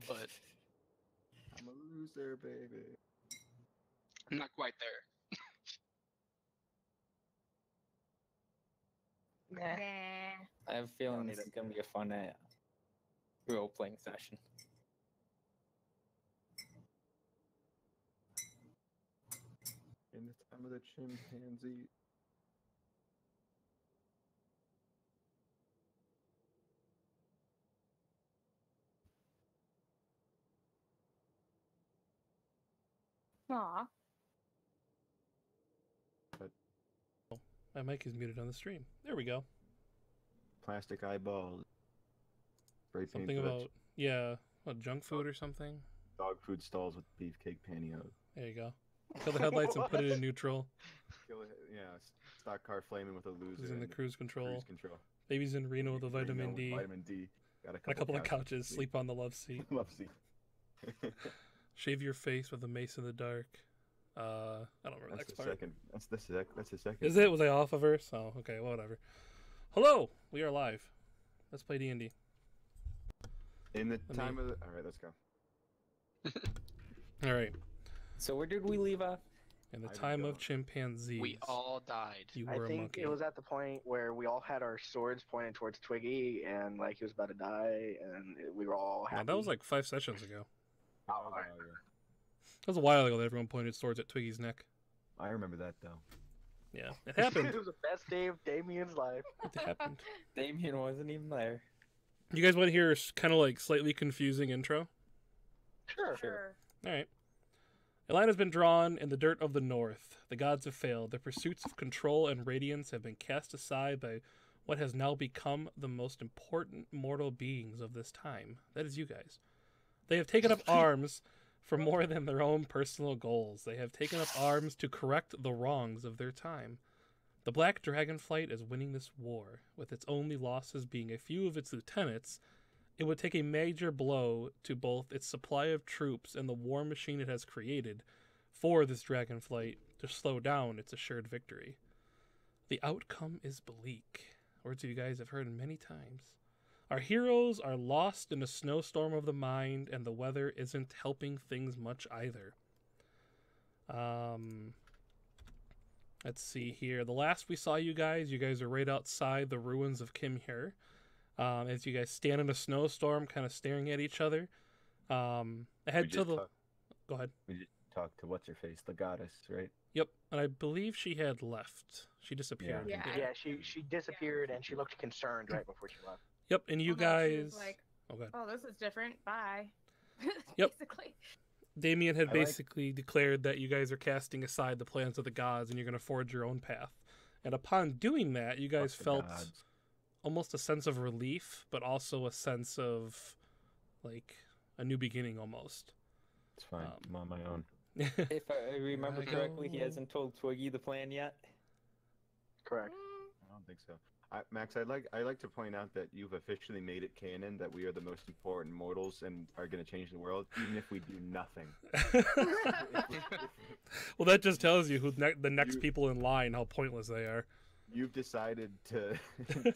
but I'm a loser, baby. I'm not quite there. Nah. I have a feeling need this is it. going to be a fun role-playing session. In the time of the chimpanzee. Aw. My mic is muted on the stream. There we go. Plastic eyeballs. Spray paint Something for that about, yeah, what, junk food or something? dog food stalls with beefcake pantyhose. There you go. Kill the headlights and put it in neutral. Kill it, yeah, stock car flaming with a loser. Who's in the and cruise control. Cruise control. Baby's in Reno with a Reno vitamin with D. Vitamin D. Got A couple of couches. to Sleep on the love seat. Love seat. Shave your face with a mace in the dark. I don't remember That's the next the part. second. That's the second. Is it? Was I off a verse? Oh, okay. Well, whatever. Hello, we are live. Let's play D&D. In the me- time of the. All right, let's go. All right. So where did we leave off? In the I don't time know. of chimpanzees. We all died. You I were a think monkey. it was at the point where we all had our swords pointed towards Twiggy, and like he was about to die, and we were all Yeah, happy. that was like 5 sessions ago. Oh, alright. That was a while ago that everyone pointed swords at Twiggy's neck. I remember that though. Yeah, it happened. It was the best day of Damien's life. It happened. Damien wasn't even there. You guys want to hear kind of like slightly confusing intro? Sure. Sure. All right. A line has been drawn in the dirt of the north. The gods have failed. Their pursuits of control and radiance have been cast aside by what has now become the most important mortal beings of this time. That is you guys. They have taken up arms for more than their own personal goals. They have taken up arms to correct the wrongs of their time. The Black Dragonflight is winning this war, with its only losses being a few of its lieutenants. It would take a major blow to both its supply of troops and the war machine it has created for this Dragonflight to slow down its assured victory. The outcome is bleak. Words you guys have heard many times. Our heroes are lost in a snowstorm of the mind, and the weather isn't helping things much either. Let's see here. The last we saw you guys are right outside the ruins of Kimhir. As you guys stand in a snowstorm, kind of staring at each other. Ahead to the... Go ahead. We just talked to what's her face, the goddess, right? Yep, and I believe she had left. She disappeared. Yeah. Yeah, she disappeared, and she looked concerned right before she left. Yep, and you Well, no, she guys... was like, Oh, good. oh, this is different. Bye. Yep. Basically. Damien had I like- basically declared that you guys are casting aside the plans of the gods and you're going to forge your own path. And upon doing that, you guys Fuck the felt gods. almost a sense of relief, but also a sense of, like, a new beginning almost. It's fine. I'm on my own. If I remember I correctly, he go. hasn't told Twiggy the plan yet. Correct. I don't think so. Max, I'd like to point out that you've officially made it canon that we are the most important mortals and are going to change the world, even if we do nothing. Well, that just tells you who the next You- people in line, how pointless they are. You've decided to, to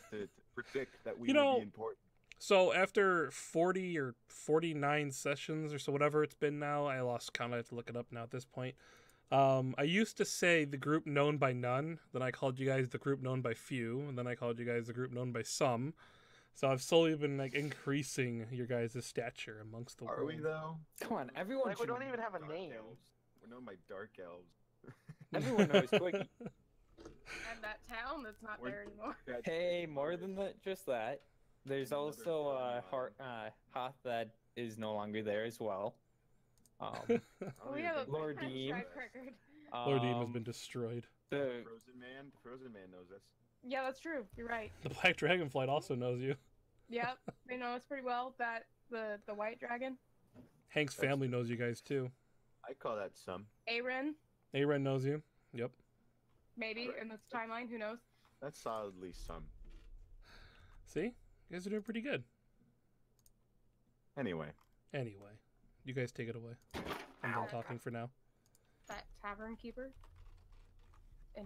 predict that we You will know- be important. So after 40 or 49 sessions or so, whatever it's been now, I lost count. I have to look it up now at this point. I used to say the group known by none. Then I called you guys the group known by few. And then I called you guys the group known by some. So I've slowly been like increasing your guys' stature amongst the Are world. we though? Come on, everyone. Like we should- don't even have a Dark name. elves. We're known by dark elves. Everyone knows Twiggy. And that town that's not We're- there anymore. Hey, more than just that. There's Another also town Hoth that is no longer there as well. I Well, don't we even have a think- Lord big Deem. track record. Lord Deem has um, been destroyed. The Frozen Man knows us. Yeah, that's true. You're right. The Black Dragonflight also knows you. Yep, they know us pretty well. That the white dragon, Hank's That's- family knows you guys too. I call that some. Aren, Aren knows you. Yep. maybe in this timeline. Who knows? That's solidly some. See? You guys are doing pretty good. Anyway, Anyway, you guys take it away. I'm done talking for now. That tavern keeper, in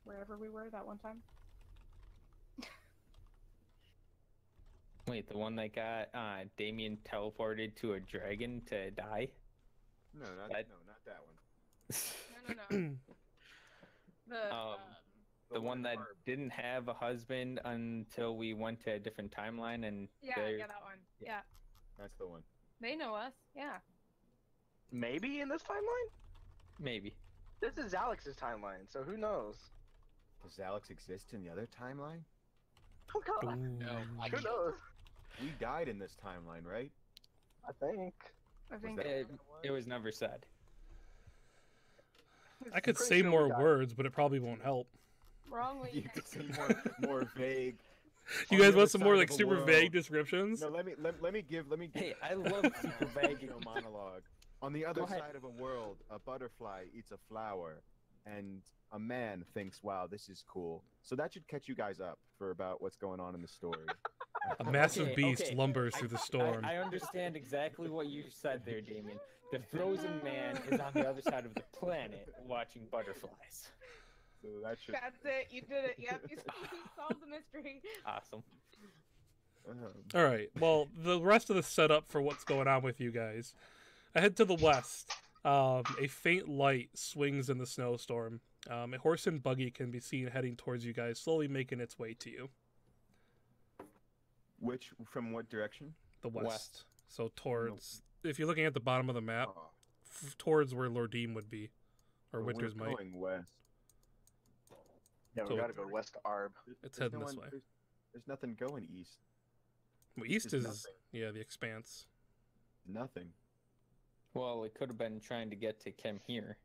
wherever we were that one time. Wait, the one that got Damien teleported to a dragon to die? No, not That- that one. No. The The one that Barb. didn't have a husband until we went to a different timeline, and yeah, there- that one. yeah. Yeah, That's the one. they know us. Yeah. Maybe in this timeline? maybe. This is Alex's timeline, so who knows? Does Alex exist in the other timeline? Oh god, No, I who can't. knows? We died in this timeline, right? I think. I think that- It was never said. I could pretty say sure we more died. words, but it probably won't help. wrongly. You could say more vague. You On guys the want other some more side like of a super world. vague descriptions? No, let me give Hey, I love super vague. no monologue. On the other Go ahead. side of a world, a butterfly eats a flower, and a man thinks, "Wow, this is cool." So that should catch you guys up for about what's going on in the story. A massive Okay, beast okay. lumbers through the storm. I understand exactly what you said there, Damien. The frozen man is on the other side of the planet watching butterflies. So that should. That's it. You did it. Yep. You solved the mystery. Awesome. All right. Well, the rest of the setup for what's going on with you guys. Ahead to the west, a faint light swings in the snowstorm. A horse and buggy can be seen heading towards you guys, slowly making its way to you. Which from what direction? The west. West. So towards, if you're looking at the bottom of the map, Oh, towards where Lordeem would be, or well, Winter's we're Might. going west. Yeah, So- we gotta go west to Arb. It's There's heading no this one- way. There's nothing going east. Well, east There's is nothing. the expanse. Nothing. Well, it could have been trying to get to Kim here.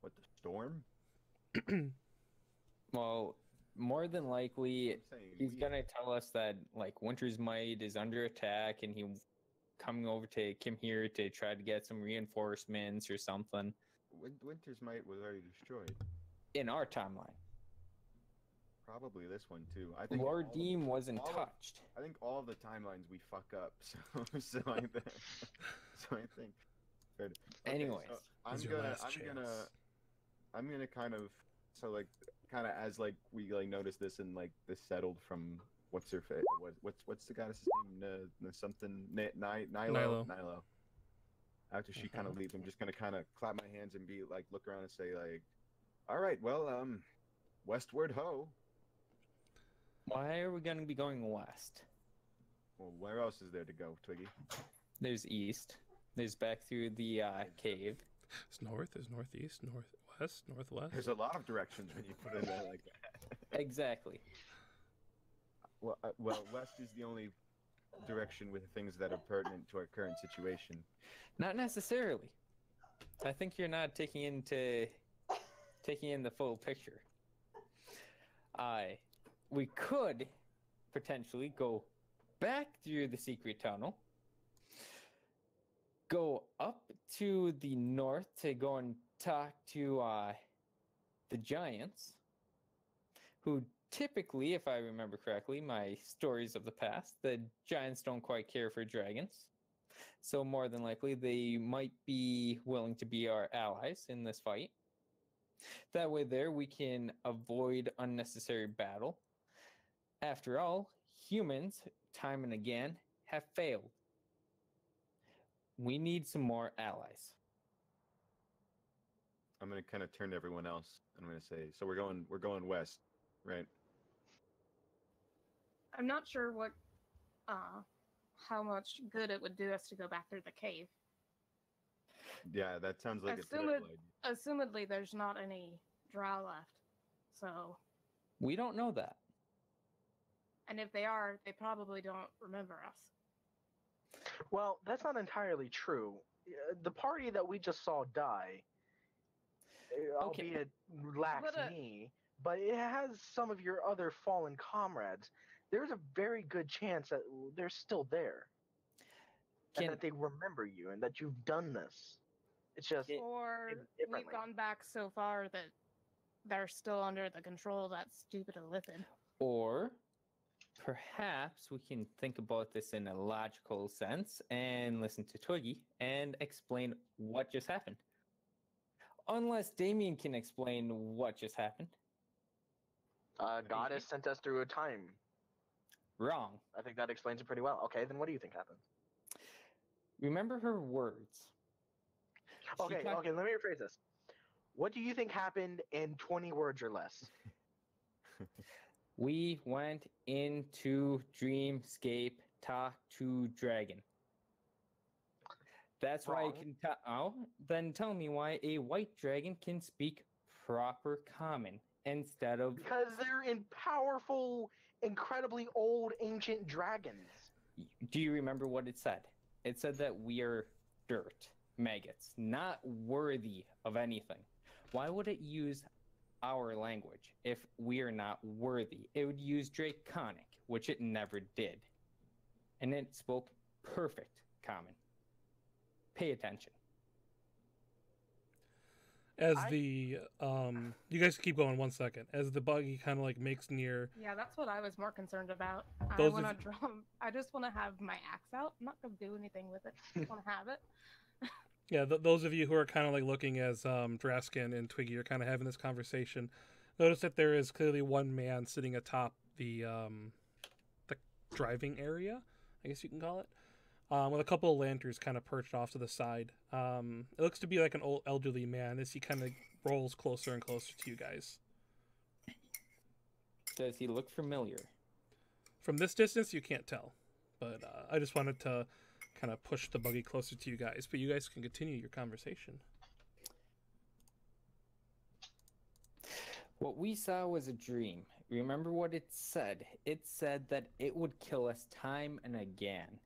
What, the storm? Well, more than likely, I'm saying he's we- gonna tell us that like Winter's Might is under attack, and he's coming over to Kim here to try to get some reinforcements or something Winter's Might was already destroyed. in our timeline. Probably this one too. I think Lord all of- Deem wasn't all of- touched. I think all of the timelines we fuck up. So I think. So I think. Good. Okay, Anyways. so This is your last chance. I'm gonna kind of as like we like notice this and like this settled from what's her face? What's the goddess's name? Something Nilo. Nilo. After she kind of leaves, I'm just gonna kind of clap my hands and be like, look around and say like, all right, well, westward ho. Why are we gonna be going west? Well, where else is there to go, Twiggy? There's east. There's back through the cave. There's north, there's northeast, northwest, northwest. There's a lot of directions when you put it out like that. Exactly. Well, west is the only direction with things that are pertinent to our current situation. Not necessarily. I think you're not taking in the full picture. We could potentially go back through the secret tunnel, go up to the north to go and talk to the giants, who typically, if I remember correctly, my stories of the past, the giants don't quite care for dragons. So more than likely, they might be willing to be our allies in this fight. That way there, we can avoid unnecessary battle. After all, humans, time and again, have failed. We need some more allies. I'm gonna kind of turn to everyone else. I'm gonna say, so we're going west, right? I'm not sure what, how much good it would do us to go back through the cave. Yeah, that sounds like a Assume terrible it- idea. Assumedly, there's not any drow left. So, We don't know that. and if they are, they probably don't remember us. Well, that's not entirely true. The party that we just saw die, Okay. albeit lacks But, me, but it has some of your other fallen comrades. There's a very good chance that they're still there, and Can, that they remember you, and that you've done this. It's just Or we've differently. gone back so far that they're still under the control of that stupid Illithid. or perhaps we can think about this in a logical sense and listen to Twiggy and explain what just happened. Unless Damien can explain what just happened. Goddess sent us through a time. Wrong. I think that explains it pretty well. Okay, then what do you think happened? Remember her words. She Okay, talked- okay, let me rephrase this. What do you think happened in 20 words or less? We went into Dreamscape, talk to Dragon. That's why I Wrong. can tell. Oh, then tell me why a white dragon can speak proper common instead of. Because they're in powerful, incredibly old, ancient dragons. Do you remember what it said? It said that we are dirt, maggots, not worthy of anything. Why would it use our language if we are not worthy? It would use Draconic, which it never did. And it spoke perfect common. Pay attention. As I- the you guys keep going 1 second. As the buggy kind of like makes near, Yeah, that's what I was more concerned about. I Those want to of- drum. I just want to have my axe out. I'm not gonna do anything with it. Just want to have it. yeah, those of you who are kind of like looking as Draskin and Twiggy are kind of having this conversation, notice that there is clearly one man sitting atop the driving area, I guess you can call it, with a couple of lanterns kind of perched off to the side. It looks to be like an old elderly man as he kind of rolls closer and closer to you guys. Does he look familiar? From this distance, you can't tell, but I just wanted to kind of push the buggy closer to you guys. But you guys can continue your conversation. What we saw was a dream. Remember what it said? It said that it would kill us time and again.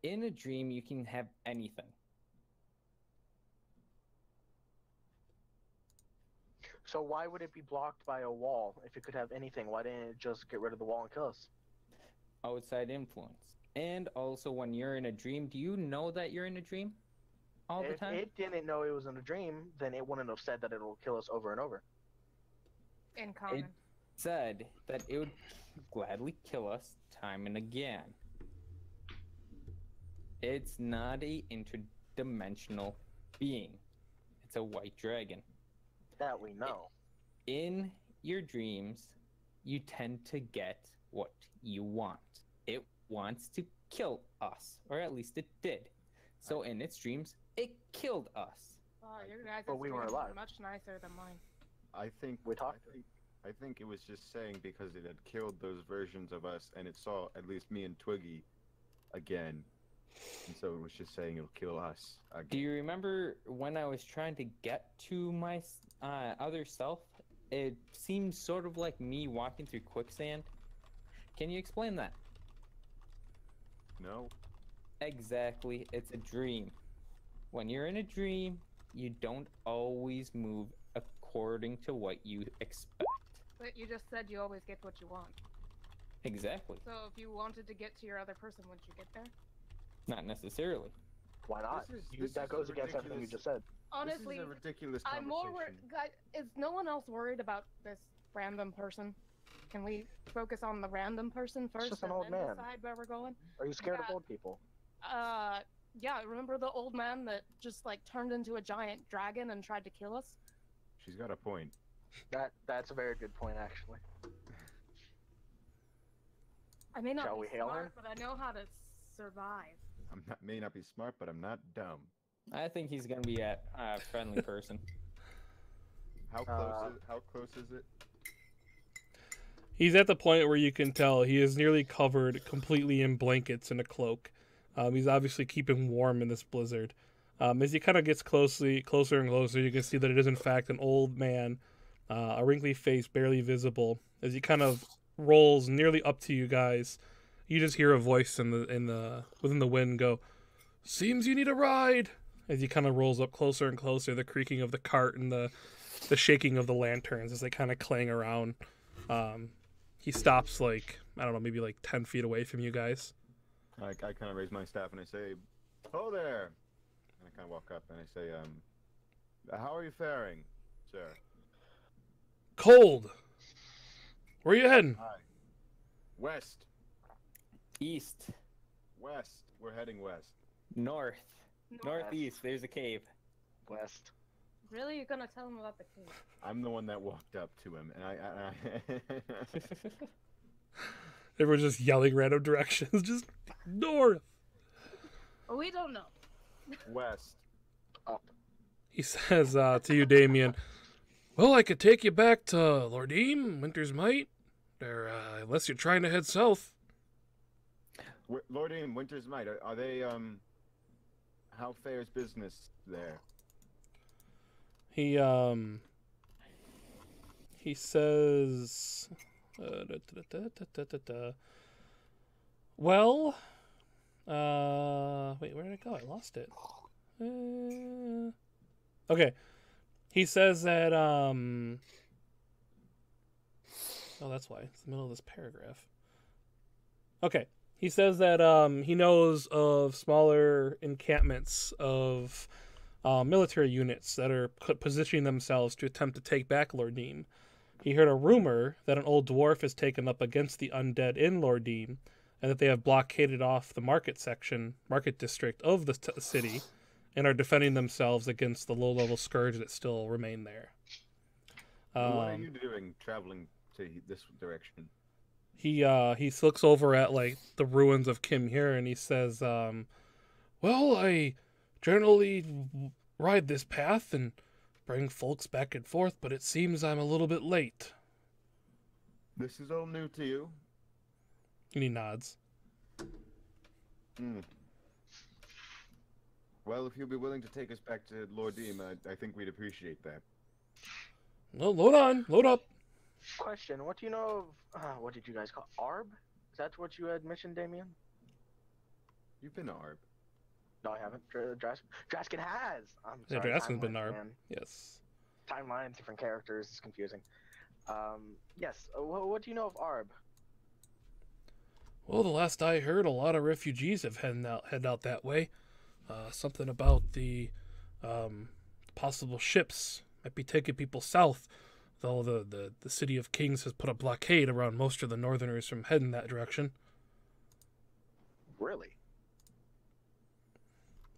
In a dream, you can have anything. So why would it be blocked by a wall if it could have anything? Why didn't it just get rid of the wall and kill us? Outside influence. And also, when you're in a dream, do you know that you're in a dream all the If time? it didn't know it was in a dream, then it wouldn't have said that it'll kill us over and over. In common. Said that it would gladly kill us time and again. It's not a interdimensional being. It's a white dragon. That we know. In your dreams, you tend to get what you want. It wants to kill us, or at least it did. So in its dreams, it killed us. Oh, your guys' But we were dreams alive. are much nicer than mine. I think We talked. I think it was just saying because it had killed those versions of us, and it saw at least me and Twiggy again, and so it was just saying it'll kill us again. Do you remember when I was trying to get to my other self? It seemed sort of like me walking through quicksand. Can you explain that? No. Exactly. It's a dream. When you're in a dream, you don't always move according to what you expect. But you just said you always get what you want. Exactly. So if you wanted to get to your other person, would you get there? Not necessarily. Why not? This That is goes a against everything you ridiculous- just said. Honestly, this is a ridiculous I'm more worried. conversation. Is no one else worried about this random person? Can we focus on the random person first just an and old then man. decide where we're going? Are you scared of Yeah. old people? Yeah. Remember the old man that just like turned into a giant dragon and tried to kill us? She's got a point. That's a very good point, actually. I may not Shall be we hail smart, her? but I know how to survive. May not be smart, but I'm not dumb. I think he's gonna be a friendly person. How close is it? He's at the point where you can tell he is nearly covered completely in blankets and a cloak. He's obviously keeping warm in this blizzard. As he kind of gets closer and closer, you can see that it is in fact an old man, a wrinkly face barely visible. As he kind of rolls nearly up to you guys, you just hear a voice within the wind go, "Seems you need a ride." As he kind of rolls up closer and closer, the creaking of the cart and the shaking of the lanterns as they kind of clang around. He stops like, I don't know, maybe like 10 feet away from you guys. I kind of raise my staff and I say, "Hello there," and I kind of walk up and I say, "How are you faring, sir?" Cold. Where you heading? Hi. West. East, West. We're heading west. north, northeast. There's a cave. West. Really, you're gonna tell him about the cave? I'm the one that walked up to him, and I Everyone's just yelling random directions. Just north. Well, we don't know. West. Up. He says to you, Damien, well, I could take you back to Lordim, Winter's Might, or unless you're trying to head south. Lordy and Winter's Might, are they, how fares business there? He says, well, wait, where did it go? I lost it. Okay. He says that, oh, that's why. It's the middle of this paragraph. Okay. He says that he knows of smaller encampments of military units that are positioning themselves to attempt to take back Lordim. He heard a rumor that an old dwarf has taken up against the undead in Lordim, and that they have blockaded off the market district of the city, and are defending themselves against the low-level scourge that still remain there. What are you doing traveling to this direction? He looks over at like the ruins of Kim here, and he says, well, I generally ride this path and bring folks back and forth, but it seems I'm a little bit late. This is all new to you? And he nods. Hmm. Well, if you'll be willing to take us back to Lordim, I think we'd appreciate that. No, load up. Question: what do you know of? What did you guys call Arb? Is that what you had mentioned, Damien? You've been to Arb. No, I haven't. Draskin has. I'm Yeah, sorry. Draskin's been timeline, Arb. man. Yes. Timeline, different characters. It's confusing. Yes. What do you know of Arb? Well, the last I heard, a lot of refugees have head out that way. Something about the possible ships might be taking people south, though the City of Kings has put a blockade around most of the northerners from heading that direction. Really?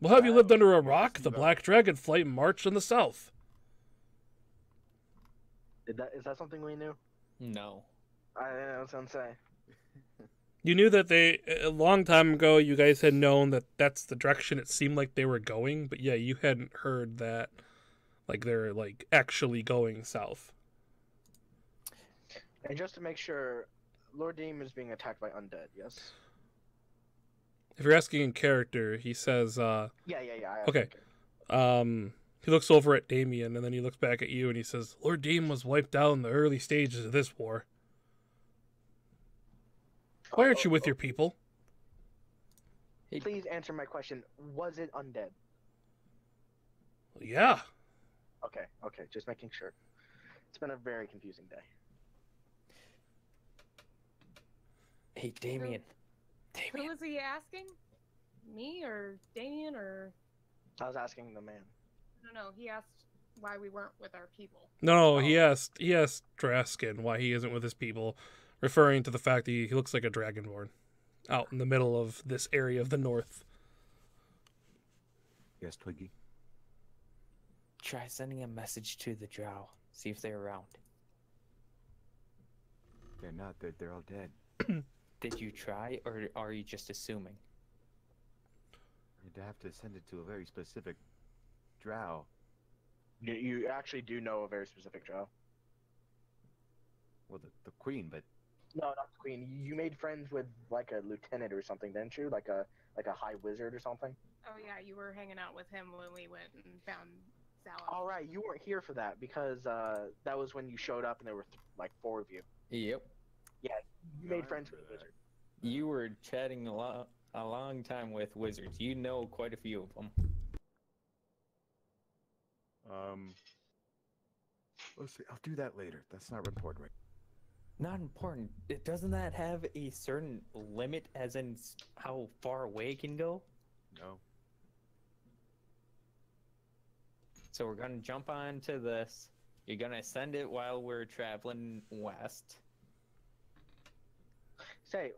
Well, have you lived under a rock? The Black Dragon flight marched in the south. Is that something we knew? No. I was gonna say. You knew that a long time ago, you guys had known that that's the direction it seemed like they were going, but yeah, you hadn't heard that, like, they're, like, actually going south. And just to make sure, Lord Deem is being attacked by undead, yes? If you're asking in character, he says, Yeah. Okay. He looks over at Damien, and then he looks back at you, and he says, Lord Deem was wiped out in the early stages of this war. Why aren't you with your people? Please answer my question. Was it undead? Yeah. Okay, just making sure. It's been a very confusing day. Hey, Damien. Who was he asking? Me or Damien or? I was asking the man. No, he asked why we weren't with our people. No, he asked Draskin why he isn't with his people, referring to the fact that he looks like a dragonborn out in the middle of this area of the north. Yes, Twiggy? Try sending a message to the Drow. See if they're around. They're not. They're all dead. Did you try, or are you just assuming? I'd have to send it to a very specific drow. You actually do know a very specific drow. Well, the queen, but No, not the queen. You made friends with like a lieutenant or something, didn't you? Like a high wizard or something. Oh yeah, you were hanging out with him when we went and found Salah. All right, you weren't here for that because that was when you showed up and there were like 4 of you. Yep. You made friends with the wizard. You were chatting a long time with wizards. You know quite a few of them. let's see. I'll do that later. That's not important right. Not important. Doesn't that have a certain limit, as in how far away it can go? No. So we're gonna jump onto this. You're gonna send it while we're traveling west. Say,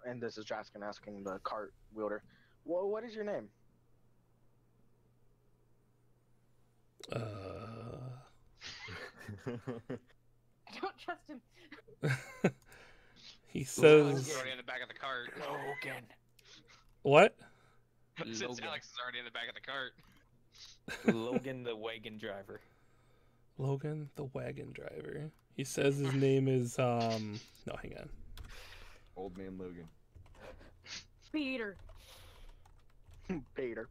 and this is Jaskin asking the cart wielder, what is your name? I don't trust him. He Alex says is already in the back of the cart. Logan. what? Since Logan. Alex is already in the back of the cart. Logan the wagon driver. Logan the wagon driver. He says his name is no, hang on. Old man Logan. Peter. Peter.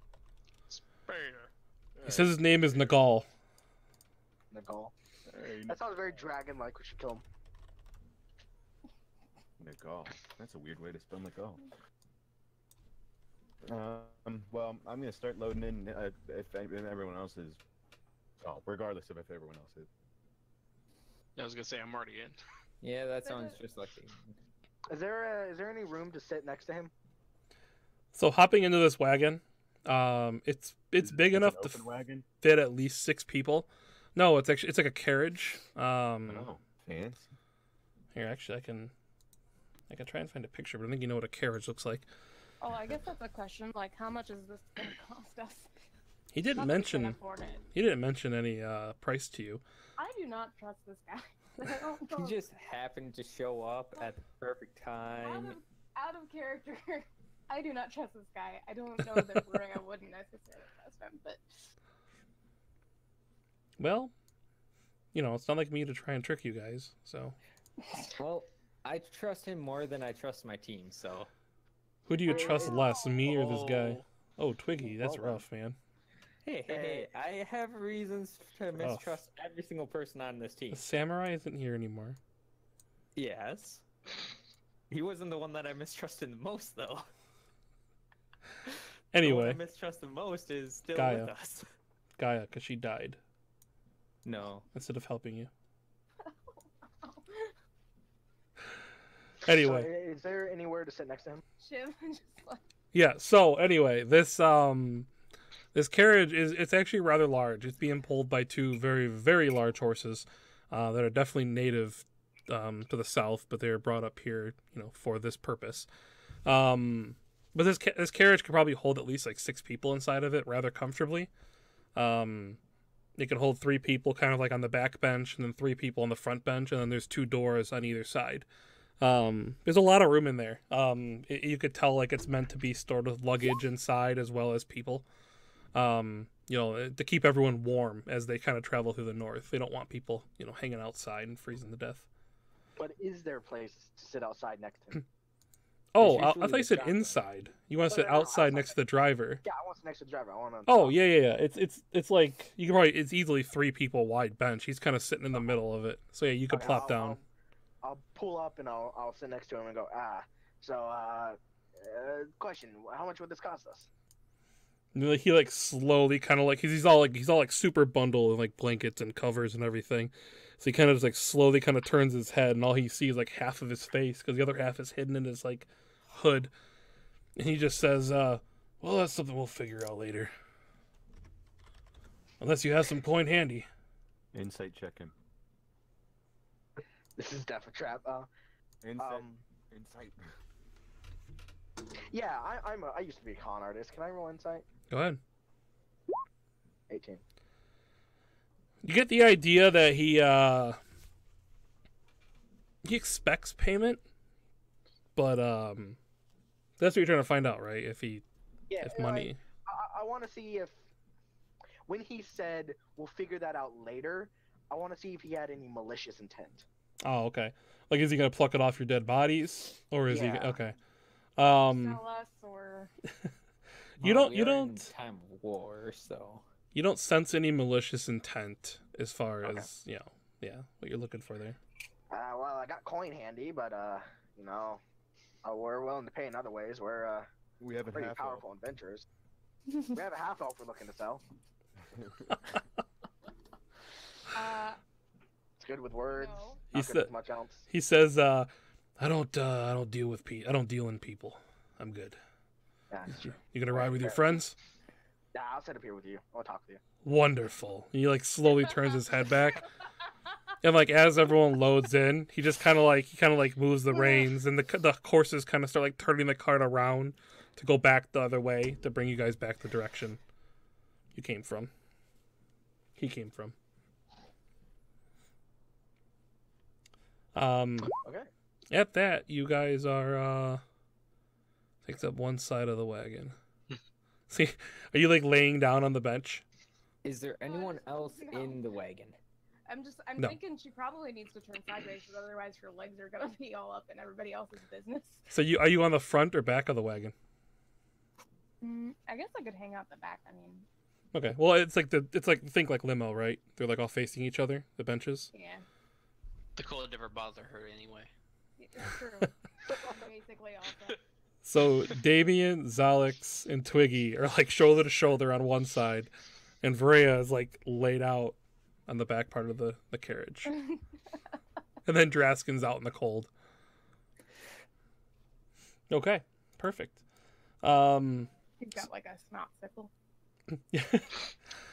He says his name is Nagal. Nicole. Hey, That sounds very dragon-like. We should kill him. Nagal. That's a weird way to spell Nagal. Well, I'm gonna start loading in if everyone else is. Oh, regardless of if everyone else is. I was gonna say I'm already in. Yeah, that sounds just like. Is there any room to sit next to him? So hopping into this wagon, it's big It's enough an to open wagon. fit at least 6 people. No, it's like a carriage. Oh, fancy. Here, actually, I can try and find a picture, but I think you know what a carriage looks like. Oh, I guess that's a question. Like, how much is this going to cost us? He didn't Not that we can mention afford it. he didn't mention any price to you. I do not trust this guy. I don't know. He just happened to show up at the perfect time. Out of character. I do not trust this guy. I don't know that Rhea wouldn't necessarily trust him, but Well, it's not like me to try and trick you guys. So, Well, I trust him more than I trust my team, so. who do you trust less, me or this guy? Oh. Oh, Twiggy, that's Hold on. rough, man. Hey, I have reasons to mistrust every single person on this team. The samurai isn't here anymore. Yes. He wasn't the one that I mistrusted the most, though. The one Anyway, I mistrust the most is still Gaia. with us. Gaia, because she died No. instead of helping you. So, Anyway, is there anywhere to sit next to him? Shiv just like yeah. So anyway, this carriage it's actually rather large. It's being pulled by 2 very, very large horses that are definitely native to the south, but they were brought up here, for this purpose. But this carriage could probably hold at least like 6 people inside of it rather comfortably. It could hold 3 people kind of like on the back bench, and then 3 people on the front bench, and then there's 2 doors on either side. There's a lot of room in there. You could tell like it's meant to be stored with luggage inside as well as people. To keep everyone warm as they kind of travel through the north. They don't want people, hanging outside and freezing to death. But is there a place to sit outside next to him? Oh, I usually thought you the said shotgun. inside. You want to sit No, outside outside. next to the driver. Yeah, I want to sit next to the driver. I want to. Oh yeah. It's like it's easily 3 people wide bench. He's kind of sitting in the middle of it. So yeah, you could Okay, plop down. I'll pull up and I'll sit next to him and go, So, question: how much would this cost us? And he like slowly kind of like he's all like super bundled in like blankets and covers and everything. So he kind of just like slowly kind of turns his head, and all he sees like half of his face because the other half is hidden in his like hood. And he just says, "Well, that's something we'll figure out later. Unless you have some coin handy." Insight check him. This is death a trap. Insight. Insight. Yeah, I used to be a con artist. Can I roll insight? Go ahead. 18. You get the idea that he expects payment, but that's what you're trying to find out, right? If money. I want to see if when he said we'll figure that out later, I want to see if he had any malicious intent. Oh, okay. Like, is he gonna pluck it off your dead bodies, or is he Yeah. okay? sell us or You Well, don't we you are in don't time of war, so. you don't sense any malicious intent as far Okay. as what you're looking for there. Well, I got coin handy, but we're willing to pay in other ways. We're We have a pretty half powerful adventurers. We have a half elf we're looking to sell. It's good with words. no. He Not good said with much else. he says I don't deal with I don't deal in people. I'm good. Yeah, it's true. You gonna ride with your Fair. friends? Yeah, I'll sit up here with you. I want to talk with you. Wonderful. He like slowly turns his head back. And like as everyone loads in, he just kind of like moves the reins, and the horses kind of start like turning the cart around to go back the other way to bring you guys back the direction you came from. He came from. Okay. At that, you guys are takes up one side of the wagon. See, are you like laying down on the bench? Is there No, I anyone just- else no. in the wagon? I'm No. thinking she probably needs to turn sideways, because otherwise her legs are gonna be all up in everybody else's business. So are you on the front or back of the wagon? I guess I could hang out the back. I mean, Okay. Well, it's like think like limo, right? They're like all facing each other, the benches. yeah, The cold never bother her anyway. that's true. Basically, also. So Damien, Zalix, and Twiggy are like shoulder to shoulder on one side, and Varia is like laid out on the back part of the carriage. And then Draskin's out in the cold. Okay, perfect. He's got like a snot sickle.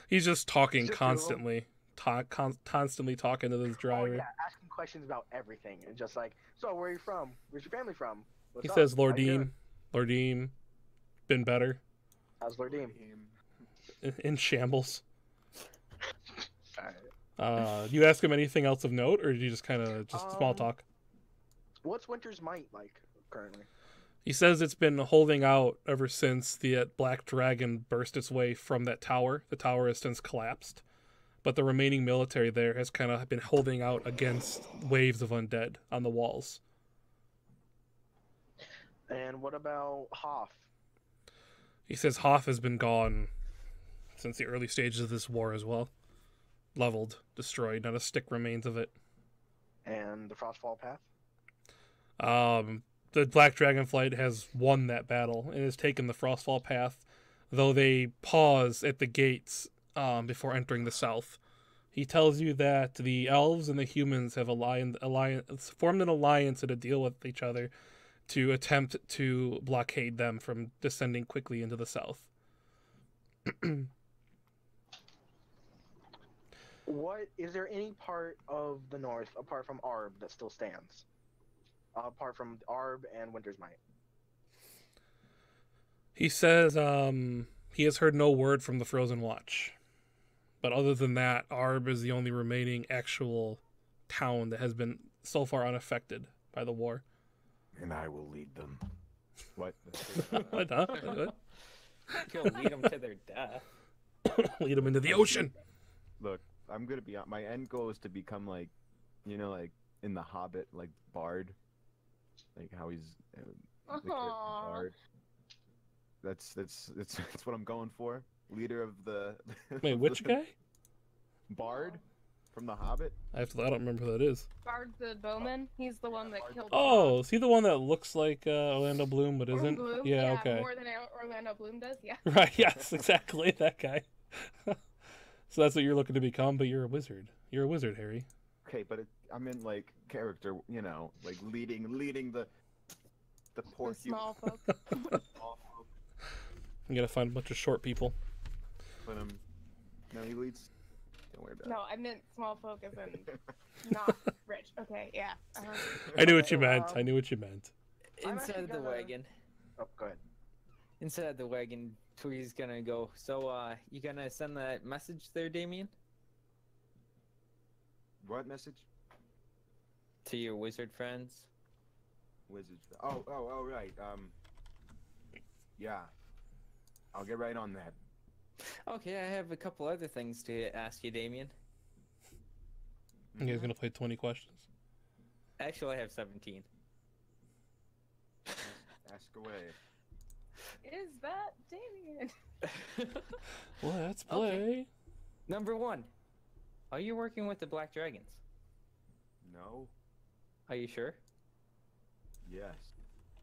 He's just talking Just constantly, constantly talking to this Oh driver. yeah, asking questions about everything, and just like, so where are you from? Where's your family from? What's He up? says, How you doing? Lordine, been better, How's Lordeem? in shambles. Alright. You ask him anything else of note, or do you just kind of just small talk? What's Winter's Might like currently? He says it's been holding out ever since the Black Dragon burst its way from that tower. The tower has since collapsed, but the remaining military there has kind of been holding out against waves of undead on the walls. And what about Hoff? He says Hoth has been gone since the early stages of this war as well. Leveled, destroyed, not a stick remains of it. And the Frostfall Path? The Black Dragonflight has won that battle and has taken the Frostfall Path, though they pause at the gates before entering the south. He tells you that the elves and the humans have formed an alliance and a deal with each other to attempt to blockade them from descending quickly into the south. What is there any part of the north apart from Arb that still stands? Apart from Arb and Winter's Might. He says he has heard no word from the Frozen Watch. But other than that, Arb is the only remaining actual town that has been so far unaffected by the war. And I will lead them. What? What, huh? What? You'll lead them to their death. Lead them into the ocean. Look, I'm gonna be. My end goal is to become like, like in the Hobbit, like Bard, like how he's the character Aw. Bard. That's what I'm going for. Leader of the. Wait, which guy? Bard, from the Hobbit. I don't remember who that is. Bard the Bowman. He's the one that killed. Oh, is he the one that looks like Orlando Bloom but Orlando isn't? Bloom? Yeah, okay. More than Orlando Bloom does. Yeah. Right, yes, exactly, that guy. So that's what you're looking to become, but you're a wizard. You're a wizard, Harry. Okay, but I'm in like character, like leading the poor The small folk. You gotta find a bunch of short people. But no, he leads. Don't worry about No, I meant small folk as in not rich. Okay, yeah. I knew what you meant. I knew what you meant. I'm Inside actually the gonna- wagon. Oh, go ahead. Inside the wagon, Twiggy's gonna go. So, you gonna send that message there, Damien? What message? To your wizard friends? Wizards. Oh, right. Yeah. I'll get right on that. Okay, I have a couple other things to ask you, Damien. You guys gonna play 20 questions? Actually, I have 17. Ask away. Is that Damien? Let's play. Number 1. Are you working with the Black Dragons? No. Are you sure? Yes.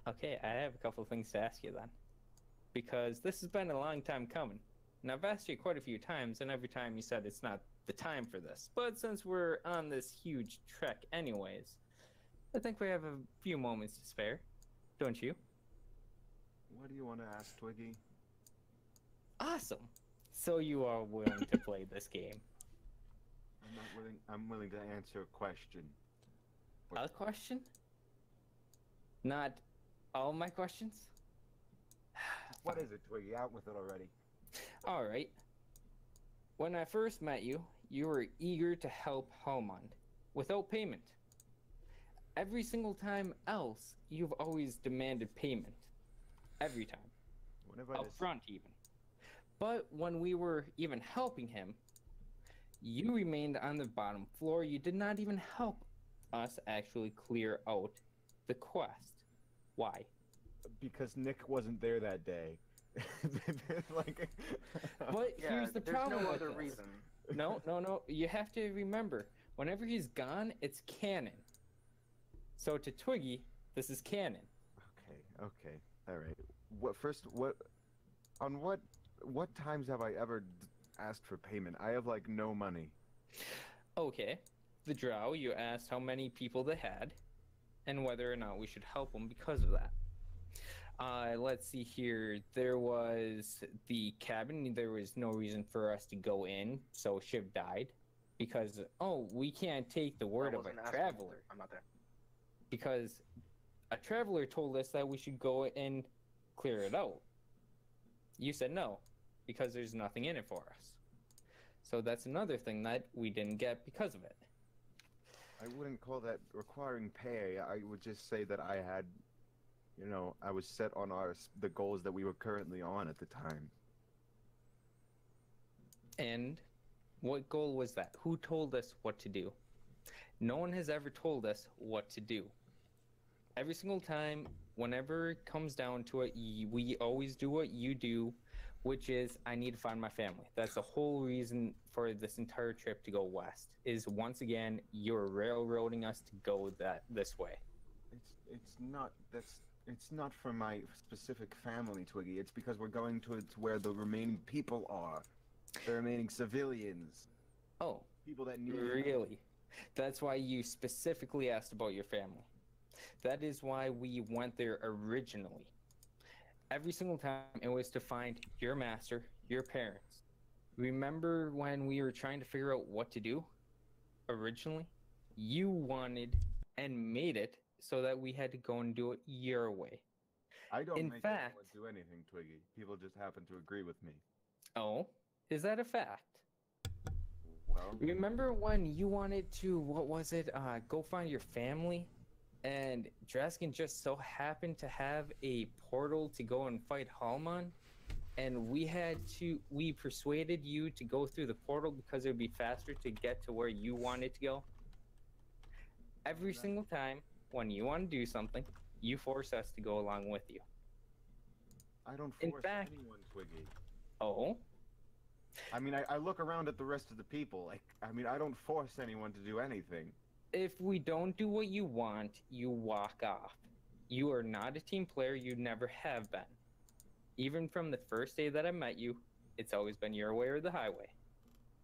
Okay, I have a couple of things to ask you then. Because this has been a long time coming. And I've asked you quite a few times, and every time you said it's not the time for this. But since we're on this huge trek anyways, I think we have a few moments to spare. Don't you? What do you want to ask, Twiggy? Awesome! So you are willing to play this game. I'm not willing. I'm willing to answer a question. A question? Not all my questions? What is it, Twiggy? Out with it already. Alright. When I first met you, you were eager to help Helmond without payment. Every single time else, you've always demanded payment. Every time. Whenever I Up front, even. But when we were even helping him, you remained on the bottom floor. You did not even help us actually clear out the quest. Why? because Nick wasn't there that day. Like, But here's the there's problem no with other this. reason. No. You have to remember, whenever he's gone, it's canon. So to Twiggy, this is canon. okay, all right. What times have I ever asked for payment? I have like no money. Okay. The drow, you asked how many people they had, and whether or not we should help them because of that. Let's see here. There was the cabin. There was no reason for us to go in, so Shiv died. Because, we can't take the word I of a wasn't asked traveler. either. I'm not there. Because a traveler told us that we should go and clear it out. You said no, because there's nothing in it for us. So that's another thing that we didn't get because of it. I wouldn't call that requiring pay. I would just say that I had, I was set on the goals that we were currently on at the time. And what goal was that? Who told us what to do? No one has ever told us what to do. Every single time, whenever it comes down to it, we always do what you do, which is, I need to find my family. That's the whole reason for this entire trip to go west, is once again, you're railroading us to go this way. It's not for my specific family, Twiggy. It's because we're going to where the remaining people are. The remaining civilians. Oh, People that need really? That's why you specifically asked about your family. That is why we went there originally. Every single time it was to find your master, your parents. Remember when we were trying to figure out what to do? Originally, you wanted and made it so that we had to go and do it your way. I don't In make fact- anyone do anything, Twiggy. People just happen to agree with me. Oh, is that a fact? Well, Remember when you wanted to, go find your family? And Draskin just so happened to have a portal to go and fight Halmon? And we persuaded you to go through the portal because it would be faster to get to where you wanted to go? Every single time, when you want to do something, you force us to go along with you. I don't In force fact- anyone, Twiggy. Oh? I mean, I look around at the rest of the people. I don't force anyone to do anything. If we don't do what you want, you walk off. You are not a team player, you never have been. Even from the first day that I met you, it's always been your way or the highway.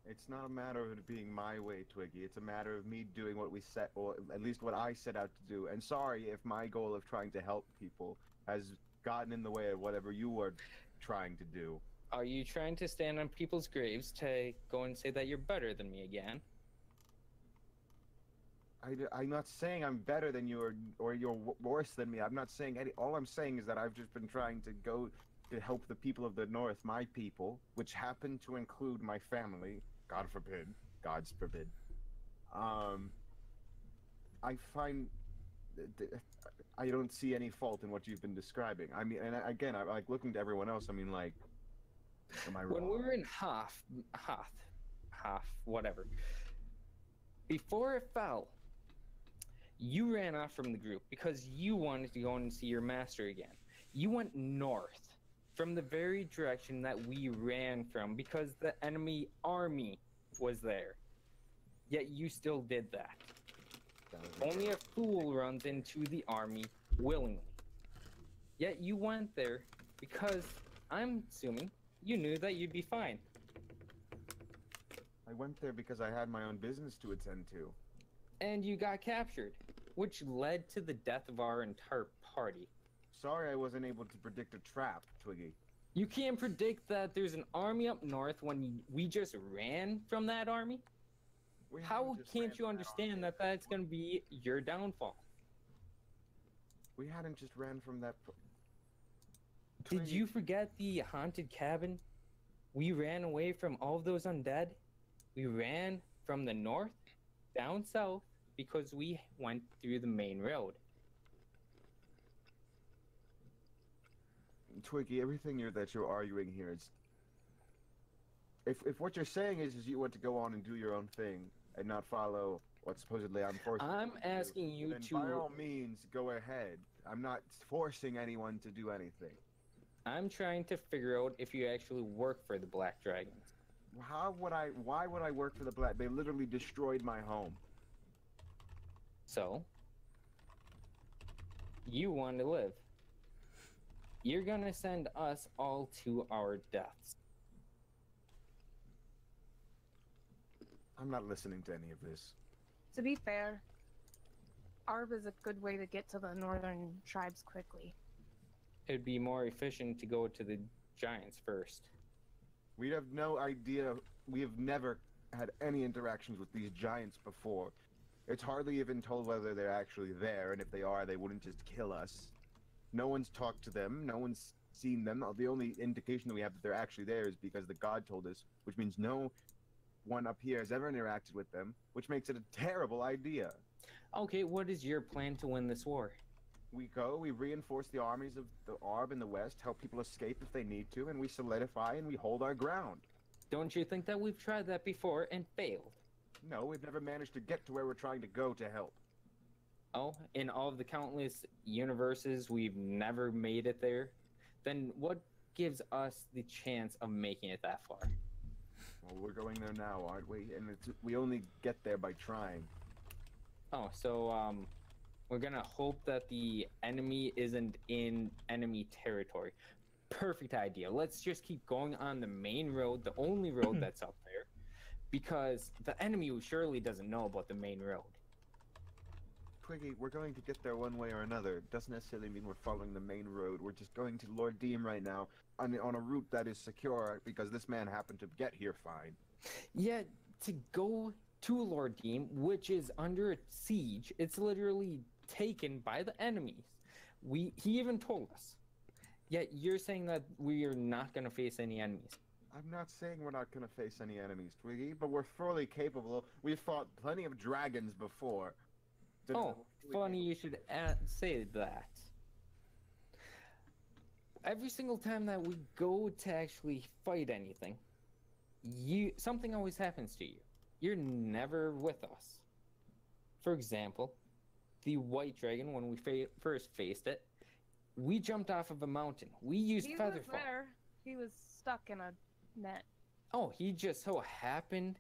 It's not a matter of it being my way, Twiggy. It's a matter of me doing what we set, or at least what I set out to do. And sorry if my goal of trying to help people has gotten in the way of whatever you were trying to do. Are you trying to stand on people's graves to go and say that you're better than me again? I'm not saying I'm better than you or you're worse than me. I'm not saying any. All I'm saying is that I've just been trying to go to help the people of the North, my people, which happen to include my family. God forbid. God's forbid. I find I don't see any fault in what you've been describing. I mean, and again, I like looking to everyone else. I mean, like, am I wrong? When we were in Hoth, whatever, before it fell, you ran off from the group because you wanted to go and see your master again. You went north from the very direction that we ran from because the enemy army was there. Yet you still did that. Only a fool runs into the army willingly. Yet you went there because, I'm assuming, you knew that you'd be fine. I went there because I had my own business to attend to. And you got captured, which led to the death of our entire party. Sorry I wasn't able to predict a trap, Twiggy. You can't predict that there's an army up north when we just ran from that army? We How hadn't just can't ran you from understand army. that that's going to be your downfall? We hadn't just ran from that. Did Twiggy, you forget the haunted cabin? We ran away from all of those undead. We ran from the north, down south, because we went through the main road. Twiggy, everything that you're arguing here is. If what you're saying is you want to go on and do your own thing and not follow what supposedly I'm forcing I'm you to do, asking you then to. by all means go ahead. I'm not forcing anyone to do anything. I'm trying to figure out if you actually work for the Black Dragons. Why would I work for the Black? They literally destroyed my home. So, you want to live. You're gonna send us all to our deaths. I'm not listening to any of this. To be fair, Arb is a good way to get to the northern tribes quickly. It'd be more efficient to go to the Giants first. We have no idea. We have never had any interactions with these giants before. It's hardly even told whether they're actually there, and if they are, they wouldn't just kill us. No one's talked to them. No one's seen them. The only indication that we have that they're actually there is because the god told us, which means no one up here has ever interacted with them, which makes it a terrible idea. Okay, what is your plan to win this war? We reinforce the armies of the Arb in the west, help people escape if they need to, and we solidify and we hold our ground. Don't you think that we've tried that before and failed? No, we've never managed to get to where we're trying to go to help. Oh, in all of the countless universes we've never made it there? Then what gives us the chance of making it that far? Well, we're going there now, aren't we? And we only get there by trying. Oh, so, we're gonna hope that the enemy isn't in enemy territory. Perfect idea. Let's just keep going on the main road, the only road that's up there, because the enemy surely doesn't know about the main road. Twiggy, we're going to get there one way or another. It doesn't necessarily mean we're following the main road. We're just going to Lord Deem right now on a route that is secure because this man happened to get here fine. Yeah, to go to Lord Deem, which is under siege, it's literally taken by the enemies. He even told us. Yet you're saying that we are not going to face any enemies. I'm not saying we're not going to face any enemies, Twiggy, but we're fully capable. We've fought plenty of dragons before. Oh, funny you should say that. Every single time that we go to actually fight anything, something always happens to you. You're never with us. For example, the White Dragon, when we first faced it, we jumped off of a mountain. We used He Featherfall. was there. He was stuck in a net. Oh, he just so happened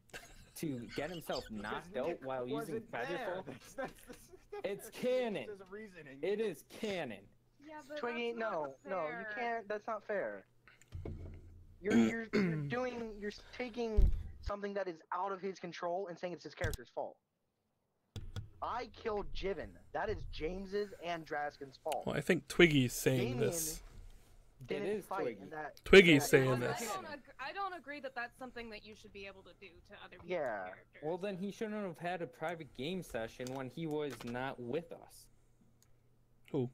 to get himself knocked out while using Featherfall? It's canon. It is canon. Yeah, but Twiggy, that's not no, you fair. can't. That's not fair. You're taking something that is out of his control and saying it's his character's fault. I killed Jiven. That is James's and Draskin's fault. Well, I think Twiggy's saying Damien this. Didn't is fight Twiggy. in that. Twiggy's that- saying I this. I don't agree that that's something that you should be able to do to other people's Yeah. characters. Well, then he shouldn't have had a private game session when he was not with us. Who?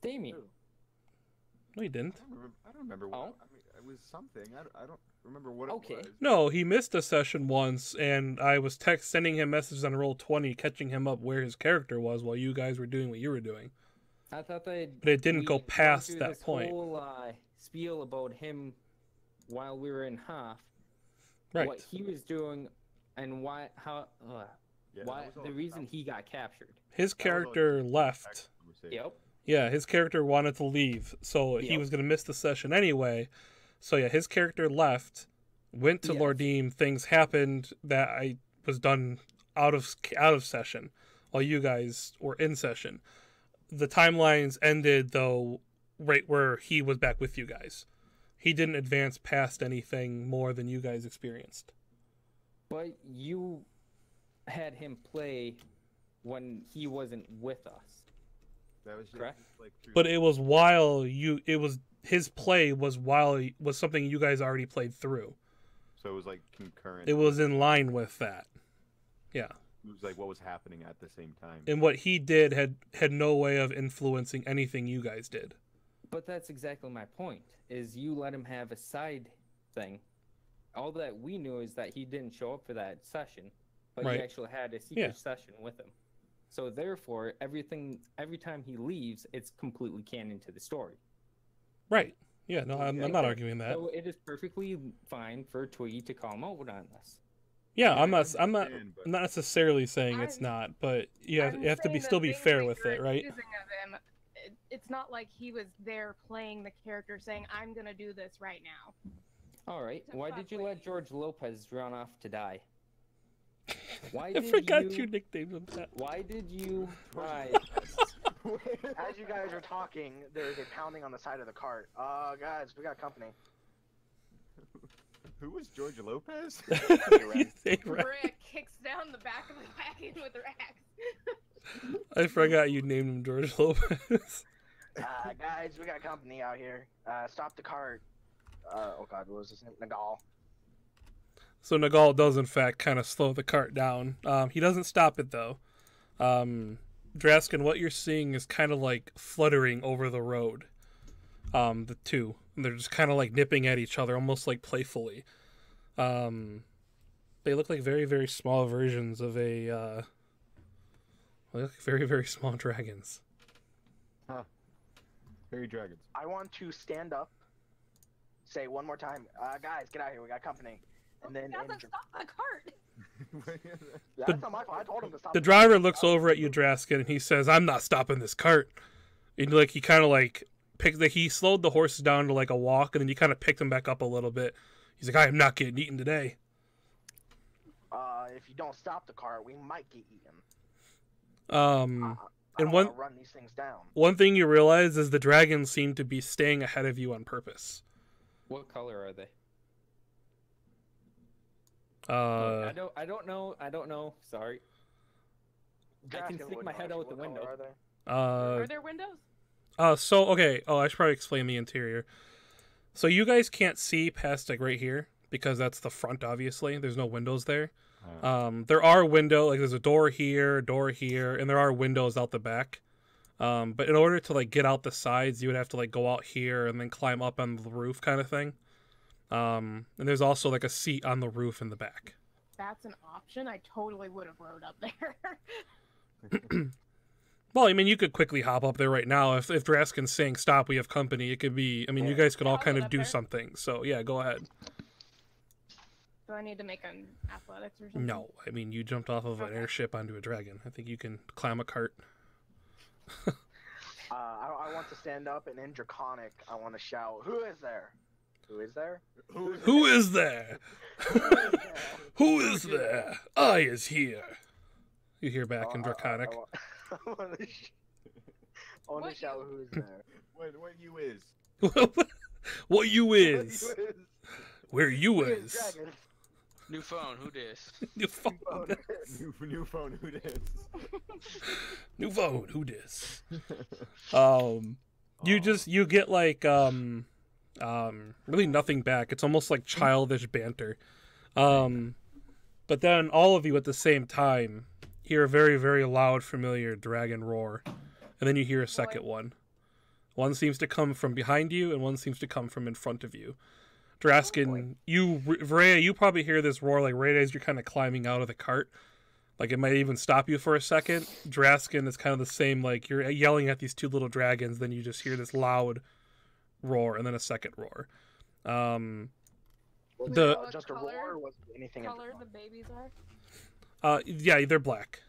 Damien. Who? No, he didn't. I don't remember what. Oh? I mean, it was something. I don't remember what Okay. it was. No, he missed a session once, and I was sending him messages on Roll20, catching him up where his character was while you guys were doing what you were doing. I thought that. But it didn't go we'd gone past through that this point. Whole spiel about him while we were in Hoth, Right. what he was doing, and why Yeah, why that was the all- reason he got captured. His that was all character just left. text conversation. Yep. Yeah, his character wanted to leave, so he Yep. was going to miss the session anyway. So yeah, his character left, went to Yes. Lordeem. Things happened that I was done out of session while you guys were in session. The timelines ended though right where he was back with you guys. He didn't advance past anything more than you guys experienced. But you had him play when he wasn't with us. That was just Correct. like through- But it was his play was something you guys already played through. so it was like concurrent. It was in line with that. Yeah. It was like what was happening at the same time. And what he did had no way of influencing anything you guys did. But that's exactly my point, is you let him have a side thing. All that we knew is that he didn't show up for that session. but Right. he actually had a secret Yeah. session with him. So therefore, every time he leaves, it's completely canon to the story. Right. Yeah, no, I'm not Exactly. arguing that. So it is perfectly fine for Twiggy to call him out on this. Yeah, I I'm not understand, but- necessarily saying it's I'm- not, but you have I'm to saying be the still be things fair that with you're it, right? accusing of him, it's not like he was there playing the character saying, I'm gonna do this right now. All right. To Why fuck did you with let you. George Lopez run off to die? Why I did forgot you? you nicknamed him that. Why did you try? As you guys are talking, there's a pounding on the side of the cart. Guys, we got company. Who was George Lopez? You say right. Maria kicks down the back of the wagon with her axe. I forgot you named him George Lopez. Guys, we got company out here. Stop the cart. Oh god, what was his name? Nagal. So Nagal does in fact kind of slow the cart down. He doesn't stop it though. Draskin, what you're seeing is kind of like fluttering over the road. The two. They're just kind of like nipping at each other, almost like playfully. They look like very, very small versions of a. They look like very, very small dragons. Fairy dragons. I want to stand up, say one more time, guys, get out here, we got company. And then Doesn't stop the cart. that's not my fault. I told him to stop. The driver looks over at you, Draskin, and he says, "I'm not stopping this cart." And like he kind of like he slowed the horses down to like a walk, and then he kind of picked them back up a little bit. He's like, "I am not getting eaten today." If you don't stop the cart, we might get eaten. And I one wanna run these things down. one thing you realize is the dragons seem to be staying ahead of you on purpose. What color are they? Uh, I don't know. Sorry. I can Draskin stick would my know, head actually. out the What color window. are they? Are there windows? So okay. Oh, I should probably explain the interior. So you guys can't see past like right here because that's the front. Obviously, there's no windows there. There are like there's a door here, and there are windows out the back. But in order to like get out the sides, you would have to like go out here and then climb up on the roof, kind of thing. And there's also like a seat on the roof in the back. That's an option. I totally would have rode up there. Well, I mean, you could quickly hop up there right now. If Draskin's saying stop, we have company. It could be. I mean, you guys could all I'll kind get of up do there. something. So yeah, go ahead. Do I need to make an athletics or something? No, I mean you jumped off of an Okay. airship onto a dragon. I think you can climb a cart. I want to stand up and in Draconic, I want to shout, "Who is there? Who is there? Who is there? Who is there? I is here. You hear back in Draconic. I want to What shout, you- "Who is there?" What you is? What you is? Where you Who is is? dragon? New phone, who dis? New phone. Oh, New phone. Who this? New phone. Who dis? You get like really nothing back. It's almost like childish banter. But then all of you at the same time hear a very, very loud, familiar dragon roar, and then you hear a second one. One seems to come from behind you, and one seems to come from in front of you. Draskin, Varaya, you probably hear this roar like right as you're kind of climbing out of the cart. Like it might even stop you for a second. Draskin is kind of the same. Like you're yelling at these two little dragons, then you just hear this loud roar, and then a second roar. What Just a color- roar, or was it anything? in Color the Draconic? babies are? Yeah, they're black.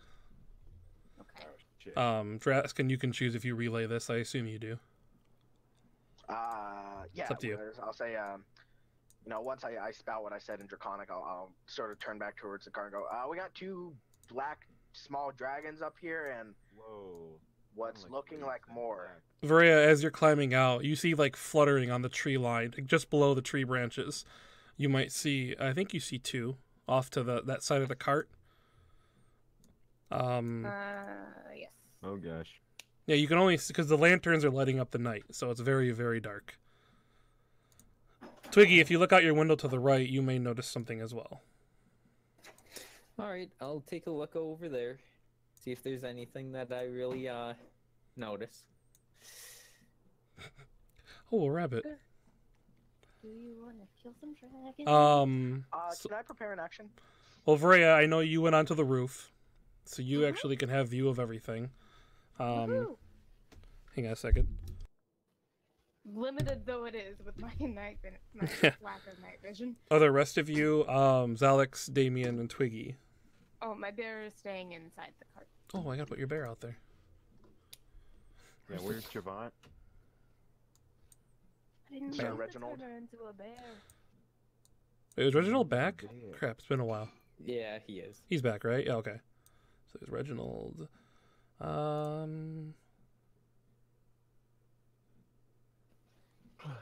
Okay. Shit. Draskin, you can choose if you relay this. I assume you do. Yeah. It's up to you. I'll say, once I spout what I said in Draconic, I'll sort of turn back towards the car and go, we got two black small dragons up here, and Whoa. what's Sound looking really like more. Varaya, as you're climbing out, you see like fluttering on the tree line, like, just below the tree branches. You might see, I think you see two off to that side of the cart. Yes. Oh gosh. Yeah, you can only because the lanterns are lighting up the night, so it's very, very dark. Twiggy, if you look out your window to the right, you may notice something as well. All right, I'll take a look over there, see if there's anything that I really notice. Oh, a rabbit. Do you want to kill some dragons? So- Can I prepare an action? Well, Vrea, I know you went onto the roof, so you Mhm. actually can have view of everything. Woohoo. Hang on a second. Limited though it is with my my lack of night vision. Oh, the rest of you, Zalix, Damien, and Twiggy. Oh, my bear is staying inside the cart. Oh, I gotta put your bear out there. Yeah, where's Javant? I didn't Bear mean to Reginald. turn her into a bear. Wait, is Reginald back? Bear. Crap, it's been a while. Yeah, he is. He's back, right? Yeah, okay. So there's Reginald.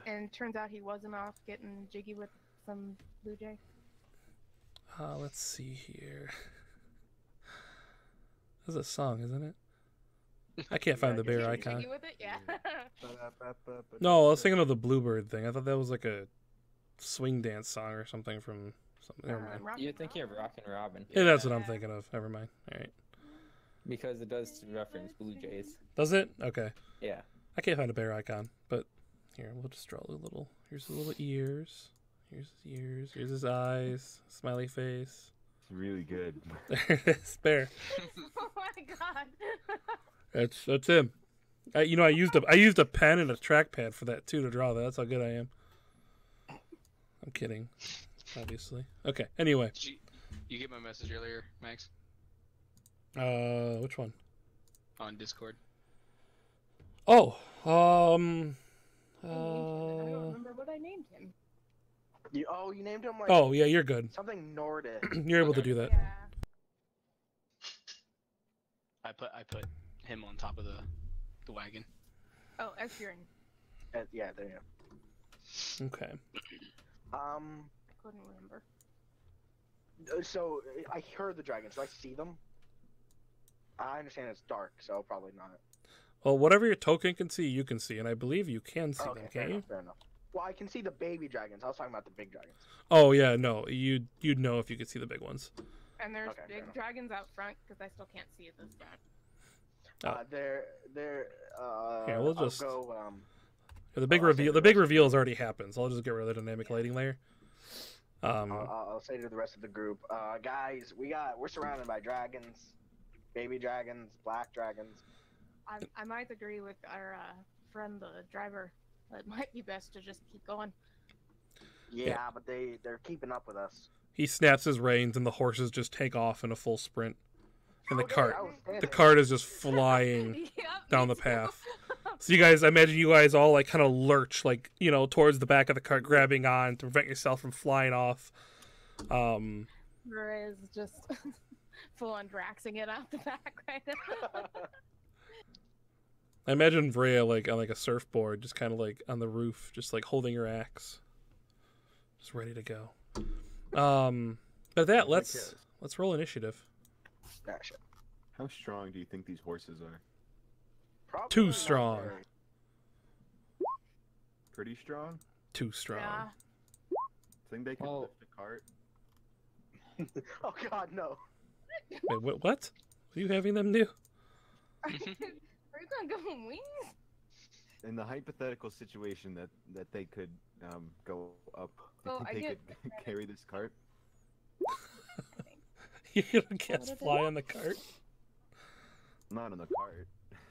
And it turns out he wasn't off getting jiggy with some blue jay. Let's see here. That's a song, isn't it? I can't find the bear Getting icon. jiggy with it, yeah. No, I was thinking of the Bluebird thing. I thought that was like a swing dance song or something from something. Never mind. Rockin' You're thinking of Robin. Rockin' Robin. Yeah, that's what I'm thinking of. Never mind. All right. Because it does reference Blue Jays. Does it? Okay. Yeah. I can't find a bear icon, but here, we'll just draw a little. Here's the little ears. Here's his ears. Here's his eyes. Smiley face. It's really good. There it is. Bear. Oh my god. That's him. I used a pen and a trackpad for that too to draw that. That's how good I am. I'm kidding, obviously. Okay. Anyway, Did you get my message earlier, Max, which one? on Discord? Oh, I don't remember what I named him. You named him like oh yeah, you're good. something Nordic. You're able to do that. Yeah. I put him on top of the wagon. Oh, Esbjorn. Yeah, there you go. Okay. I couldn't remember. So I heard the dragons. Do I see them? I understand it's dark, so probably not. Well, whatever your token can see, you can see, and I believe you can see them, fair can't you? enough, fair enough. Well, I can see the baby dragons. I was talking about the big dragons. Oh yeah, no, you'd know if you could see the big ones. And there's Okay, fair big enough. dragons out front because I still can't see this front. Oh. They're Here, we'll I'll just- go. The big I'll say reveal. the The big rest. reveal's already happened, so I'll just get rid of the dynamic lighting layer. I'll say to the rest of the group, guys, we're surrounded by dragons, baby dragons, black dragons. I might agree with our friend, the driver. It might be best to just keep going. Yeah, but they're keeping up with us. He snaps his reins, and the horses just take off in a full sprint. And the Okay, cart, I was the standing. cart is just flying Yep, down me the too. path. So you guys, I imagine you guys all like kind of lurch, like towards the back of the cart, grabbing on to prevent yourself from flying off. There is just full on Draxing it out the back right now. I imagine Vrea like on like a surfboard, just kind of like on the roof, just like holding her axe, just ready to go. But that let's roll initiative. Gotcha. How strong do you think these horses are? Probably Too not strong. very. Pretty strong? Too strong. Yeah. Think they could Oh. lift the cart? Oh God, no. Wait, what? What are you having them do? Are you gonna go on wings? In the hypothetical situation that they could go up, do you Well, think they could carry this cart? You're gonna guess would've fly been- on the cart Not on the cart.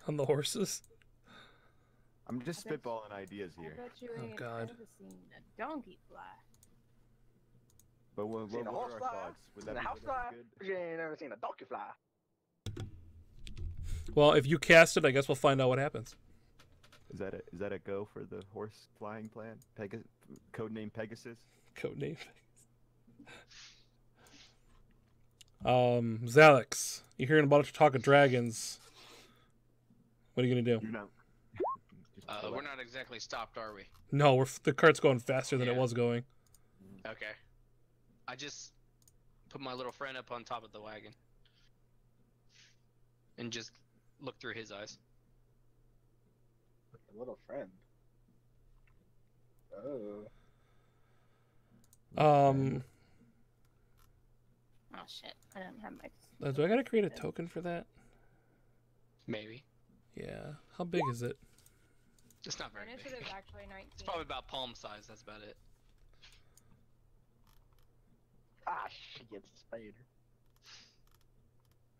on the horses. I'm just I bet- spitballing ideas I here. bet you Oh, ain't God. ever seen a donkey fly. But what Seen a are horse our fly? thoughts? Would Seen that a be, house would that fly? be good? You ain't never seen a donkey fly. Well, if you cast it, I guess we'll find out what happens. Is that a go for the horse flying plan? Codename Pegasus? Codename. Zalix, you're hearing a bunch of talk of dragons. What are you gonna do? You're not. Just chill We're out. not exactly stopped, are we? No, the cart's going faster than it Yeah. was going. Okay. I just put my little friend up on top of the wagon and just look through his eyes. A little friend. Oh. Oh shit! I don't have my. Do I gotta create a token for that? Maybe. Yeah. How big is it? It's not My very initiative big. is actually 19. It's probably about palm size. That's about it. Ah shit, spider.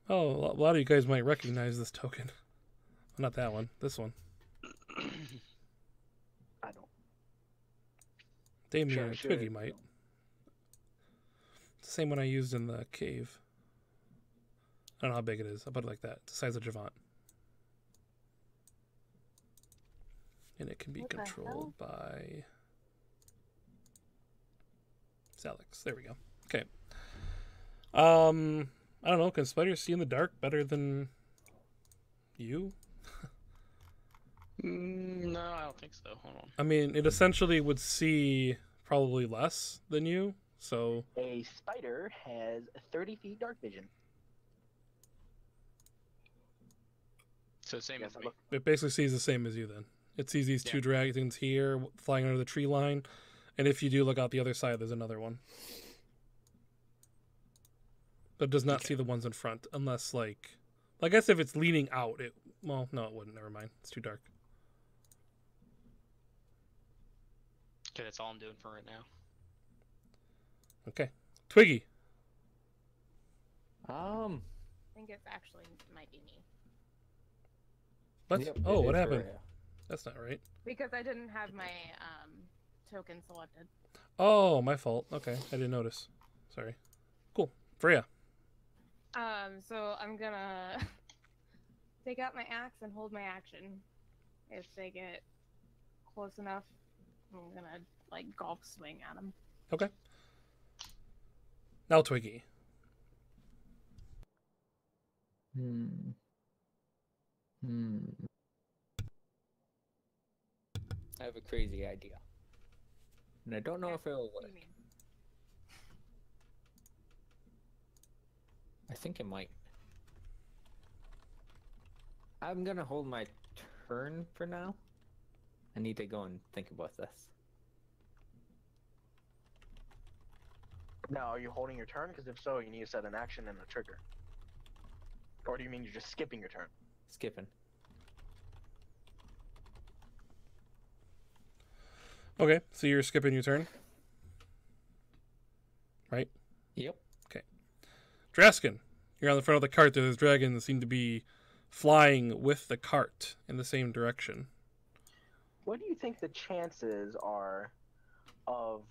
Oh, a lot of you guys might recognize this token. Well, not that one. This one. I don't. Damien Sure, and sure. Twiggy might. It's the same one I used in the cave. I don't know how big it is. I'll put it like that. It's the size of Javant. And it can be What the controlled by Salix. There we go. Okay. I don't know. Can spiders see in the dark better than you? No, I don't think so. Hold on. I mean, it essentially would see probably less than you. So A spider has 30 feet dark vision. So same Yes, as I me. look. it basically sees the same as you then. It sees these two Yeah. dragons here flying under the tree line. And if you do look out the other side, there's another one. But it does not Okay. see the ones in front unless, like, I guess if it's leaning out, it. Well, no, it wouldn't. Never mind. It's too dark. Okay, that's all I'm doing for right now. Okay. Twiggy. I think it's actually might be me Let's. Yep, Oh, it what is happened? Rhea. That's not right. because I didn't have my token selected. Oh, my fault. Okay, I didn't notice. Sorry. Cool. Freya. So I'm gonna take out my axe and hold my action. If they get close enough, I'm gonna like golf swing at them. Okay. Now Twiggy. I have a crazy idea. And I don't know if it'll What do work. you mean? I think it might. I'm gonna hold my turn for now. I need to go and think about this. Now, are you holding your turn? Because if so, you need to set an action and a trigger. Or do you mean you're just skipping your turn? Skipping. Okay, so you're skipping your turn, right? Yep. Draskin, you're on the front of the cart. There's dragons that seem to be flying with the cart in the same direction. What do you think the chances are of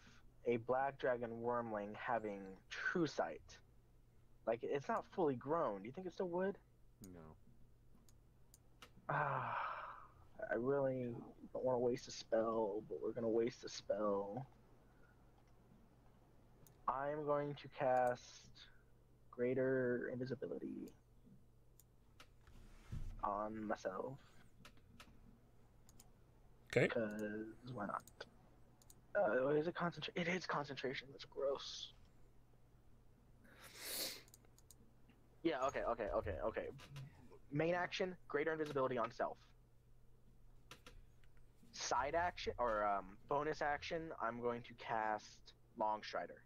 a black dragon wormling having true sight? Like, it's not fully grown. Do you think it still would? No. Ah, I really don't want to waste a spell, but we're going to waste a spell. I'm going to cast Greater Invisibility on myself. Okay. Because why not? Is it concentration? It is concentration. That's gross. Yeah, okay. Main action, Greater Invisibility on self. Side action, or bonus action, I'm going to cast Longstrider.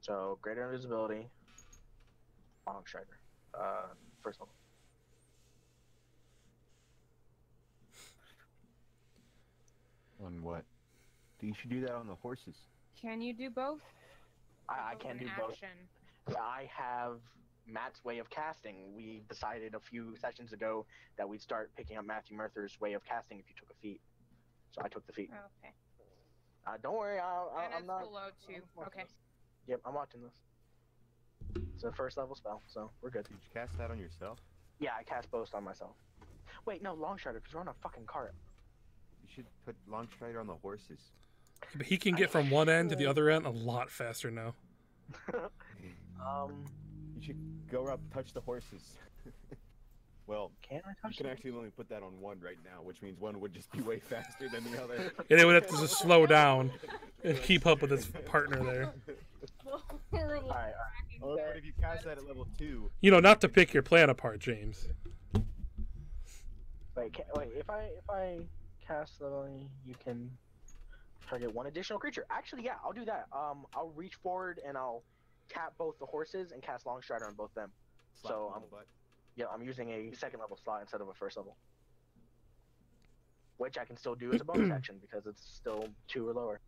So, Greater Invisibility, Longstrider. First level. On what? You should do that on the horses. Can you do both? I Both can an do both. action. I have Matt's way of casting. We decided a few sessions ago that we'd start picking up Matthew Merther's way of casting if you took a feat. So I took the feat. Okay. Don't worry, And I'm it's not. below 2. I'm watching Okay. this. Yep, I'm watching this. It's a first level spell, so we're good. Did you cast that on yourself? Yeah, I cast boast on myself. Wait, no, Longstrider, because we're on a fucking cart. You should put Longstrider on the horses. But he can get from one end to the other end a lot faster now. You should go up, touch the horses. Well, Can I you touch can them? actually only put that on one right now, which means one would just be way faster than the other. And it would have to just slow down and keep up with his partner there. Alright. Oh, but if you cast that at level 2, You know, not to pick your plan apart, James. Wait, if I cast the, you can target one additional creature. Actually, yeah, I'll do that. I'll reach forward and I'll tap both the horses and cast Longstrider on both them. slap So, them on the butt. Yeah, I'm using a second level slot instead of a first level. Which I can still do as a bonus action because it's still 2 or lower.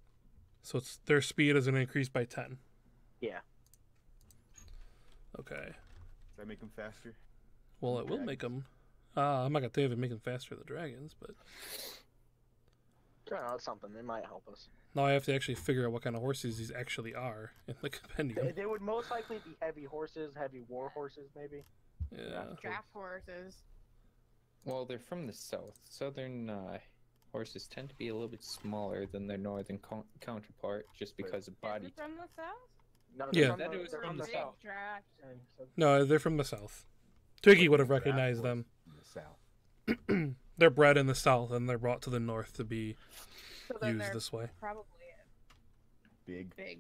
So it's their speed is going to increase by 10. Yeah. Okay. Does that make them faster? Well, it will make them. I'm not going to tell you if it make them faster than the dragons, but Try out something. It might help us. now I have to actually figure out what kind of horses these actually are in the compendium. They would most likely be heavy horses, heavy war horses, maybe. Yeah. Draft horses. Well, they're from the south. Southern horses tend to be a little bit smaller than their northern counterpart, just because of Is body. it from the south? No, Yeah. they're That it was they're from from the the Big south. draft. No, they're from the south. Twiggy would have recognized them. In the south. They're bred in the south and they're brought to the north to be So then used they're this way. probably Big. big.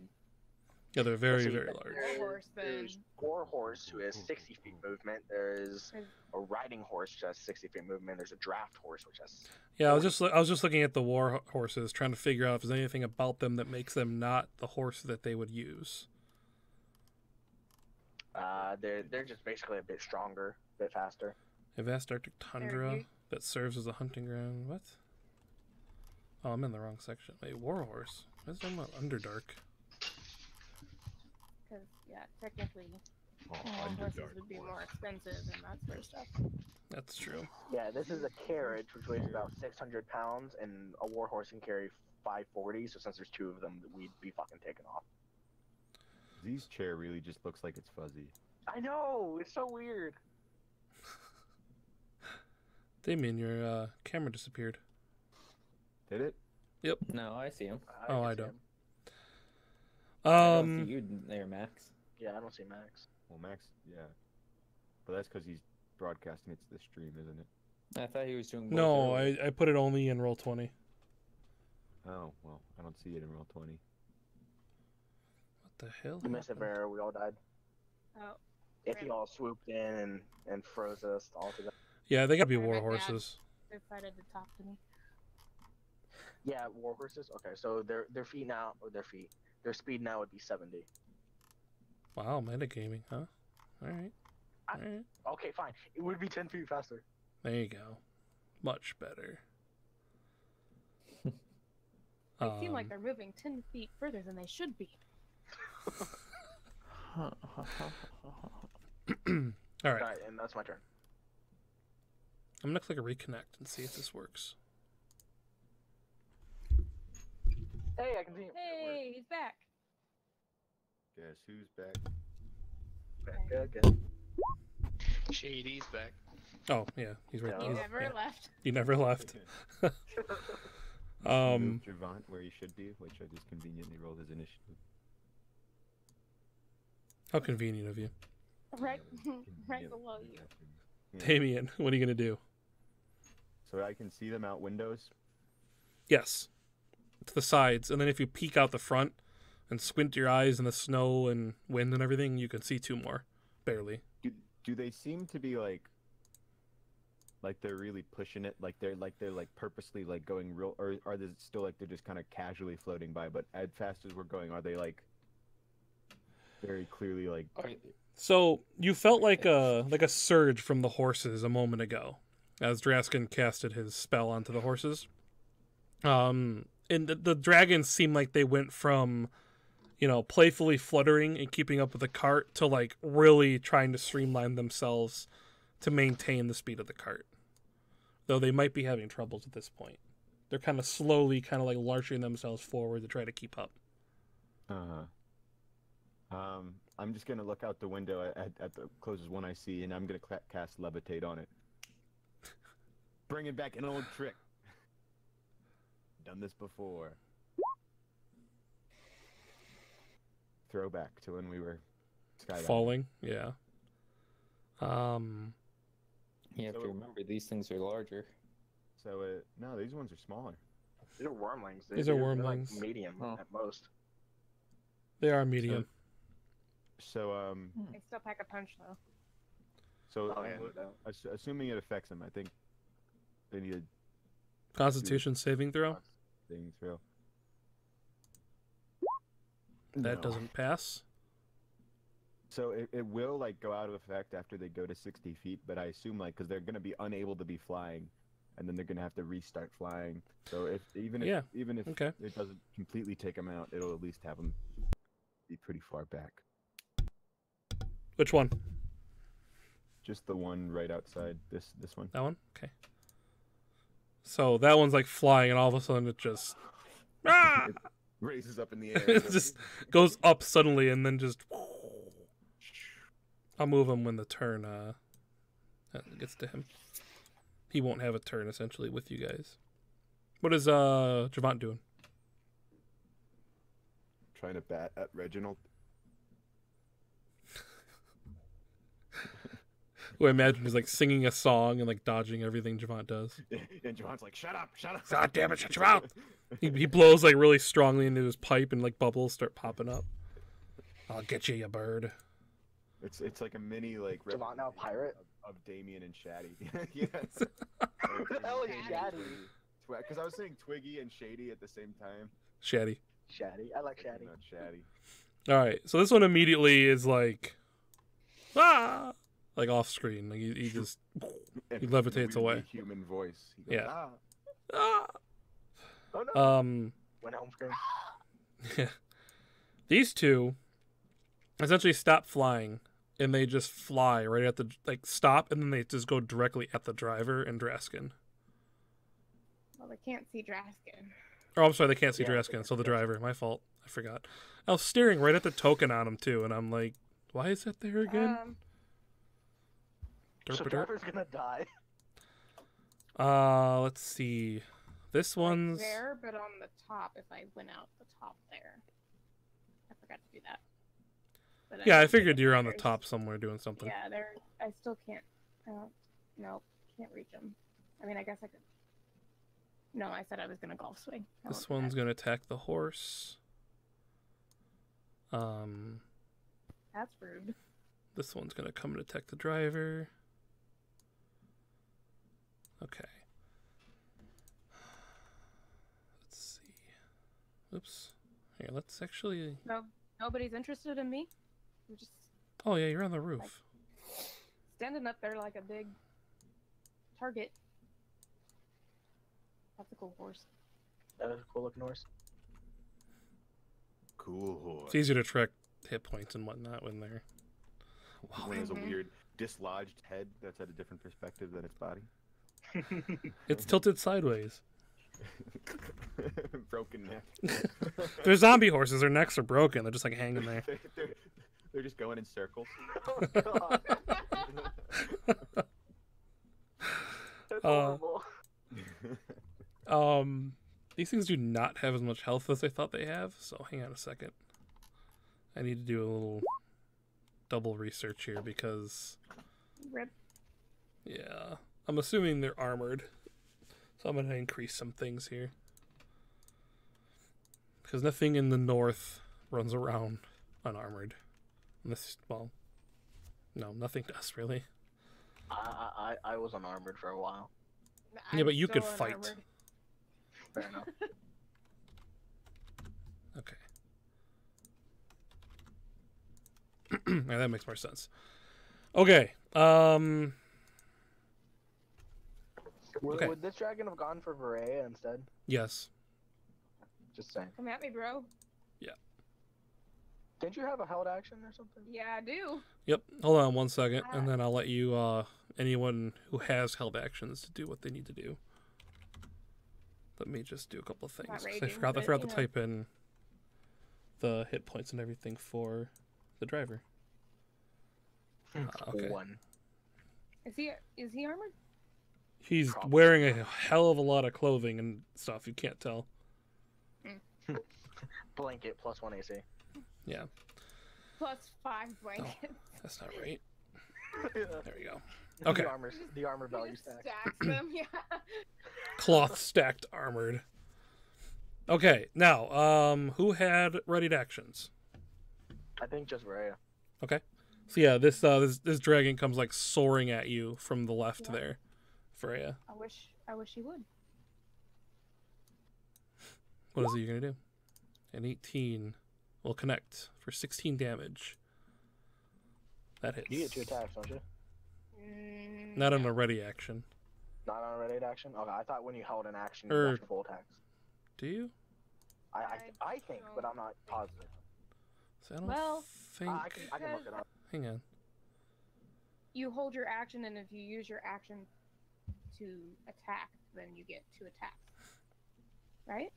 Yeah, they're very, See, very there- large. Horse then. There's war horse who has 60 feet movement. There's a riding horse which has 60 feet movement. There's a draft horse which has. Yeah, I was just looking at the war horses, trying to figure out if there's anything about them that makes them not the horse that they would use. They're just basically a bit stronger, a bit faster. A vast Arctic tundra you- that serves as a hunting ground. What? Oh, I'm in the wrong section. Wait, war horse. What's that about Underdark? Because, yeah, technically, Oh, horses Underdark would be horse. more expensive and that sort of stuff. That's true. Yeah, this is a carriage which weighs about 600 pounds, and a war horse can carry 540. So since there's two of them, we'd be fucking taken off. Z's chair really just looks like it's fuzzy. I know, it's so weird. Damien, your camera disappeared. Did it? No, I see him. Oh, can I see don't. him. I don't see you there, Max. Yeah, I don't see Max. Well, Max, yeah. But that's because he's broadcasting it to the stream, isn't it? I thought he was doing both No, earlier. I put it only in roll 20. Oh, well, I don't see it in roll 20. What the hell? You missed a happened? bear. We all died. Oh, If he all swooped in and froze us all together. Yeah, they gotta be Sorry, war my bad. horses. they decided to talk to me. Yeah, war horses. Okay, so their feet now, or their speed now would be 70. Wow, metagaming, huh? Alright. I- Alright. Okay, fine. It would be 10 feet faster. There you go. Much better. They seem like they're moving 10 feet further than they should be. Alright. Alright, and that's my turn. I'm gonna click a reconnect and see if this works. Hey, I can see him. Hey, he's back. Guess who's back? Good. Shady's back. Oh, yeah, he's right Yeah. He there. never Yeah, left. he never left. Javant where he should be, which I just conveniently rolled his initiative. How convenient of you. Right, Yeah, right yeah, below you. yeah. Damien, what are you gonna do? So I can see them out windows. Yes. To the sides, and then if you peek out the front and squint your eyes in the snow and wind and everything, you can see two more. Barely. Do they seem to be like they're really pushing it, like they're purposely like going real, or are they still like they're just kind of casually floating by? But as fast as we're going, are they like very clearly like? So you felt like a surge from the horses a moment ago, as Draskin casted his spell onto the horses. And the dragons seem like they went from, playfully fluttering and keeping up with the cart to like really trying to streamline themselves to maintain the speed of the cart. Though they might be having troubles at this point. They're kind of slowly like lurching themselves forward to try to keep up. I'm just gonna look out the window at the closest one I see, and I'm gonna cast levitate on it. Bringing back an old trick. Done this before. Throwback to when we were skydiving. Falling, yeah. You have to remember these things are larger. So no, these ones are smaller. These are wormlings. These are they're like wormlings. medium Oh. at most. They are medium. So They still pack a punch though. so Oh, yeah, no doubt. assuming it affects them, I think they need a Constitution saving throw. thing throw. That No. doesn't pass. So it will like go out of effect after they go to 60 feet, but I assume like because they're gonna be unable to be flying and then they're gonna have to restart flying. So even Yeah, if okay. it doesn't completely take them out, it'll at least have them be pretty far back. Which one? Just the one right outside this one. That one? Okay. So that one's like flying, and all of a sudden it just It raises up in the air. it just goes up suddenly, and then just. I'll move him when the turn gets to him. He won't have a turn essentially with you guys. What is Javant doing? Trying to bat at Reginald. Who I imagine is like singing a song and like dodging everything Javant does. And Javant's like, "Shut up, shut up!" God damn it, shut your mouth! He blows like really strongly into his pipe, and like bubbles start popping up. I'll get you, you bird. It's like a mini like Javant now pirate? of Damien and Shady. Yes. Who the hell is Shady? Because I was saying Twiggy and Shady at the same time. Shady. Shady. I like Shady. Not Shady. All right, so this one immediately is like, ah, like off screen. Like he just And He levitates a weirdly away. Human voice. He goes, Yeah. "Ah." ah. Oh no. Went home screen. These two essentially stop flying, and they just fly right at the like stop, and then they just go directly at the driver and Draskin. Well, they can't see Draskin. Oh, I'm sorry, they can't see Yeah, Draskin, so the yeah. driver. My fault. I forgot. I was staring right at the token on him too, and I'm like, why is that there again? So Derp-a-derp. driver's gonna die. Let's see. This one's there, but on the top. If I went out the top there, I forgot to do that. But yeah. I don't think figured it you're on the matters. top somewhere doing something. Yeah, there. I still can't. No, can't reach them. I mean, I guess I could. No, I said I was gonna golf swing. I This won't do one's that. gonna attack the horse. That's rude. This one's gonna come and attack the driver. Okay. Let's see. Oops. Here, let's actually. No, nobody's interested in me. I'm just Oh yeah, you're on the roof. standing up there like a big target. That's a cool horse. That is a cool looking horse. Cool horse. It's easier to track hit points and whatnot when they're. When it has a Mhm. weird dislodged head that's at a different perspective than its body. It's tilted sideways. Broken neck. They're zombie horses. Their necks are broken. They're just like hanging there. They're just going in circles. Oh god. That's horrible. These things do not have as much health as I thought they have. So hang on a second. I need to do a little double research here because Rip. yeah, I'm assuming they're armored. So I'm gonna increase some things here because nothing in the north runs around unarmored. Unless, well, no, nothing does really. I was unarmored for a while. Yeah, I'm but you could still fight. unarmored. Fair enough. Okay. Yeah, that makes more sense. Okay. Okay. Would this dragon have gone for Varaya instead? Yes. Just saying. Come at me, bro. Didn't you have a held action or something? Yeah, I do. Yep. Hold on one second, and then I'll let you, anyone who has held actions to do what they need to do. Let me just do a couple of things. Not 'cause I raging, forgot but, to you know. type in the hit points and everything for the driver. Okay. One. Is he armored? He's Probably. wearing a hell of a lot of clothing and stuff. You can't tell. Blanket plus 1 AC. Yeah, Plus 5 blankets. that's not right. Yeah. There we go. Okay. The armor He value just stack. stacks them. Yeah. Cloth stacked armored. Okay, now, who had readied actions? I think just Varaya. Okay. So yeah, this dragon comes like soaring at you from the left Yeah. there, Freya. I wish he would. What is it you're gonna do? An 18 will connect for 16 damage. That hits. You get 2 attacks, don't you? Not on no. a ready action. Not on a ready action? Okay, I thought when you held an action, Or- you got your full attacks. Do you? I think, but I'm not positive. So I don't Well, think. I can look it up. Hang on. You hold your action, and if you use your action to attack, then you get 2 attacks. Right?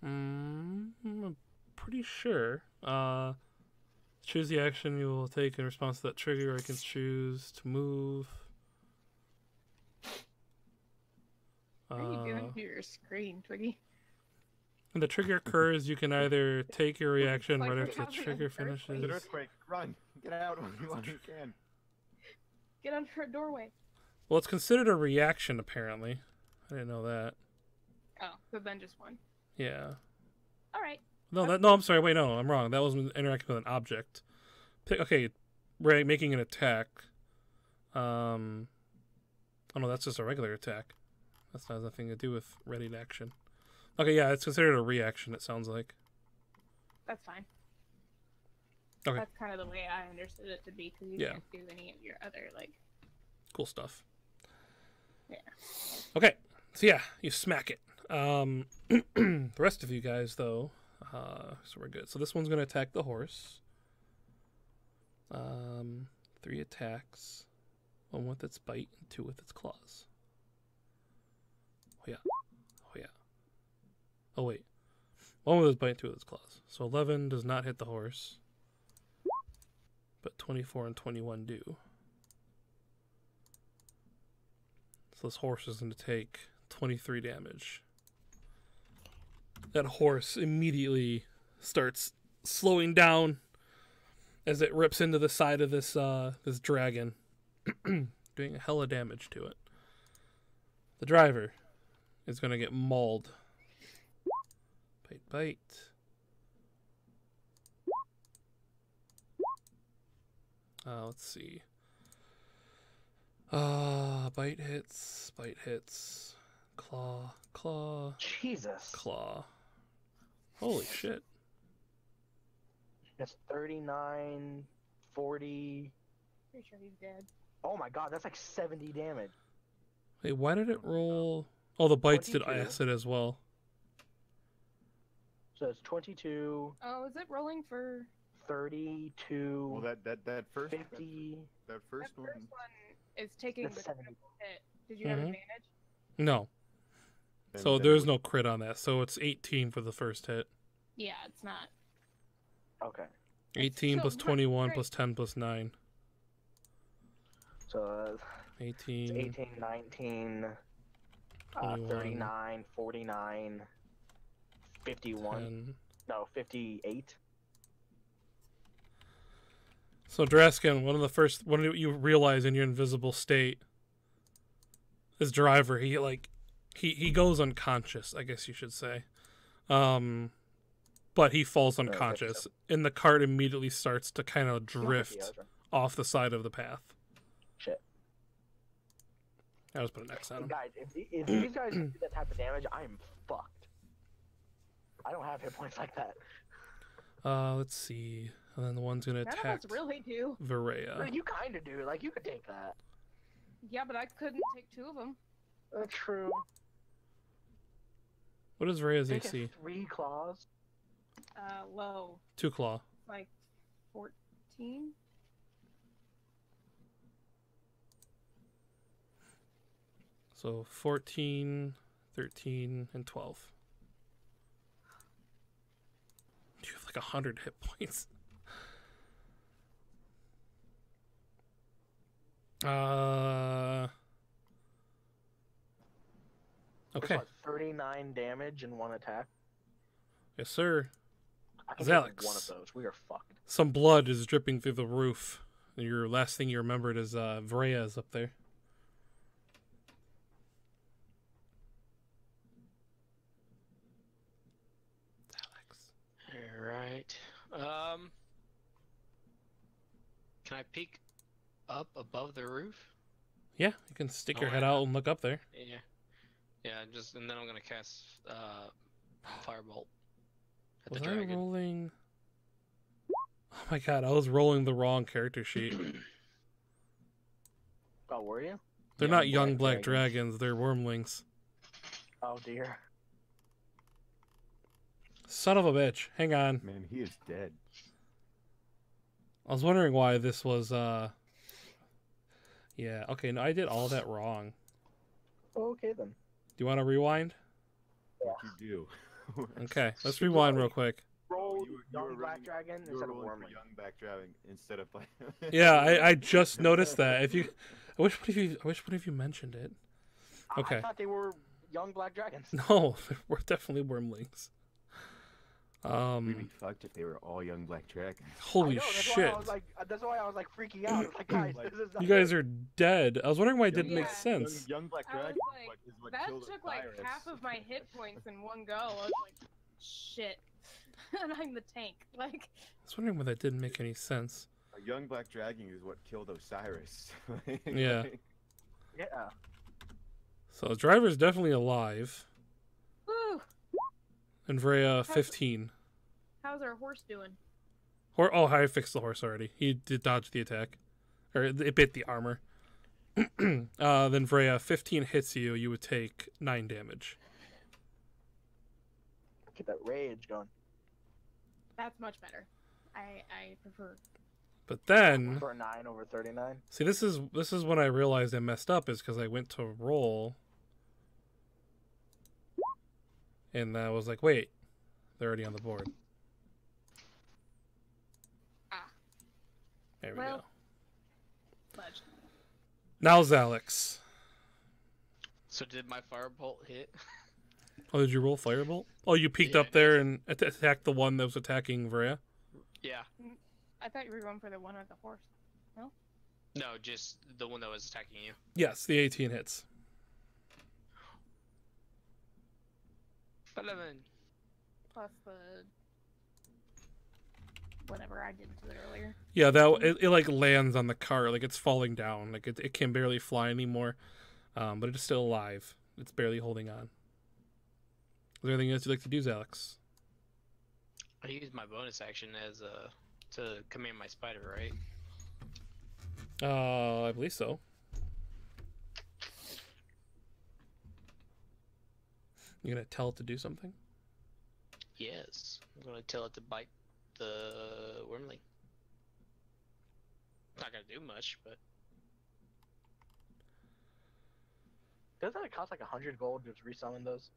I'm pretty sure. Choose the action you will take in response to that trigger. I can choose to move. What are you doing to your screen, Twiggy? When the trigger occurs, you can either take your reaction Like right we're after the having an trigger earthquake. finishes. An earthquake! Run! Get out while you can. Get under a doorway. Well, it's considered a reaction, apparently. I didn't know that. Oh, so then just 1. Yeah. All right. No, no, I'm sorry. Wait, no, I'm wrong. That was interacting with an object. Okay, making an attack. Oh no, that's just a regular attack. That has nothing to do with ready to action. Okay, yeah, it's considered a reaction, it sounds like. That's fine. Okay. That's kind of the way I understood it to be, because you Yeah. can't do any of your other, like... Cool stuff. Yeah. Okay, so yeah, you smack it. The rest of you guys, though, so we're good. So this one's going to attack the horse. 3 attacks. 1 with its bite, and 2 with its claws. Oh yeah. Oh yeah. Oh wait. 1 with its bite, 2 with its claws. So 11 does not hit the horse. But 24 and 21 do. So this horse is going to take 23 damage. That horse immediately starts slowing down as it rips into the side of this this dragon, doing a hella damage to it. The driver is going to get mauled. Bite, bite. Let's see. Bite hits, claw, claw, Jesus. claw. Holy shit. That's 39, 40. Pretty sure he's dead. Oh my god, that's like 70 damage. Wait, why did it roll? Oh, the bites did 22. acid as well. So it's 22, Oh, is it rolling for... 32, Well, that first 50. that That first first one. one is taking That's the 70. critical hit. Did you have Mhm. advantage? No. then- So then there's we- no crit on that. So it's 18 for the first hit. Yeah, it's not. Okay. 18 So, plus right, 21 right. plus 10 plus 9. So 18. it's 18, 19, 21. 39, 49, 51. 10. No, 58. So Draskin, when you realize in your invisible state, this driver, he goes unconscious, I guess you should say. But he falls Okay, unconscious, so- and the cart immediately starts to kind of No, 50, drift I was wrong. off the side of the path. Shit. I just put an X on him. Guys, if these guys do that type of damage, I am fucked. I don't have hit points like that. Let's see. And then the one's gonna None attack of us really do. Varaya. You kind of do. Like, you could take that. Yeah, but I couldn't take 2 of them. That's true. What is Varaya's Take AC? 3 claws. Low. 2 claw. Like 14? So 14, 13, and 12. You have like 100 hit points. That's Okay. what, 39 damage in 1 attack. Yes, sir. I can Zalex. take one of those. We are fucked. Some blood is dripping through the roof. Your last thing you remembered is Varaya is up there. Alex. Alright. Can I peek up above the roof? Yeah, you can stick your Oh, head yeah. out and look up there. Yeah. Yeah, and then I'm gonna cast Firebolt at Was the I dragon. rolling? Oh my god, I was rolling the wrong character sheet. Oh, were you? They're Young not young black black dragons. They're wormlings. Oh dear. Son of a bitch. Hang on. Man, he is dead. I was wondering why this was, Yeah, okay, no, I did all that wrong. Okay then. Do you want to rewind? What you do? Okay, let's rewind real quick. Roll You young were black rolling- dragon You were instead of rolling for wormling. young black dragon instead of like. Yeah, I just noticed that. I wish one of you mentioned it. Okay. I thought they were young black dragons. No, we're definitely wormlings. We'd be fucked if they were all young black dragons. Holy I know, that's shit. Why I was like, that's why I was like freaking out. I was like, guys, Like, this is not You guys good. are dead. I was wondering why it didn't Yeah. make sense. Young black I was dragon like, is what That killed took like Osiris. half of my hit points in one go. I was like, shit. And I'm the tank. Like, I was wondering why that didn't make any sense. A young black dragon is what killed Osiris. Yeah. Yeah. So the driver's definitely alive. woo! And Vreya 15. How's our horse doing? Oh, I fixed the horse already. He did dodge the attack. Or it bit the armor. Then Vreya 15 hits you, you would take 9 damage. Get that rage going. That's much better. I prefer. But then For a 9 over 39. see this is when I realized I messed up is because I went to roll. And I was like, wait, they're already on the board. Ah. There we Well. go. Fudge. Now Zalix. So did my firebolt hit? Oh, did you roll Firebolt? Oh, you peeked Yeah, up there and attacked the one that was attacking Vreya? Yeah. I thought you were going for the one with the horse. No, just the one that was attacking you. Yes, the 18 hits. 11. Plus the whatever I did to it earlier. Yeah, it like lands on the car, like it's falling down, like it can barely fly anymore, but it's still alive. It's barely holding on. Is there anything else you'd like to do, Zalix? I used my bonus action as to command my spider, right? I believe so. You gonna tell it to do something? Yes. I'm gonna tell it to bite the wormling. Not gonna do much, but Doesn't it cost like 100 gold to resummon those?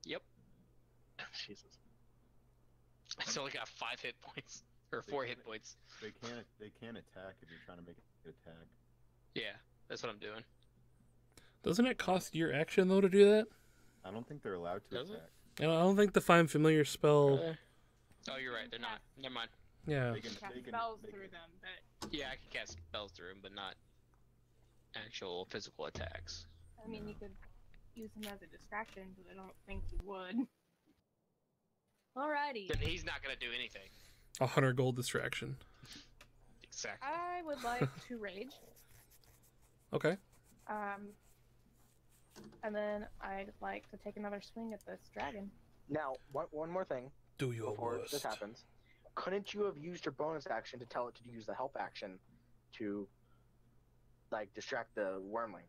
yep. Jesus. It's only got 5 hit points or 4 hit points. They can't attack if you're trying to make it attack. Yeah, that's what I'm doing. Doesn't it cost your action though to do that? I don't think they're allowed to Does it? attack. I don't think the Find Familiar spell. Oh, you're right. They're not. Never mind. Yeah. They can, Cast they can, spells they through can- them, but Yeah, I can cast spells through him, but not actual physical attacks. I mean you could use him as a distraction, but I don't think you would. Alrighty. Then he's not gonna do anything. 100 gold distraction. Exactly. I would like to rage. Okay. And then I'd like to take another swing at this dragon. Now, one more thing Do your before worst. this happens. Couldn't you have used your bonus action to tell it to use the help action to, like, distract the wormling?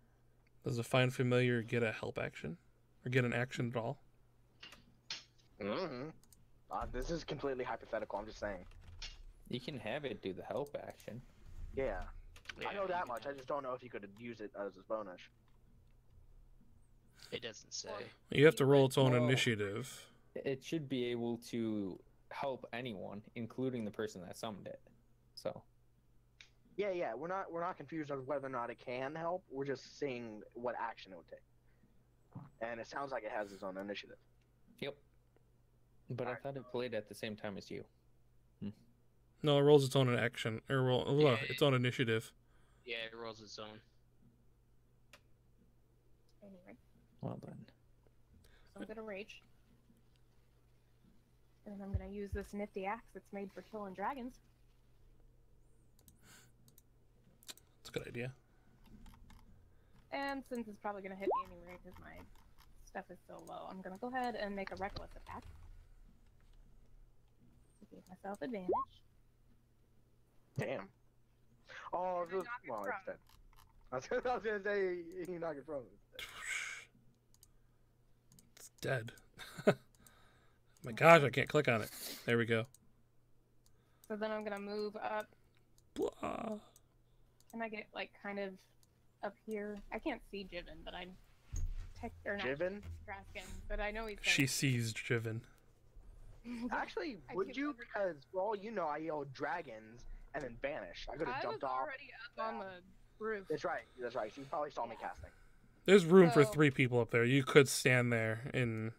Does the Find Familiar get a help action? Or get an action at all? Mm-hmm. This is completely hypothetical. I'm just saying. You can have it do the help action. Yeah. I Yeah, know you that can much. I just don't know if you could use it as a bonus. It doesn't say. You have to roll its own Well- initiative. It should be able to help anyone, including the person that summoned it. So Yeah. We're not confused on whether or not it can help. We're just seeing what action it would take. And it sounds like it has its own initiative. yep. But I Alright. thought it played at the same time as you. No, it rolls its own action. Or Yeah. its own initiative. Yeah, it rolls its own. Anyway, Well then. so I'm gonna rage. And then I'm gonna use this nifty axe that's made for killing dragons. It's a good idea. And since it's probably gonna hit me anyway because my stuff is so low, I'm gonna go ahead and make a reckless attack. To give myself advantage. Damn. Oh, Moving just, on well, from- it's dead. I was gonna say you knock it frozen. It's dead. My gosh, I can't click on it. There we go. So then I'm gonna move up. Blah. Can I get like kind of up here? I can't see Jiven, but I'm or not Jiven? Draskin, but I know he's. She sees Jiven. Actually, I would keep you? wondering- Because for all you know, I yelled dragons and then vanished. I could have I was jumped off. already up on the roof. That's right. That's right. She probably saw me casting. There's room for So- 3 people up there. You could stand there in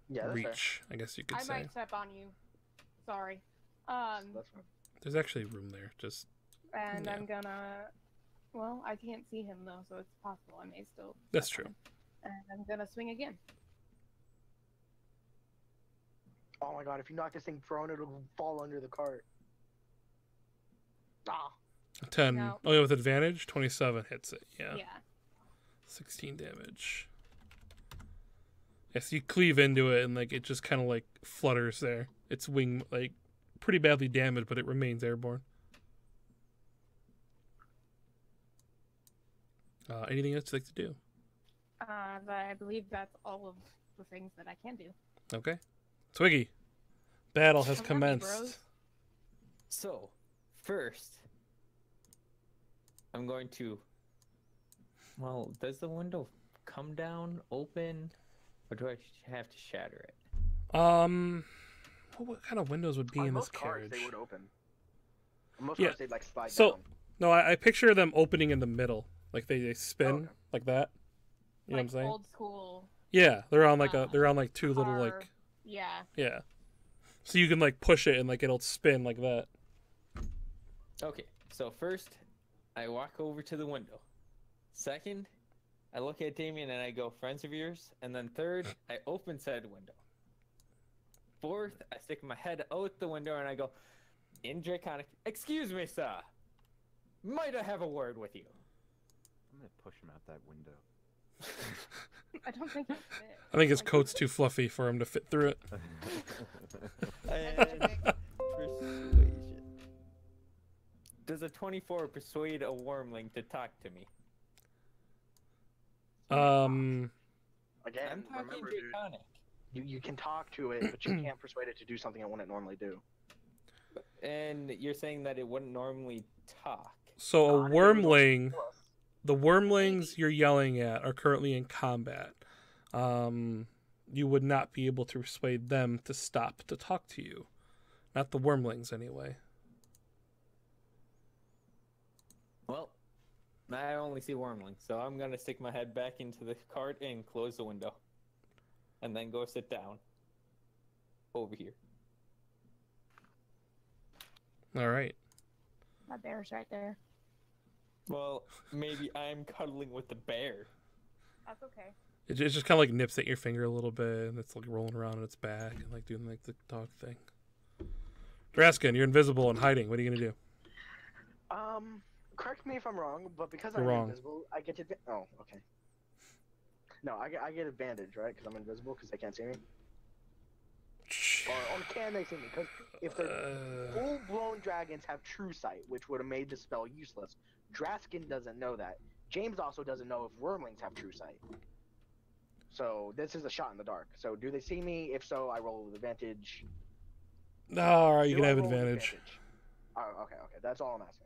Yeah, that's fair. reach, I guess you could I say. might step on you. Sorry. That's fine. There's actually room there. Just And Yeah. I'm gonna. Well, I can't see him though, so it's possible I may still. That's step true. on him. And I'm gonna swing again. Oh my god! If you knock this thing prone, it'll fall under the cart. Ah. 10. No. Oh, yeah, with advantage, 27 hits it. Yeah. Yeah. 16 damage. Yes, you cleave into it and like it just kind of like flutters there. Its wing like pretty badly damaged, but it remains airborne. Anything else you'd like to do? But I believe that's all of the things that I can do. Okay. Twiggy, battle has Come at me, commenced. bros. So, first, I'm going to. Well, does the window come down, open, or do I have to shatter it? What kind of windows would be On in this most cars, carriage? they would open. On most Yeah. cars, they'd like slide So- down. No, I picture them opening in the middle, like they spin Okay. like that. You know Like what I'm saying? old school. Yeah, they're on like they're on like 2 little car- like Yeah. yeah. So you can like push it and like it'll spin like that. Okay, so first, I walk over to the window. Second, I look at Damien and I go, friends of yours. And then third, I open said window. Fourth, I stick my head out the window and I go, in Draconic, excuse me, sir. Might I have a word with you? I'm gonna push him out that window. I don't think it fit. I think his Like, coat's too fluffy for him to fit through it. And persuasion. Does a 24 persuade a wormling to talk to me? Again, I'm talking remember, dude, Draconic. you can talk to it, but you can't persuade it to do something it wouldn't normally do. And you're saying that it wouldn't normally talk. So a Honestly, wormling, the wormlings you're yelling at are currently in combat. You would not be able to persuade them to stop to talk to you. Not the wormlings anyway. Well, I only see wormlings, so I'm gonna stick my head back into the cart and close the window. And then go sit down. Over here. All right. My bear's right there. Well, maybe I'm cuddling with the bear. That's okay. It just kind of like nips at your finger a little bit, and it's like rolling around on its back and like doing like the dog thing. Draskin, you're invisible and hiding. What are you gonna do? Correct me if I'm wrong, but because You're I'm wrong. invisible, I get to. Oh, okay. No, I get advantage, right? Because I'm invisible, because they can't see me. Or can they see me? Because if they're full-blown dragons have true sight, which would have made the spell useless. Draskin doesn't know that. James also doesn't know if wormlings have true sight. So this is a shot in the dark. So do they see me? If so, I roll with advantage. All right, you Do can I have roll with advantage. Oh, okay. That's all I'm asking.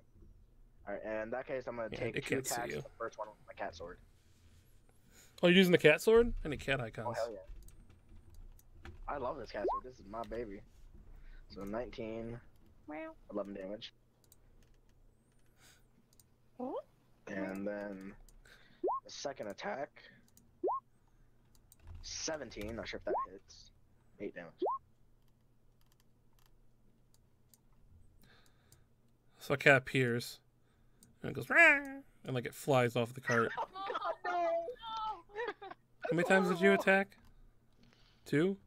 All right, and in that case, I'm gonna Yeah, take it 2 can't see attacks. you. The first one with my cat sword. Oh, you're using the cat sword? Any cat Oh icons? hell yeah! I love this cat sword. This is my baby. So 19, Well. 11 damage, Oh. and then the second attack, 17. Not sure if that hits. 8 damage. So a cat appears, and it goes, "Rah!" and like it flies off the cart. Oh, no! No! How many times did you attack? 2?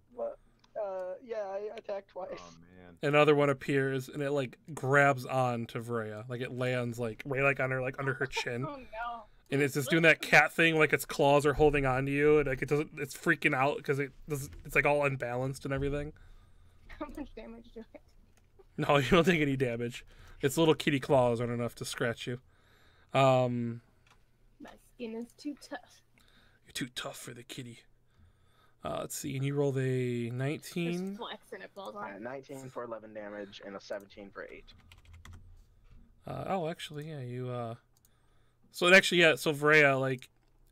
Yeah, I attacked twice. Oh man. Another one appears, and it like grabs on to Vreya. Like it lands like right like on her like under her chin. Oh no! And it's just doing that cat thing, like its claws are holding on to you, and like it doesn't. It's freaking out because it's like all unbalanced and everything. How much damage do it? No, you don't take any damage. Its little kitty claws aren't enough to scratch you. Skin is too tough. You're too tough for the kitty. Let's see. And you rolled a 19. Just flex and it falls off. 19 for 11 damage and a 17 for 8. Oh, actually, yeah. You. So it actually, yeah. So Vrea, like,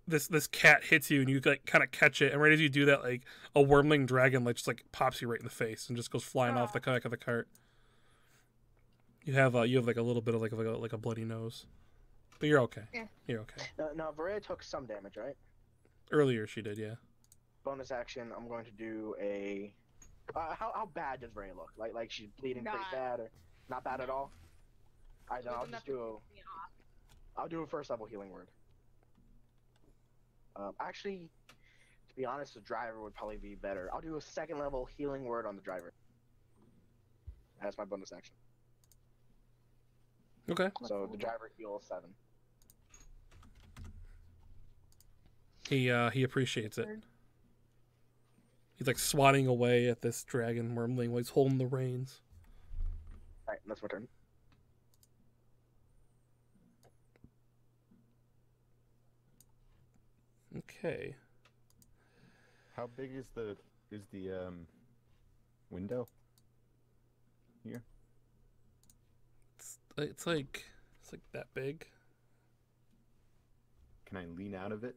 this cat hits you, and you like kind of catch it, and right as you do that, like a wormling dragon, like just like pops you right in the face and just goes flying off the back of the cart. You have like a little bit of like a bloody nose, but you're okay. Yeah. You're okay. Now, Varia took some damage, right? Earlier she did, yeah. Bonus action, I'm going to do a... how bad does Varia look? Like she's bleeding pretty Not- bad, or not bad at all? Alright, then It I'll was just enough do to piss me off. I'll do a first level healing word. Actually, to be honest, the driver would probably be better. I'll do a second level healing word on the driver. That's my bonus action. Okay. So the driver heals 7. He appreciates it. Word. He's like swatting away at this dragon wormling while he's holding the reins. Alright, that's my turn. Okay. How big is the window? Here. It's like that big. Can I lean out of it?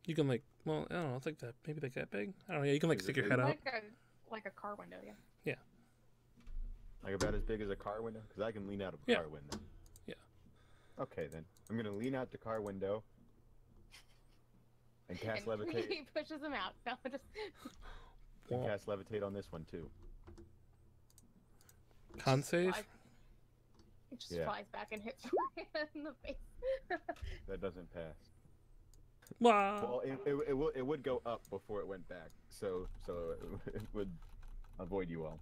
You can like, well, I don't know. It's like that, maybe like that big. I don't know. Yeah, you can like Is stick it your big? head out. Like a car window, yeah. Like about as big as a car window? Because I can lean out of a Yeah. car window. Yeah. Okay then. I'm gonna lean out the car window and cast And levitate. he pushes him out. No, just And Well, cast levitate on this one too. con save. flies- It just Yeah. flies back and hits Ryan in the face. That doesn't pass. Wow. Well, it would go up before it went back, so it would avoid you all.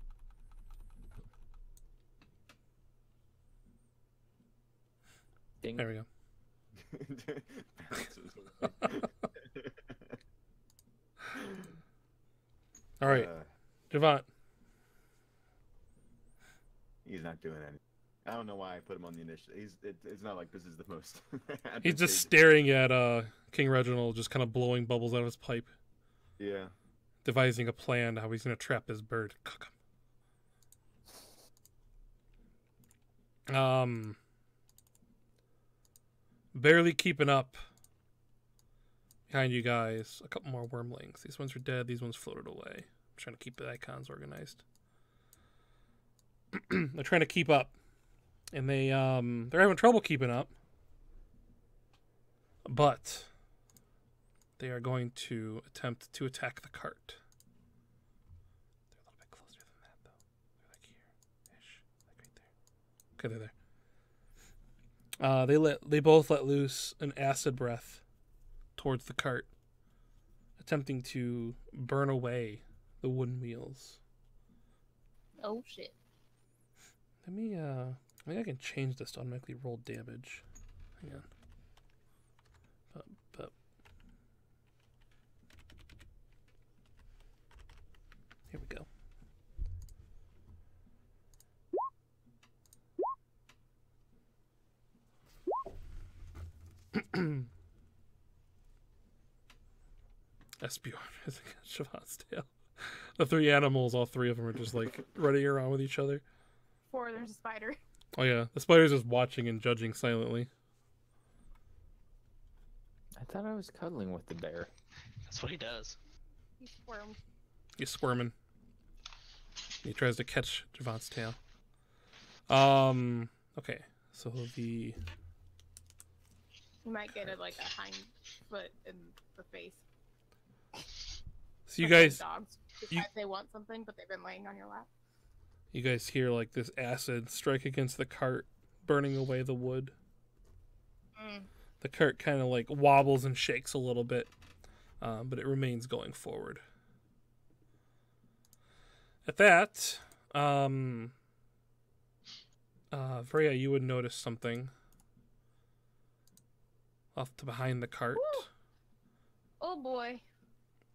Ding. There we go. Bounces All right, Uh, Javant. he's not doing anything. I don't know why I put him on the initiative. It's not like this is the most. He's just advantageous- staring at King Reginald, just kind of blowing bubbles out of his pipe, Yeah. devising a plan how he's gonna trap this bird. Cook him. Barely keeping up behind you guys. A couple more wormlings. These ones are dead. These ones floated away. I'm trying to keep the icons organized. They're trying to keep up, and they're having trouble keeping up. But they are going to attempt to attack the cart. They're a little bit closer than that, though. They're like here-ish, like right there. Okay, they're there. They both let loose an acid breath towards the cart, attempting to burn away the wooden wheels. Oh shit. Let me I think I can change this to automatically roll damage. Hang on. But here we go. Esbjorn is against Shavant's tail. The three animals, all three of them are just like running around with each other. 4, there's a spider. Oh yeah, the spider's just watching and judging silently. I thought I was cuddling with the bear. That's what he does. He squirmed. He's squirming. He tries to catch Javant's tail. Okay, so the You might get it like a hind foot in the face. so you Like those guys dogs you- decide they want something, but they've been laying on your lap. hear like this acid strike against the cart, burning away the wood. Mm. The cart kind of like wobbles and shakes a little bit, but it remains going forward. At that, Freya, you would notice something off to behind the cart. Woo! Oh boy.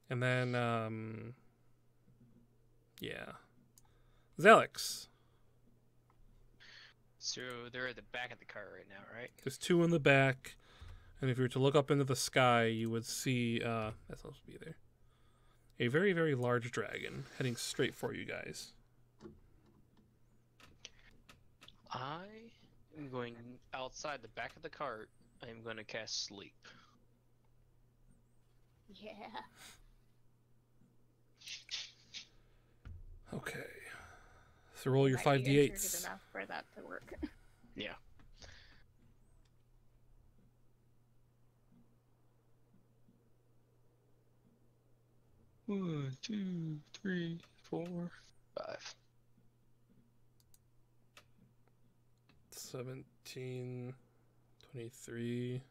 And then, yeah. Zelix. So they're at the back of the car right now, right? There's two in the back, And if you were to look up into the sky, you would see, that's supposed to be there, a very, very large dragon heading straight for you guys. I am going outside the back of the cart. I am going to cast sleep. Yeah. Okay. So roll your Might be 5d8s. intricate enough for that to work. Yeah. One, 2, 3, 4, 5. 17, 23,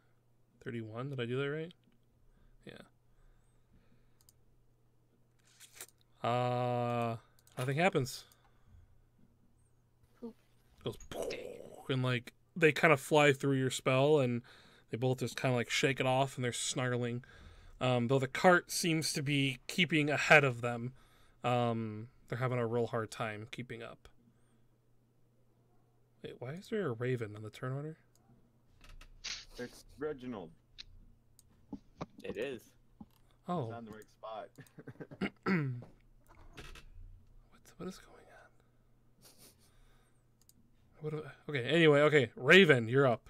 31. Did I do that right? Yeah. Nothing happens. Poop. Goes and like they kind of fly through your spell, and they both just kind of like shake it off, and they're snarling. Though the cart seems to be keeping ahead of them. They're having a real hard time keeping up. Wait, why is there a raven on the turn order? It's Reginald. It is. Oh, It's on the right spot. what is going on? Okay, anyway, okay. Raven, you're up.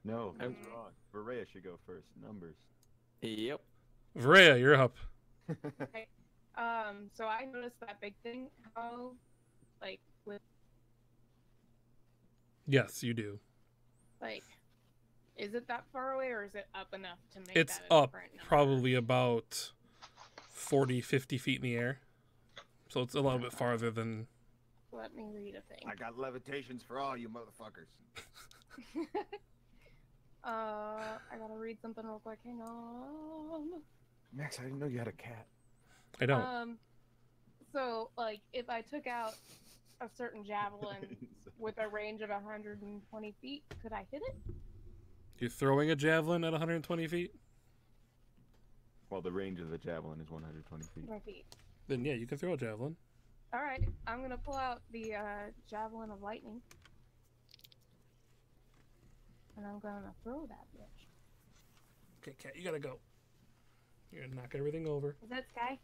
No, that's wrong. Varaya should go first. Numbers. Yep. Varaya, you're up. So I noticed that big thing. How, like, with Yes, you do. like, is it that far away, or is it up enough to make It's that a up different number? probably about 40, 50 feet in the air. So it's a little bit farther than... Let me read a thing. I got levitations for all you motherfuckers. I gotta read something real quick. Hang on. Max, I didn't know you had a cat. I don't. So, like, if I took out a certain javelin with a range of 120 feet, could I hit it? You're throwing a javelin at 120 feet? Well, the range of the javelin is 120 feet. 20 feet. Then yeah, you can throw a javelin. All right, I'm gonna pull out the javelin of lightning, and I'm gonna throw that bitch. Okay, Cat, you gotta go. You're gonna knock everything over. Is that Sky?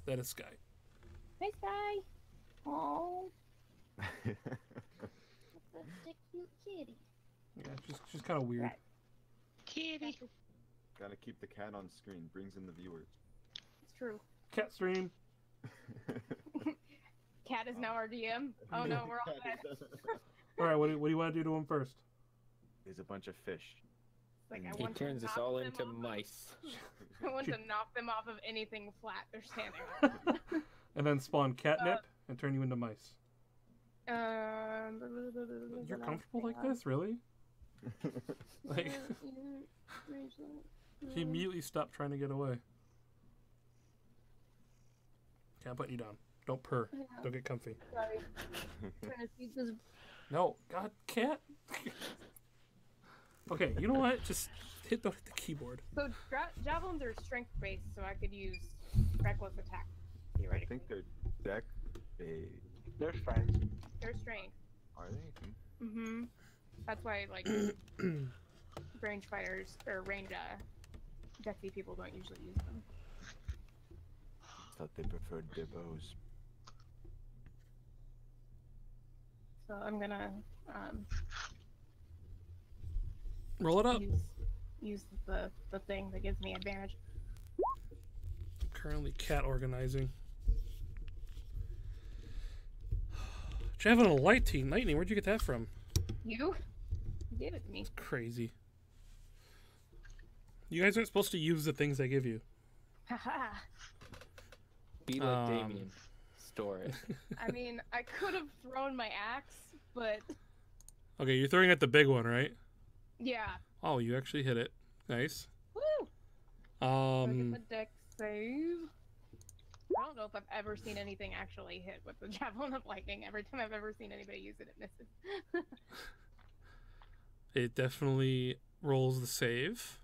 That is Sky. Hey, Sky. Oh, That's a cute kitty. Yeah, she's kind of weird. Right. Kitty. Gotta keep the cat on screen. Brings in the viewers. It's true. Cat stream. Cat is now our DM. Oh no, we're all dead. All right, what do you want to do to him first? There's a bunch of fish. Like, I He want to turns us knock all them into off- mice. I want to knock them off of anything flat they're standing on. And then spawn catnip and turn you into mice. You're comfortable like this, really? Like, he immediately stopped trying to get away. Okay, I'm putting you down. Don't purr. Don't get comfy. Sorry. Trying to see this. No, God, cat. Okay, you know what? Just hit the keyboard. So javelins are strength based, so I could use reckless attack I theoretically. think they're deck based. Their strength. They're strength. Are they? Mm-hmm. That's why, like, range fighters or range decky people don't usually use them. Thought they preferred their bows. So I'm gonna Roll it up. use the thing that gives me advantage. Currently cat organizing. Javelin of lightning. Where'd you get that from? You gave it to me. Crazy. You guys aren't supposed to use the things I give you. Haha. Be like Damien. Store it. I mean, I could have thrown my axe, but Okay, you're throwing at the big one, right? yeah. Oh, you actually hit it. Nice. Woo! So I get the deck save. I don't know if I've ever seen anything actually hit with the javelin of lightning. Every time I've ever seen anybody use it, it misses. It definitely rolls the save.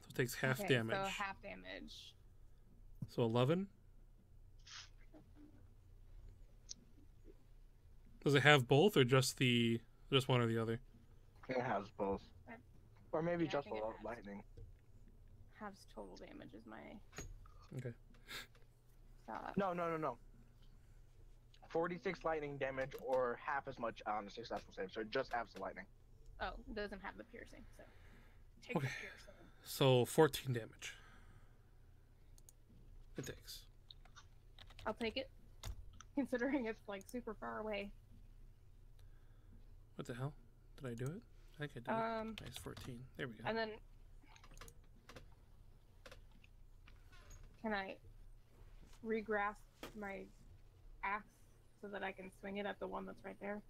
So it takes half Okay, damage. So half damage. So 11. Does it have both or just one or the other? It has both. Or maybe Yeah, I just think it has. lightning. Halves total damage is my. Okay. No. 46 lightning damage or half as much on a successful save, so it just halves the lightning. Oh, it doesn't have the piercing, so. Take Okay. the piercing. So 14 damage. It takes. I'll take it. Considering it's like super far away. What the hell? Did I do it? I think I did it. Nice, 14. There we go. And then. Can I re-grasp my axe so that I can swing it at the one that's right there?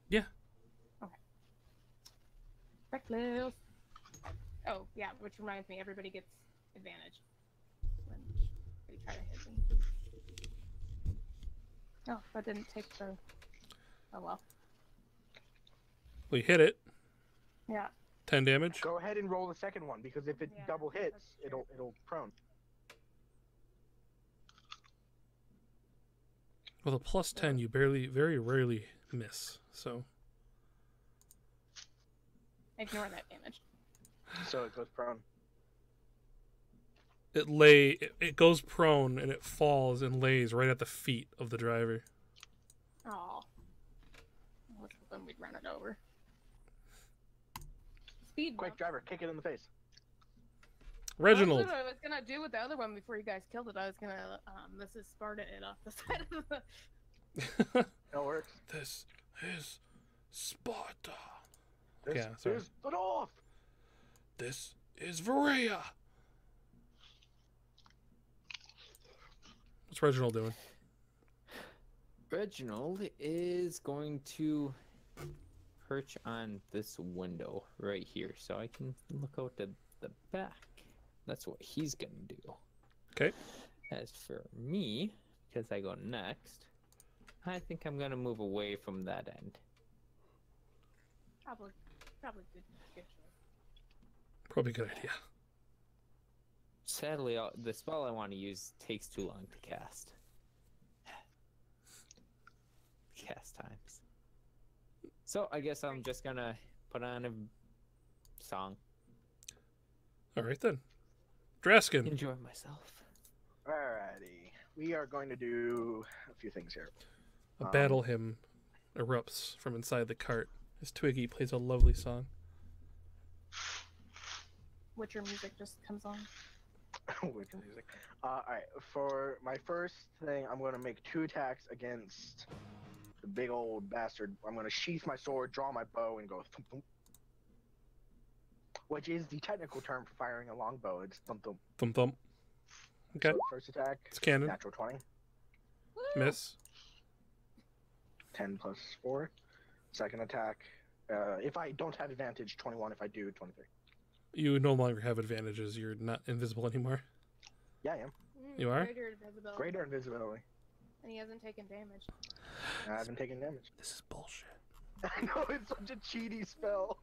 Yeah. Okay. Reckless. Oh, yeah, which reminds me, everybody gets advantage when they try to hit me. Oh, that didn't take the... Oh, well. We hit it. Yeah. 10 damage. Go ahead and roll the second one, because if it Yeah, double hits, that's true. it'll prone. With a plus 10, you very rarely miss. So Ignore that damage. So it goes prone. it goes prone and it falls and lays right at the feet of the driver. Oh. I was hoping we'd run it over. Speed Quick, bump. driver, kick it in the face. Reginald. That's what I was gonna do with the other one before you guys killed it. I was gonna, this is Sparta it off the side of the... That works. This is Sparta. This Yeah, sorry. is the North. This is Varia. What's Reginald doing? Reginald is going to perch on this window right here so I can look out the back. That's what he's gonna do. Okay. As for me, because I go next, I think I'm gonna move away from that end. Probably good choice. Probably a good idea. Sadly, the spell I want to use takes too long to cast. Cast times. So I guess I'm just gonna put on a song. All right then. Draskin. Enjoy myself. Alrighty. We are going to do a few things here. A battle hymn erupts from inside the cart as Twiggy plays a lovely song. Witcher music just comes on. Witcher music. Alright, for my first thing, I'm going to make 2 attacks against the big old bastard. I'm going to sheath my sword, draw my bow, and go thump thump. Which is the technical term for firing a longbow. It's thump thump. Thump thump. Okay. So first attack, It's canon. natural 20. Woo! Miss. 10 plus 4. Second attack, if I don't have advantage, 21. If I do, 23. You no longer have advantages. You're not invisible anymore. Yeah, I am. You are? Greater invisibility. Greater invisibility. And he hasn't taken damage. I haven't taken damage. This is bullshit. I know, it's such a cheaty spell.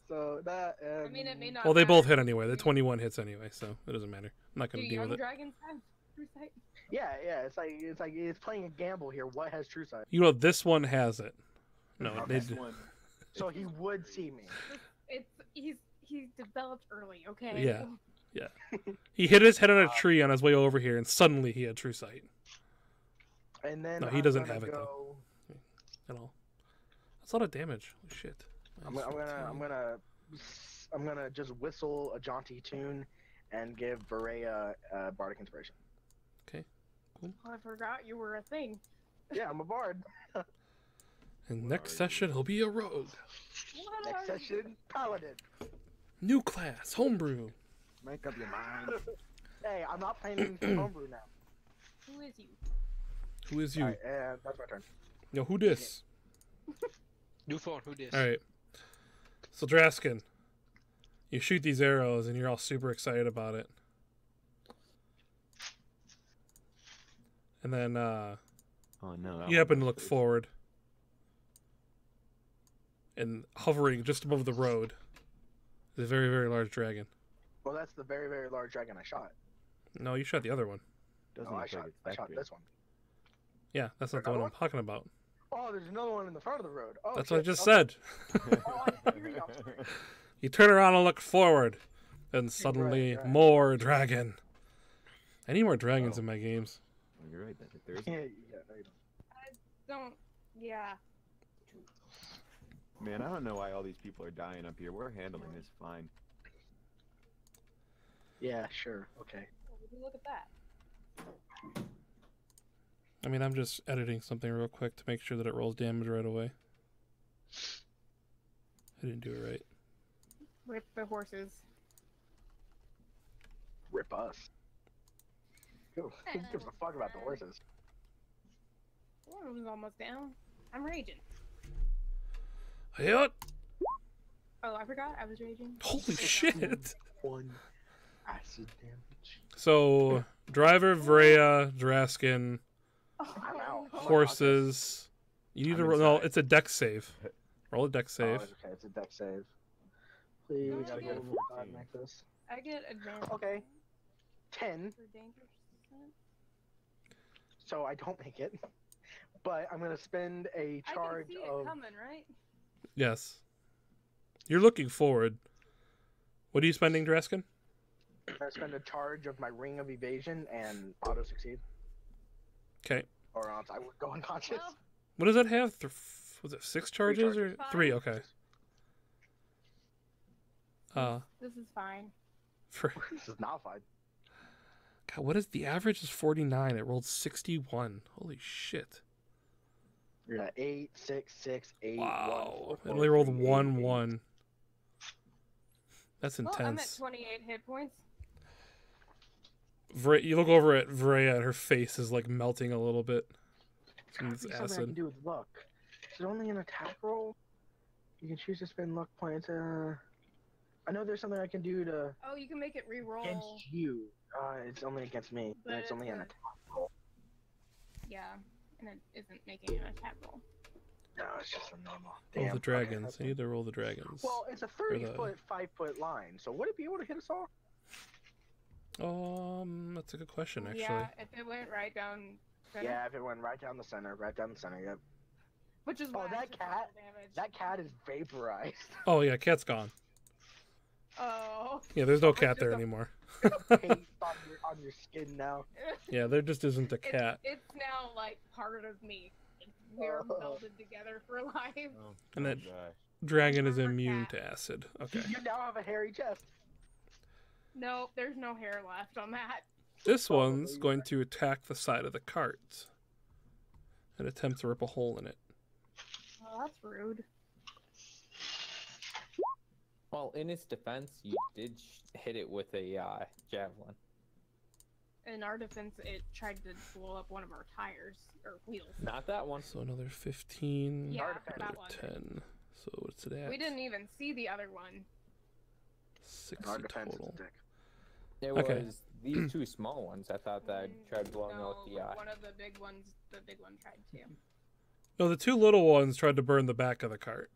So that. I mean, it may not. Well, they both matter. hit anyway. The 21 hits anyway, so it doesn't matter. I'm not Do going to deal young with it. dragons have true sight? Yeah. It's playing a gamble here. What has true sight? You know, this one has it. No, Okay. they One. So he would see me. He's developed early, okay? Yeah. He hit his head on a tree on his way over here, and suddenly he had true sight. And then No, he I'm doesn't gonna have it, go, At all. That's a lot of damage. Holy shit. I'm gonna just whistle a jaunty tune, and give Varea bardic inspiration. Oh, I forgot you were a thing. Yeah, I'm a bard. And next session, he'll be a rogue. What Next are you? session, paladin. New class, homebrew. Make up your mind. Hey, I'm not playing anything homebrew now. Who is you? Who is you? Alright, and that's my turn. No, who dis? New phone, who dis? Alright. So, Draskin, you shoot these arrows, and you're all super excited about it. And then, Oh no. that you one happen to goes look first. forward. And hovering just above the road is a very, very large dragon. Well, that's the very, very large dragon I shot. No, you shot the other one. Doesn't No, I look like shot it's that big. this one. Yeah, that's not the one Another I'm talking about. Oh, there's another one in the front of the road. Oh, That's shit. what I just Okay. said. Oh, I hear you. I'm sorry. You turn around and look forward, and suddenly right. more dragon. I need more dragons Oh. in my games. You're right. There is. Yeah, no, you don't. Don't. Yeah. Man, I don't know why all these people are dying up here. We're handling this fine. Yeah, sure. Okay. Well, would you look at that? I mean, I'm just editing something real quick to make sure that it rolls damage right away. I didn't do it right. Rip the horses. Rip us. Who gives a fuck about the horses? One of them's almost down. I'm raging. Hey, Oh, I forgot I was raging. holy shit! 1 acid damage. So, driver, Vreya, Draskin, Oh, I'm out. horses. You need I'm to roll. No, inside. it's a dex save. Roll a dex Oh, save. okay, it's a deck save. Please, No, gotta I get get a 14. like this. I get advantage. Okay. 10, For danger. so I don't make it. But I'm gonna spend a I charge can see it of. coming, right? Yes. You're looking forward. What are you spending, Draskin? I'm gonna spend a charge of my ring of evasion and auto succeed, Okay. or else I would go unconscious. Well, What does that have? Was it 6 charges or charges. 3? Okay. this is fine. For This is not fine. God, what is the average? Is 49. It rolled 61. Holy shit! You're at 8, 6, 6, 8. Wow. 1, 4, It only rolled 3, 8, 1 8. 1. That's Well, I'm at intense. 28 hit points. You look over at Vreya, and her face is like melting a little bit. Gotta It's be something I acid. can do with luck. Is it only an attack roll? You can choose to spend luck points. I know there's something I can do to Oh, you can make it re-roll. against you. It's only against me. But And it's only an it's attack roll. Yeah, and it isn't making an attack roll. No, it's just a normal. Roll Damn. the dragons. Okay, I need to roll the dragons. well, it's a Or the- 30-foot, 5-foot line. So would it be able to hit us all? That's a good question, actually. Yeah, if it went right down. Center, Yeah, if it went right down the center, yep. Which is Oh, why I that took cat- double damage. That cat is vaporized. Oh yeah, cat's gone. Oh. Yeah, there's no It's cat just there a- anymore. Paste on your skin now. Yeah, there just isn't a cat. It's now like part of me. We're Oh. melded together for life. And that gosh. dragon is Armor immune cat. to acid. Okay. You now have a hairy chest. Nope, there's no hair left on that. This Probably one's going to attack the side of the cart and attempt to rip a hole in it. Well, that's rude. Well, in its defense, you did hit it with a javelin. In our defense, it tried to blow up one of our tires or wheels. Not that one. So another 15, Yeah, Artifact. another that one. 10. So what's it at? We didn't even see the other one. 60 Our defense total. is dick. It Okay. was these two small ones. I thought that I tried blowing no, out the eye. one of the big ones. The big one tried to. No, the 2 little ones tried to burn the back of the cart.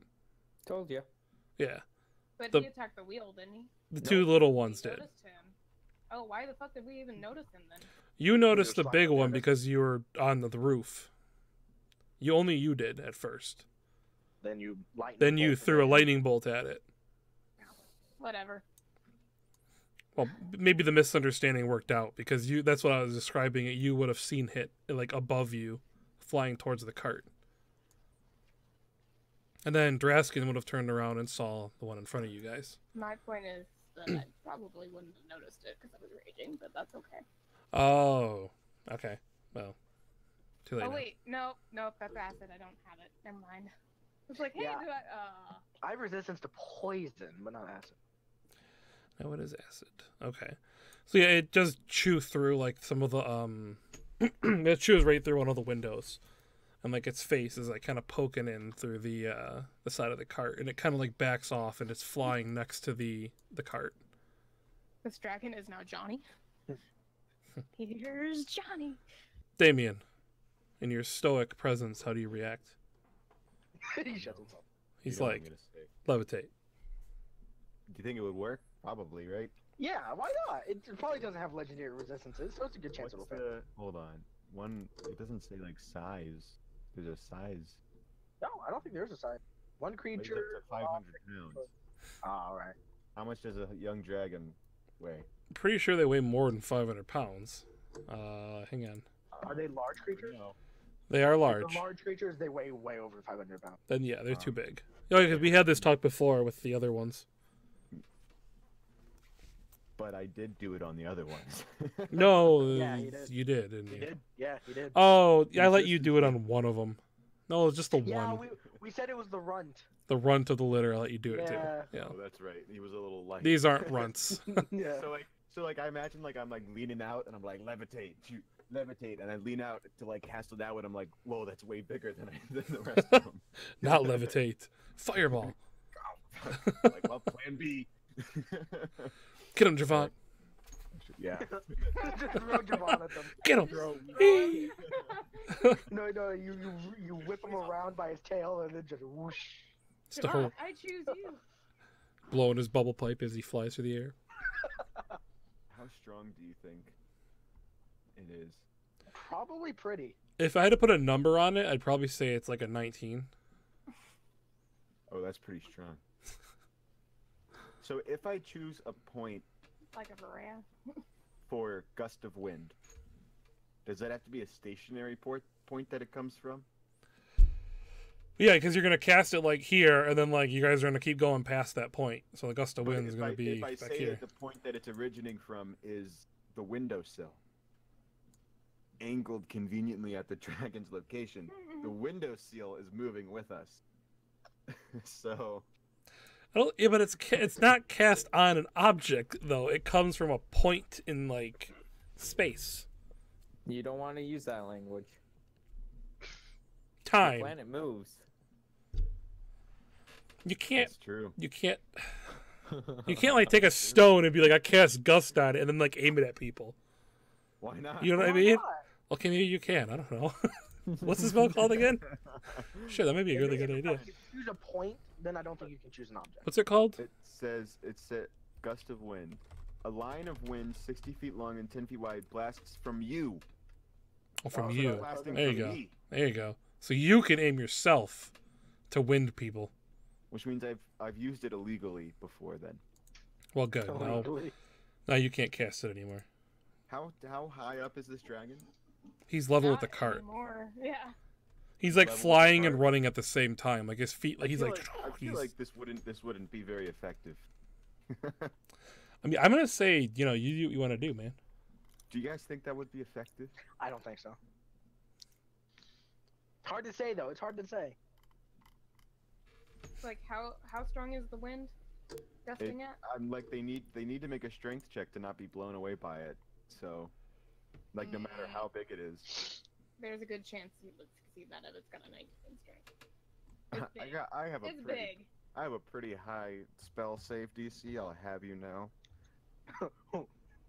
Told you. Yeah, But The- he attacked the wheel, didn't he? the No. 2 little We ones did. noticed him. Oh, why the fuck did we even notice him then? You noticed the You're big fine, one Dennis. because you were on the roof. You did at first. Then you lightning. Then you bolt threw a it. lightning bolt at it. Whatever. Well, maybe the misunderstanding worked out because that's what I was describing it. You would have seen it like above you flying towards the cart. And then Draskin would have turned around and saw the one in front of you guys. My point is that I probably wouldn't have noticed it because I was raging, but that's okay. Oh, okay. Well, too late Oh now. wait, nope, that's acid. I don't have it. Never mind. It's like, hey, Yeah. do I? I have resistance to poison, but not acid. Now it is acid. Okay. So yeah, it does chew through like some of the it chews right through one of the windows. And like its face is like kind of poking in through the side of the cart, and it kind of like backs off, and it's flying next to the cart. This dragon is now Johnny. Here's Johnny. Damien, in your stoic presence, how do you react? He shuts himself. He's You know what I'm like, gonna say. levitate. Do you think it would work? Probably, right? Yeah, why not? It probably doesn't have legendary resistances, so it's a good chance What's it'll fail. Hold on. One. It doesn't say like size. There's a size. No, I don't think there's a size. One Weighs up creature. to 500 pounds. Ah, all right. How much does a young dragon weigh? Pretty sure they weigh more than 500 pounds. Hang on. Are they large creatures? No. They are If large. they're large creatures, they weigh way over 500 pounds. Then yeah, they're too big. Oh, because we had this talk before with the other ones. But I did do it on the other ones. No, Yeah, he did. you did, didn't He you? did. Yeah, he did. Oh, yeah, I let you do it on one of them. No, it's just the Yeah, one. we said it was the runt. The runt of the litter, I let you do it too. Yeah. Yeah. Oh, that's right. He was a little light. These aren't runts. Yeah. So like I imagine like I'm like leaning out and I'm like levitate, shoot, levitate, and I lean out to like cast it out and I'm like, whoa, that's way bigger than the rest of them. Not levitate. Fireball. Like, well, plan B. Get him, Javon. Yeah. Just throw Javon at them. Get him. Throw. Eee. No, you whip him around by his tail and then just whoosh. Start I choose you. blowing his bubble pipe as he flies through the air. How strong do you think it is? Probably pretty. If I had to put a number on it, I'd probably say it's like a 19. Oh, that's pretty strong. So if I choose a point Like a Varaya. for gust of wind, does that have to be a stationary point that it comes from? Yeah, because you're gonna cast it like here, and then like you guys are gonna keep going past that point. So the gust of But wind is if gonna I- be if I back say here. that the point that it's originating from is the windowsill, angled conveniently at the dragon's location, the windowsill is moving with us. So Oh, yeah, but it's not cast on an object though. It comes from a point in like space, You don't want to use that language. The time. planet moves. You can't. that's true. You can't. You can't like take a stone and be like, I cast gust on it, and then like aim it at people. Why not? You know what I Why mean? not? Okay, maybe you can. I don't know. What's the spell called again? Sure, that might be a really good idea. If you choose a point, then I don't think you can choose an object. What's it called? It says it's a gust of wind. A line of wind 60 feet long and 10 feet wide blasts from you. Oh, from Oh, so you. that's- Blasting There you from go. me, There you go. So you can aim yourself to wind people. which means I've used it illegally before then. Well, good. Now, Illegally. now you can't cast it anymore. How high up is this dragon? He's level with Not the cart. anymore. Yeah. He's like Level with the flying and cart. running at the same time. Like his feet. Like he's I like. feel I feel he's- like this wouldn't be very effective. I mean, I'm gonna say, you know, you do what you want to do, man. Do you guys think that would be effective? I don't think so. It's hard to say though. It's hard to say. It's like how strong is the wind gusting at? I'm like they need to make a strength check to not be blown away by it. So, like no matter how big it is, There's a good chance you would succeed that if it's got a 19 strength. It's big. I have a It's pretty big. I have a pretty high spell save DC. I'll have you know.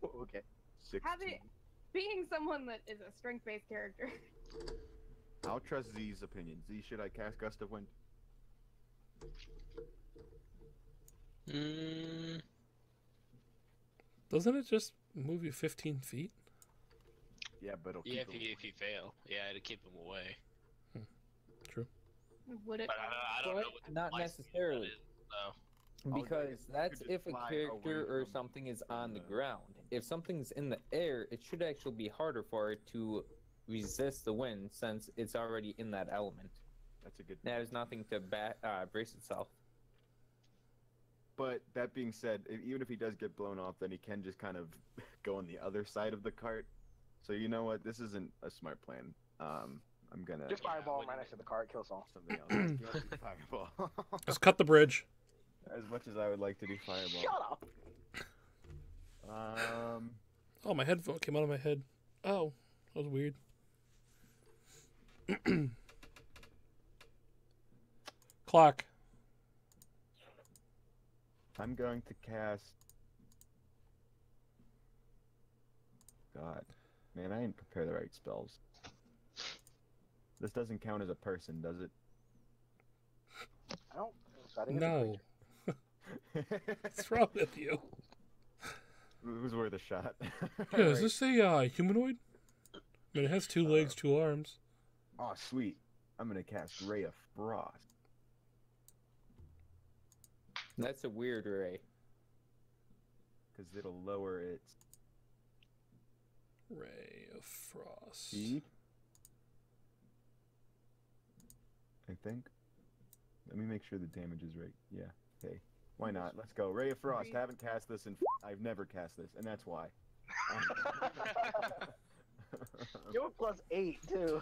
Okay. 16. Have it- Being someone that is a strength-based character. I'll trust Z's opinion. Z, should I cast Gust of Wind? Mm, Doesn't it just move you 15 feet? Yeah, but it'll yeah, keep if you fail, yeah, to keep them away. Would it? But I don't But know what the not license necessarily. is, so. Oh, Because you that's could if a fly character away or from- something is on the the- ground. If something's in the air, it should actually be harder for it to resist the wind since it's already in that element. That's a good. Now there's nothing to brace itself. But that being said, even if he does get blown off, then he can just kind of go on the other side of the cart. So you know what? This isn't a smart plan. I'm gonna Just Yeah, fireball wouldn't right next to the cart, kills all. something else. Let's do fireball. Just cut the bridge. As much as I would like to do fireball. Shut up. Oh, my headphone came out of my head. Oh, that was weird. Clock. I'm going to cast. God, man, I didn't prepare the right spells. This doesn't count as a person, does it? I don't. I think it's a No. creature. What's wrong with you? It was worth a shot. Yeah, is this a humanoid? I mean, it has 2 legs, 2 arms. Oh, sweet. I'm gonna cast Ray of Frost. That's a weird ray. Because it'll lower its Ray of Frost. speed. I think. Let me make sure the damage is right. Yeah. Okay. Why not? Let's go. Ray of Frost. Haven't cast this in. I've never cast this, and that's why. You're +8 too.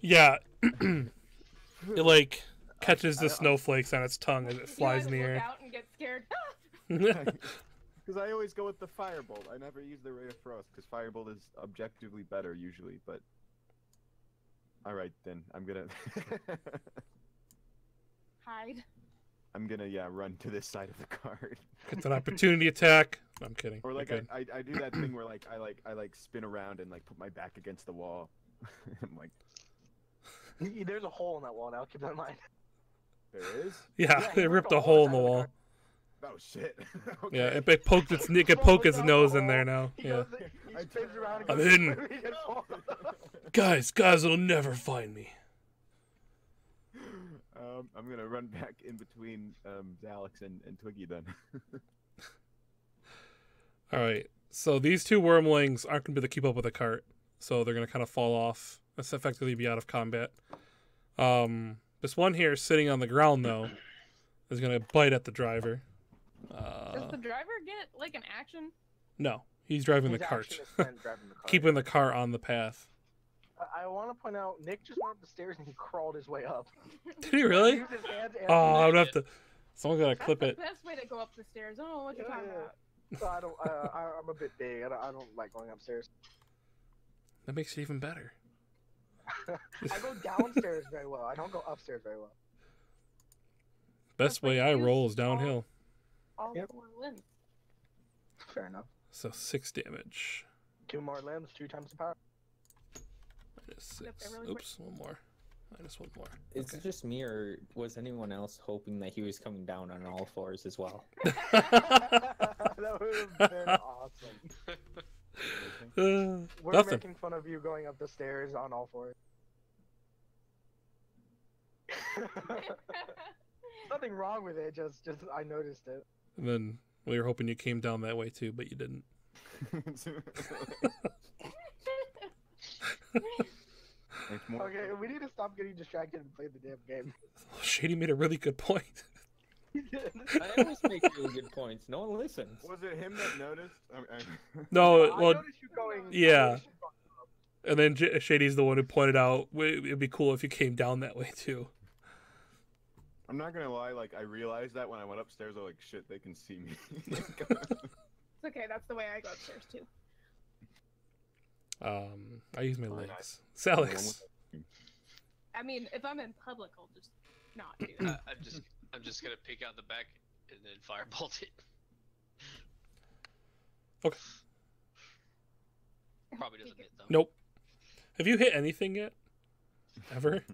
Yeah. It like catches the snowflakes on its tongue as it flies in the Look air. out and get scared. Because I always go with the Firebolt. I never use the Ray of Frost because Firebolt is objectively better usually. But all right then, I'm gonna. Hide. I'm gonna run to this side of the card. It's an opportunity attack. No, I'm kidding. Or like You're good. I do that thing where I spin around and like put my back against the wall. I'm like, There's a hole in that wall now. Keep that in mind. there is? Yeah, he it ripped ripped a a hole hole in inside the of the wall. card. Oh shit. Yeah, Okay. it poked its it could poke its Down nose the in there hole. now. He Yeah. goes- he I spins around and I'm goes, in. He gets pulled. Guys, will never find me. I'm gonna run back in between Alex and Twiggy then. All right. So these two wormlings aren't going to be able to keep up with the cart, so they're going to kind of fall off. That's effectively be out of combat. This one here sitting on the ground though is going to bite at the driver. Does the driver get like an action? No, he's driving His the cart, action is spent driving the cart. keeping the car on the path. I want to point out, Nick just went up the stairs and he crawled his way up. Did he He really? used his hands and Oh, I would Yeah. have to. Someone's got to That's clip the it. best way to go up the stairs. I don't know what you're talking about. So I don't. I'm a bit big. I don't like going upstairs. That makes it even better. I go downstairs very well. I don't go upstairs very well. Best That's way like I use roll is downhill. All Yep. 4 limbs. Fair enough. So 6 damage. 2 more limbs, 2 times the power. Minus Flip it 6. really quick. Oops, one more. Minus 1 more. Is Okay. it just me, or was anyone else hoping that he was coming down on all fours as well? That would have been awesome. We're Nothing. making fun of you going up the stairs on all fours. Nothing wrong with it. Just I noticed it. And then we were hoping you came down that way too, but you didn't. It's more Okay, we need to stop getting distracted and play the damn game. Shady made a really good point. I always make really good points. No one listens. Was it him that noticed? No, I well, noticed you going. yeah. I noticed you going- and then Shady's the one who pointed out it'd be cool if you came down that way too. I'm not gonna lie, like I realized that when I went upstairs, I was like, shit, they can see me. It's okay, that's the way I go upstairs too. I use my Oh, legs. nice. Alex. I mean, if I'm in public, I'll just not do that. I'm just gonna pick out the back and then firebolt it. Okay. Probably doesn't hit though. Nope. Have you hit anything yet? Ever?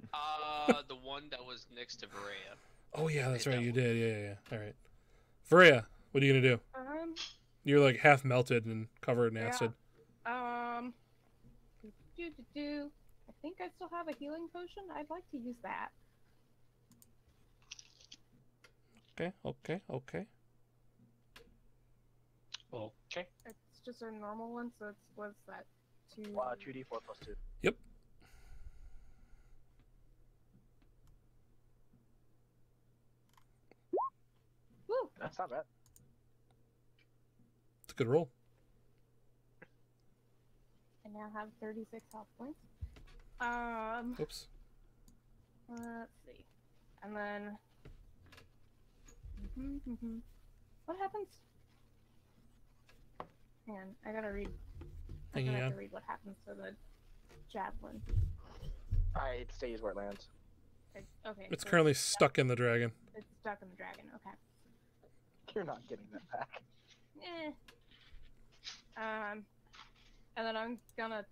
The one that was next to Varaya. Oh yeah, that's Hit right. that You one. did. Yeah. All right. Varaya, what are you gonna do? You're like half melted and covered in Yeah. acid. I think I still have a healing potion. I'd like to use that. Okay. Okay. It's just a normal one, so it's what's that? 2d4 plus 2. Yep. Woo! That's not bad. It's a good roll. I now have 36 health points. Oops. Let's see. And then. What happens? Hang on, I gotta read. I'm Hanging gonna have on. to read what happens to the javelin. It stays where it lands. Okay. It's so currently stuck in the dragon. It's stuck in the dragon. Okay. You're not getting that back. Eh. And then I'm gonna,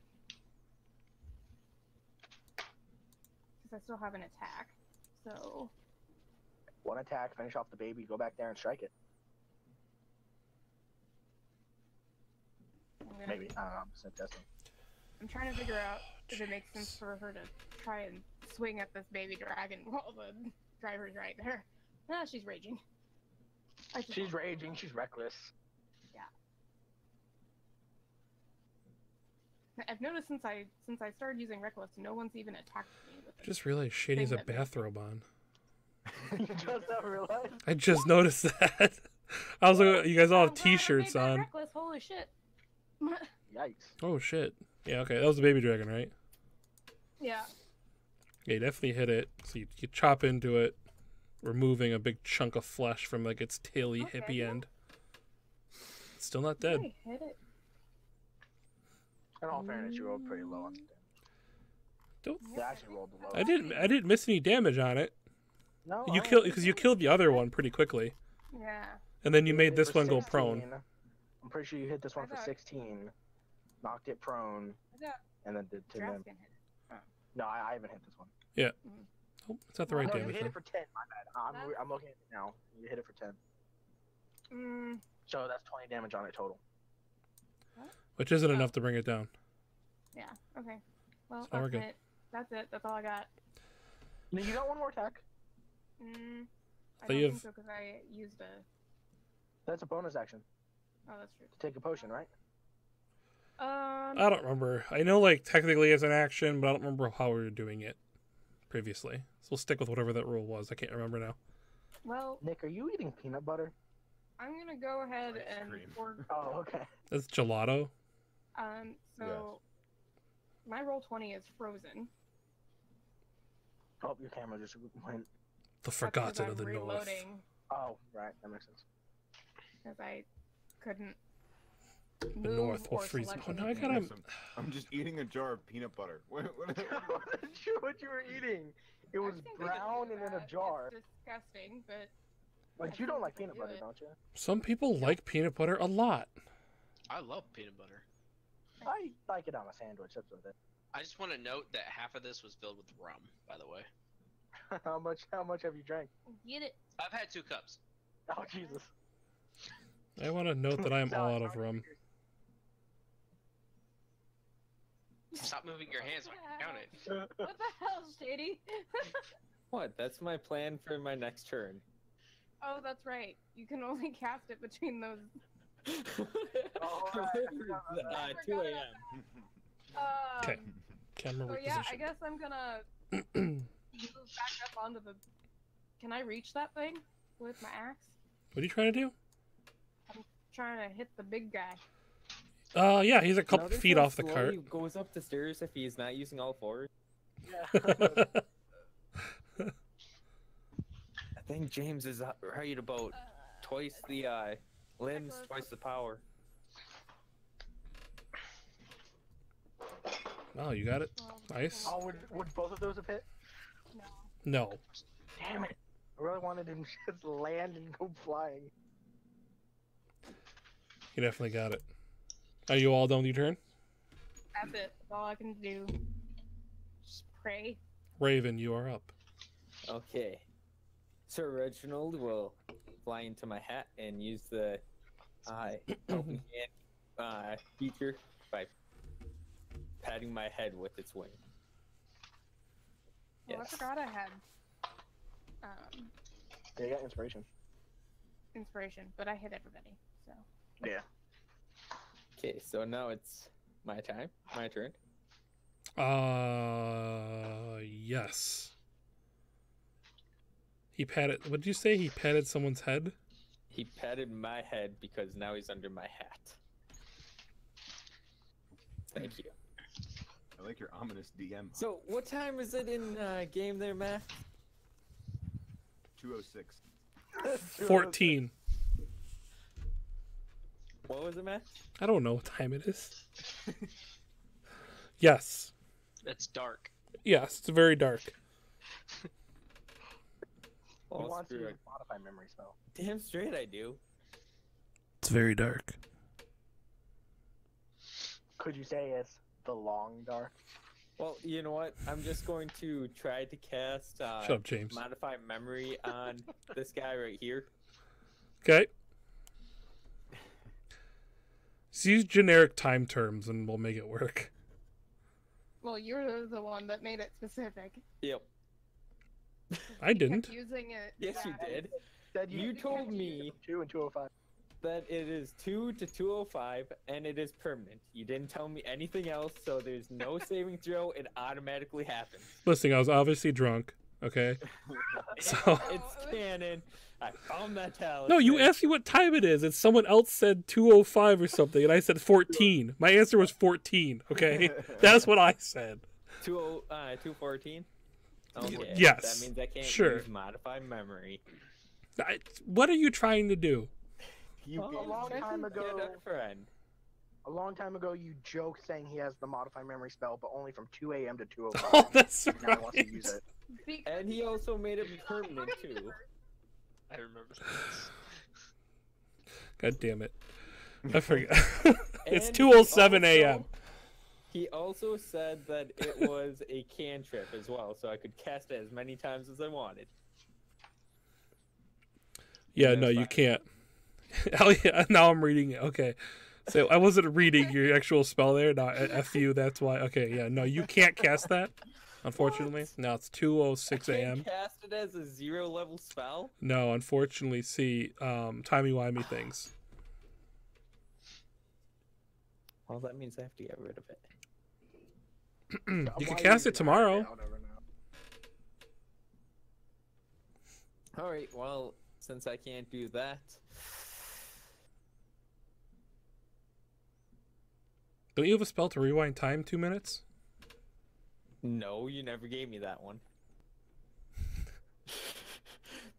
because I still have an attack, so 1 attack, finish off the baby, go back there and strike it. I'm gonna, Maybe. I don't know. I'm just testing. I'm trying to figure out if it makes sense for her to try and swing at this baby dragon while the driver's right there. Ah, she's raging. She's raging. She's reckless. I've noticed since I started using reckless, no one's even attacked me with it. Just realized Shady's a Thing that- bathrobe on. You just not realized? I just noticed that. I was like, you guys all have I'm glad I made T-shirts that on. Reckless, holy shit. Yikes. Oh shit. Yeah, okay, that was the baby dragon, right? Yeah. Yeah, you definitely hit it. So you chop into it, removing a big chunk of flesh from like its taily Okay, hippie yeah. end. It's still not dead. I hit it. In all fairness, you rolled pretty low on the damage. Don't. You actually rolled the low. I didn't miss any damage on it. No. You killed because you killed the other one pretty quickly, Yeah. and then you hit made it this for one go 16. prone. I'm pretty sure you hit this one I for thought- 16, knocked it prone, I got and then did 10 damage. Draskin hit it. No, I haven't hit this one. Oh, it's not the right no, you damage. hit Then. it for 10. My bad. I'm looking at it now. You hit it for 10. Mm, So that's 20 damage on it total. Which isn't enough to bring it down. yeah. Okay. Well, So we're that's good. it. That's it. That's all I got. No, you got one more attack. I So don't you think have- so because I used a. That's a bonus action Oh, that's true. to take a potion, right? I don't remember. I know like technically it's an action, but I don't remember how we were doing it previously. So we'll stick with whatever that rule was. I can't remember now. Well, Nick, are you eating peanut butter? I'm gonna go ahead Ice and cream. pour. Oh, okay. That's gelato. So my roll 20 is frozen. Oh, your camera just went. The That's 'cause forgotten I'm of the north. reloading Oh, right. That makes sense. because I couldn't. The move north will or freeze. select Oh no, I anything. gotta. Yes, I'm just eating a jar of peanut butter. What what you were eating? It was I think we could brown do and in a that. jar. It's disgusting, but Like I you don't think like we peanut could butter, do it. don't you? Some people like peanut butter a lot. I love peanut butter. I like it on a sandwich. That's what it. I just want to note that half of this was filled with rum, by the way. How much have you drank? get it. I've had 2 cups. Oh Jesus. I want to note that I am all out of rum. Stop moving your hands so I can count it. What the hell, Shady? What? That's my plan for my next turn. Oh, that's right. You can only cast it between those. Oh, right. 2 a.m. Okay. Camera So yeah, I reposition. guess I'm gonna move back up onto the. Can I reach that thing with my axe? What are you trying to do? Trying to hit the big guy. Yeah, he's a couple Notice feet how off the slow cart. He goes up the stairs if he's not using all fours. Yeah. I think James is right about twice the limbs, twice the power. Oh, you got it. Nice. Oh, would both of those have hit? No. No. Damn it! I really wanted him to just land and go flying. You definitely got it. Are you all done with your turn? That's it. That's all I can do. Just pray. Raven, you are up. Okay. Sir Reginald will fly into my hat and use the helping hand feature by patting my head with its wing. Well, I Yes. forgot I had Yeah, you got inspiration. inspiration, but I hit everybody. So Yeah. Okay, so now it's my time, my turn. Yes. He patted. What did you say? He patted someone's head? He patted my head because now he's under my hat. Thank you. I like your ominous DM. So, what time is it in game there, Matt? 206. 14. What was it, Matt? I don't know what time it is. Yes. It's dark. Yes, it's very dark. He Oh, wants to screw use it. a modify memory spell. Damn straight I do. It's very dark. Could you say it's the long dark? Well, you know what? I'm just going to try to cast Shut up, James. modify memory on this guy right here. Okay. Just use generic time terms and we'll make it work. Well, you're the one that made it specific. Yep. I didn't. Kept using it. Yes, you yeah. did. Said You told me 2 and 205. that it is 2 to 205 and it is permanent. You didn't tell me anything else, so there's no saving throw. It automatically happens. Listen, I was obviously drunk. Okay. So It's canon. I found that talisman. no, you asked me what time it is, and someone else said 2:05 or something, and I said 14. My answer was 14. Okay, that's what I said. 214. Okay. Yes, That means I can't sure. use modify memory. What are you trying to do? You, Oh, a long time get ago, a friend. a long time ago, you joked saying he has the modify memory spell, but only from 2 a.m. to 2:05. Oh, that's Now he wants to use right. it. Because And he also made it permanent too. I remember this. God damn it! I forgot. It's And 2:07 a.m. He also said that it was a cantrip as well, so I could cast it as many times as I wanted. Yeah, That's no, you fine. can't. Hell yeah! Now I'm reading it. Okay, so I wasn't reading your actual spell there. No, F you. That's why. Okay, yeah, no, you can't cast that. Unfortunately, no, it's 2:06 a.m. Cast it as a 0 level spell. No, unfortunately, see, timey-wimey things. Well, that means I have to get rid of it. You can Why cast you it tomorrow. I'll never know. All right. Well, since I can't do that, Don't you have a spell to rewind time 2 minutes? no, you never gave me that one.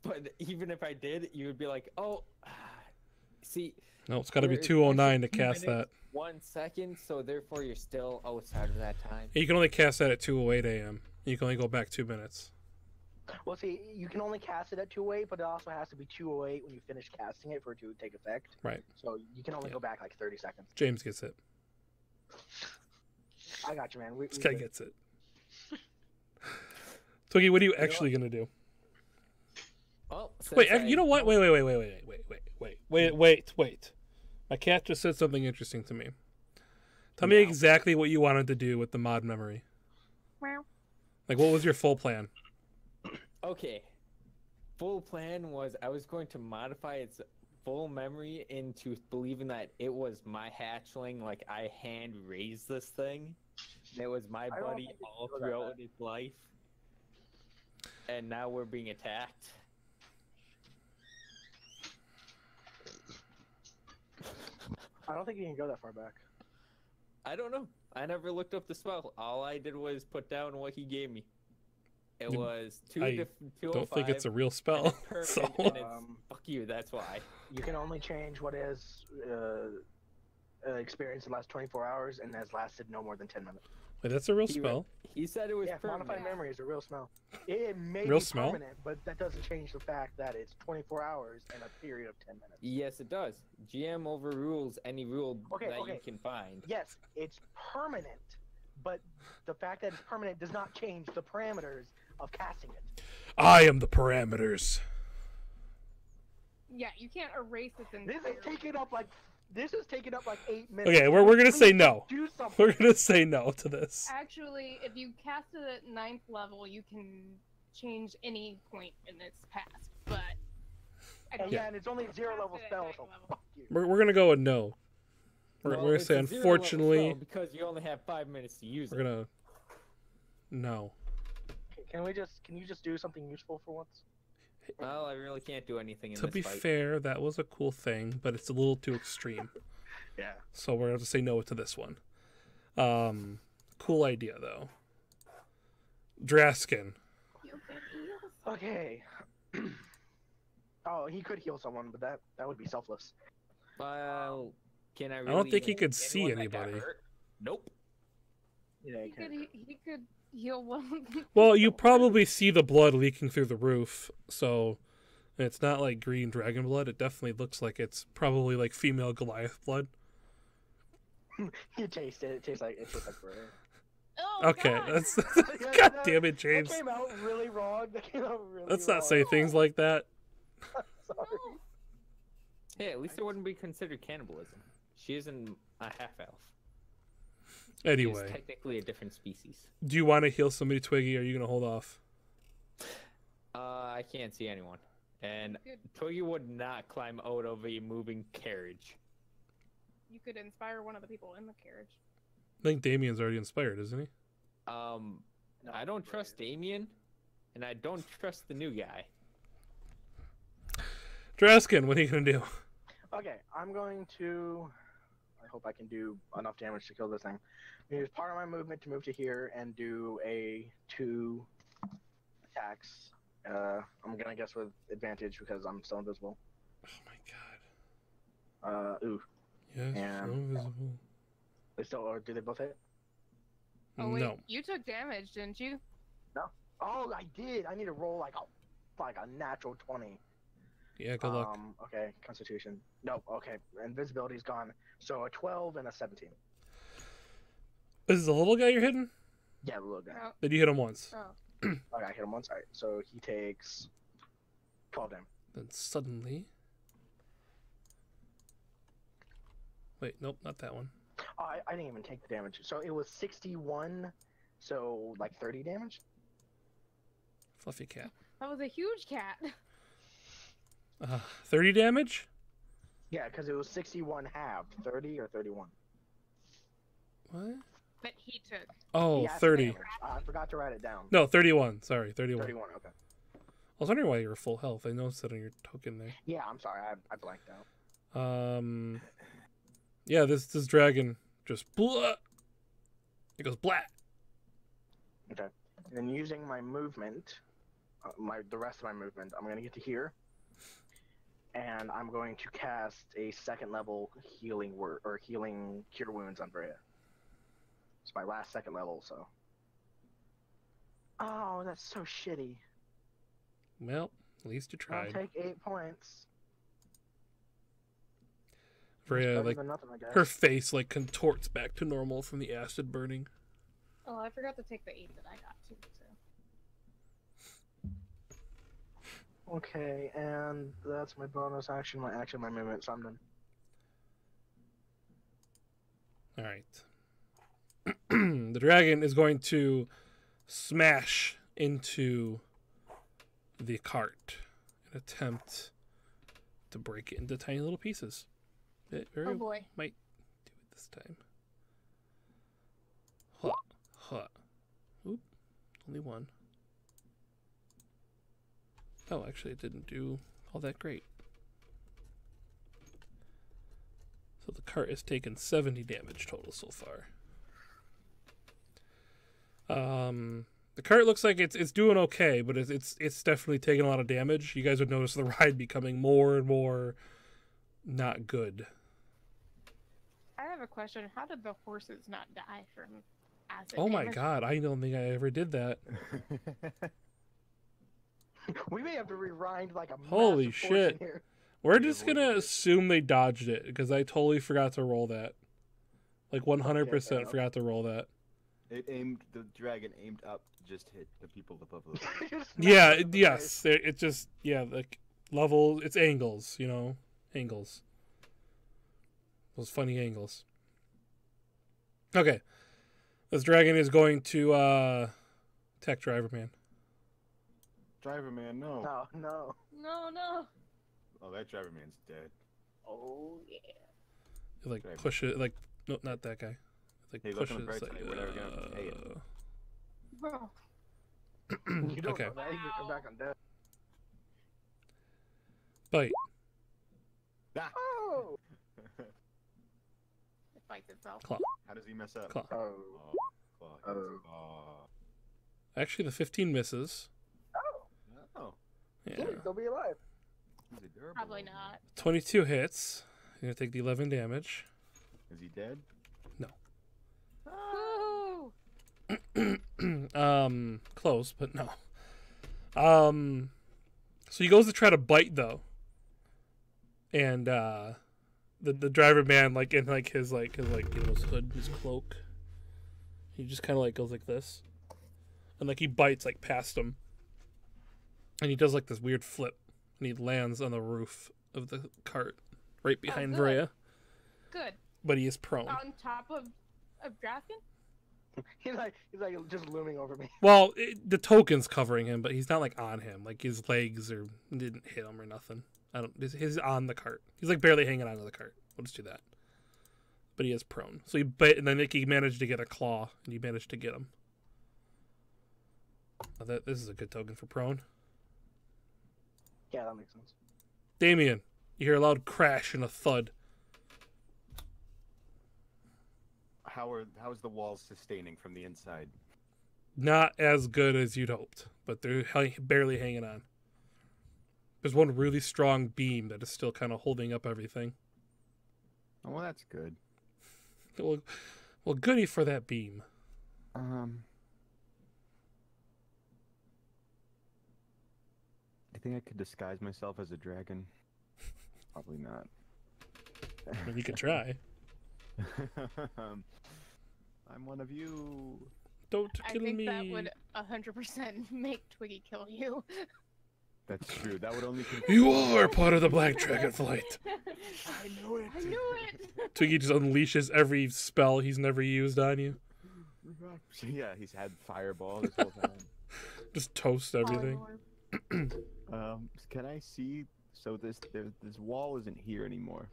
But even if I did, you would be like, "Oh, see." No, it's got to be There is 2:09 to 2 cast that. minutes, 1 second, so therefore you're still outside of that time. You can only cast that at 2:08 a.m. You can only go back 2 minutes. Well, see, you can only cast it at 2:08, but it also has to be 2:08 when you finish casting it for it to take effect. Right. So you can only Yeah. go back like 30 seconds. James gets it. I got you, man. This guy gets it. Twiggy, what are you actually gonna do? Well, Wait, since you know what? don't- Wait. My cat just said something interesting to me. Tell me exactly what you wanted to do with the mod memory. Meow. Like, what was your full plan? Okay. Full plan was I was going to modify its full memory into believing that it was my hatchling, like I hand raised this thing. And it was my I don't buddy think you all should do that, throughout its life. And now we're being attacked. I don't think you can go that far back. I don't know. I never looked up the spell. All I did was put down what he gave me. It You- was I 205. Don't think it's a real and spell. it's perfect, So and it's, Um, fuck you, that's why. You can only change what is experienced in the last 24 hours and has lasted no more than 10 minutes. wait, that's a real He spell. He said it was Yeah, permanent. modified memory is a real smell. It may Real be smell? permanent, but that doesn't change the fact that it's 24 hours and a period of 10 minutes. Yes, it does. GM overrules any rule Okay, that okay. you can find. Yes, it's permanent, but the fact that it's permanent does not change the parameters of casting it. I am the parameters. Yeah, you can't erase its This entire. is taking up like 8 minutes. Okay, we're gonna say no. Do something. We're gonna say no to this. Actually, if you cast it at 9th level, you can change any point in its past. But I And yeah, and it's only a 0 level Cast it at spell, ninth so level. fuck you. We're gonna go with no. We're Well, gonna it's say a 0 level unfortunately. spell because you only have 5 minutes to use We're it. gonna no. Can you just do something useful for once? Well, I really can't do anything in To this be fight. fair, that was a cool thing, but it's a little too extreme. Yeah. So we're gonna have to say no to this one. Cool idea though. Draskin. You can heal. Okay. Oh, he could heal someone, but that would be selfless. Well, can I really don't think he heal could see anyone that got anybody. hurt? Nope. Yeah, He could heal one. Well, you probably see the blood leaking through the roof, so it's not like green dragon blood. It definitely looks like it's probably like female Goliath blood. You taste it. It tastes like bread. Oh, Okay, God. that's Yeah, God that- damn it, James. That came out really wrong. That came out really Let's wrong. not say things like that. Sorry. Hey, at least it wouldn't be considered cannibalism. She isn't a half elf. He is Anyway, technically a different species. do you want to heal somebody, Twiggy, or are you going to hold off? I can't see anyone. And Good. Twiggy would not climb out of a moving carriage. You could inspire one of the people in the carriage. I think Damien's already inspired, isn't he? No, I don't trust Damien, and I don't trust the new guy. Draskin, what are you going to do? Okay, I'm going to. I hope I can do enough damage to kill this thing. Use part of my movement to move to here and do 2 attacks. I'm gonna guess with advantage because I'm still invisible. Oh my god. Ooh. Yes, And- so invisible. They still, or do they both hit? Oh wait, No. you took damage, didn't you? Oh, I did. I need to roll like a natural 20. Yeah, good luck. Okay, Constitution. Nope. Okay, invisibility's gone. So a 12 and a 17. Is this the little guy you're hitting? Yeah, the little guy. Oh, Did you hit him once? oh. Okay, I hit him once. Alright, so he takes 12 damage. Then suddenly... Wait, nope, not that one. Oh, I didn't even take the damage. So it was 61, so like 30 damage? Fluffy cat. That was a huge cat. 30 damage? Yeah, because it was 61 halved. 30 or 31? What? But he took. Oh, He asked 30. damage. I forgot to write it down. No, 31. Sorry, 31. 31, okay. I was wondering why you were full health. I noticed that on your token there. Yeah, I'm sorry, I blanked out. Yeah, this dragon just blah. It goes blah. Okay. And then using my movement, the rest of my movement, I'm gonna get to here, and I'm going to cast a 2nd level healing word or healing cure wounds on Brea. It's my last 2nd level, so. Oh, that's so shitty. Well, at least you I'll tried. take 8 points. Freya, Better like, than nothing, I guess. her face like contorts back to normal from the acid burning. Oh, I forgot to take the 8 that I got too. So. Okay, and that's my bonus action, my action, my movement, so I'm done. All right. The dragon is going to smash into the cart and attempt to break it into tiny little pieces. It very Oh boy. might do it this time. Huh. Huh. Oop. Only one. Oh, actually, it didn't do all that great. So the cart has taken 70 damage total so far. The cart looks like it's doing okay, but it's definitely taking a lot of damage. You guys would notice the ride becoming more and more not good. I have a question. How did the horses not die from acid Oh my damage? god, I don't think I ever did that. We may have to rewind like a Holy massive portion shit. here. We're We just avoided gonna it. assume they dodged it because I totally forgot to roll that. Like 100% Okay, forgot to roll that. The dragon aimed up, just hit the people above the Just Yeah, smacked him in the yes. It just, yeah, like level, it's angles, you know? Angles. Those funny angles. Okay. This dragon is going to attack Driver Man. Driver man, no. face. No, no. No, no. Oh, that driver man's dead. Oh yeah. You, like Driver. push it, like, no, not that guy. Like Hey, look on the pushes, bright like, side, we're never gonna pay it. Bro. You don't Okay. know that. He's gonna come back on death. Bite. Ah! Oh. It bites itself. Claw. How does he mess up? Claw. Oh. Claw. Oh. Claw. Actually, the 15 misses. Oh, Yeah. They'll be alive. he's a durable. Probably not. 22 hits. You're gonna take the 11 damage. Is he dead? Woo! Close, but no. So he goes to try to bite though, and the driver man, like in like his you know, his hood, his cloak, he just kind of like goes like this, and like he bites like past him, and he does like this weird flip, and he lands on the roof of the cart right behind good. Brea, Good. but he is prone. On top of of Drafkin? He's like just looming over me. Well, the token's covering him, but he's not like on him. Like his legs or didn't hit him or nothing. I don't. He's on the cart. He's like barely hanging onto the cart. We'll just do that. But he is prone. So and then he managed to get a claw, and you managed to get him. This is a good token for prone. Yeah, that makes sense. Damien, you hear a loud crash and a thud. How is the walls sustaining from the inside? Not as good as you'd hoped, but they're barely hanging on. There's one really strong beam that is still kind of holding up everything. Oh, well, that's good. Well, goody for that beam. I think I could disguise myself as a dragon. Probably not. I mean, you could try. I'm one of you. Don't kill me. I think that would 100% make Twiggy kill you. That's true. That would only. You are part of the Black Dragon flight. I knew it. I knew it. Twiggy just unleashes every spell he's never used on you. Yeah, he's had fireball this whole time. Just toast everything. Can I see? So this wall isn't here anymore.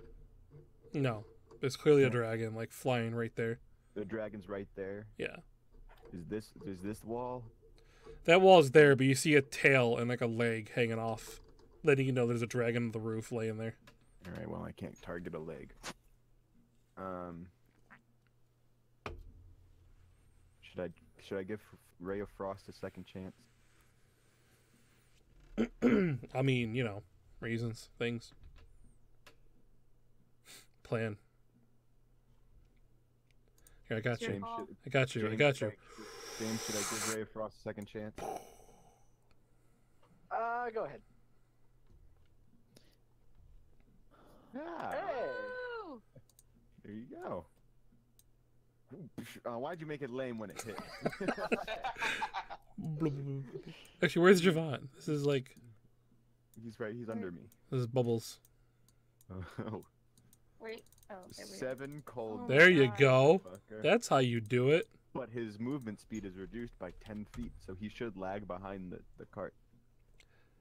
No, there's clearly a dragon like flying right there. The dragon's right there. Yeah. Is this wall? That wall's there, but you see a tail and like a leg hanging off, letting you know there's a dragon on the roof laying there. All right. Well, I can't target a leg. Should I give Ray of Frost a second chance? I mean, reasons, things. Plan. Here, I got you. James, I got you. I James, got you. James, should I give Ray of Frost a second chance? Go ahead. Yeah. Hey. Woo! There you go. Why'd you make it lame when it hit? Actually, where's Javon? This is like. He's right. He's under me. This is Bubbles. Oh. Wait. Oh, there we go. 7 cold. Oh. There you God. go. Fucker. That's how you do it. But his movement speed is reduced by 10 feet, so he should lag behind the cart.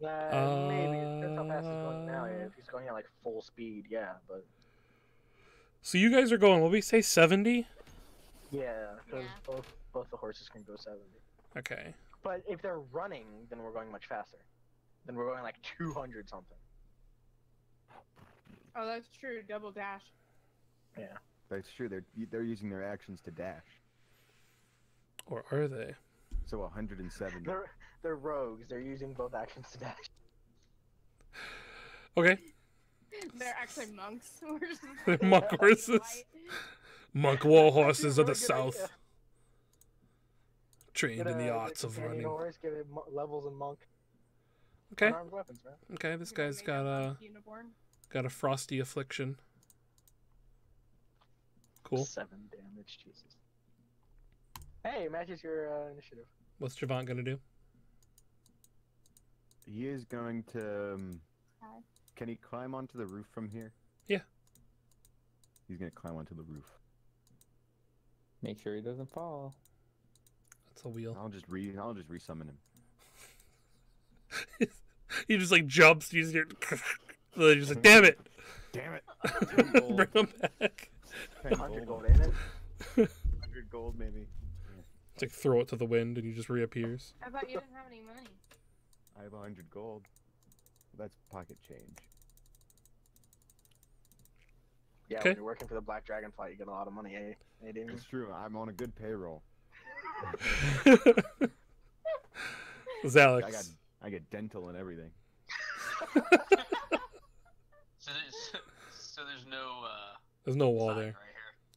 Maybe. It depends how fast he's going now. Yeah, if he's going at like full speed, yeah. But So you guys are going, what we say, 70? yeah, because Yeah. both the horses can go 70. Okay. But if they're running, then we're going much faster. Then we're going like 200 something. Oh, that's true. Double dash. Yeah. That's true. They're using their actions to dash. Or are they? So 170. They're rogues. They're using both actions to dash. Okay. They're actually monks. We're just They're monk horses. Monk war horses of the Really good south. idea. Trained in the Get a arts of companion running. Horse, give it levels in monk. Okay. Unarmed weapons, man. Okay, this guy's got a frosty affliction. Cool. 7 damage, Jesus. Hey, matches your initiative. What's Javon gonna do? He is going to. Hi. Can he climb onto the roof from here? Yeah. He's gonna climb onto the roof. Make sure he doesn't fall. That's a wheel. I'll just resummon him. He just like jumps. You just hear. He's just like, damn it! Damn it! Bring him back. 100 gold, ain't it? 100 gold, maybe. It's like throw it to the wind and he just reappears. I thought you didn't have any money. I have 100 gold. That's pocket change. Yeah, Okay. when you're working for the Black Dragonfly, you get a lot of money, eh? Hey, Damien? It's true. I'm on a good payroll. It's Alex. I get dental and everything. So there's no There's no wall sign there. right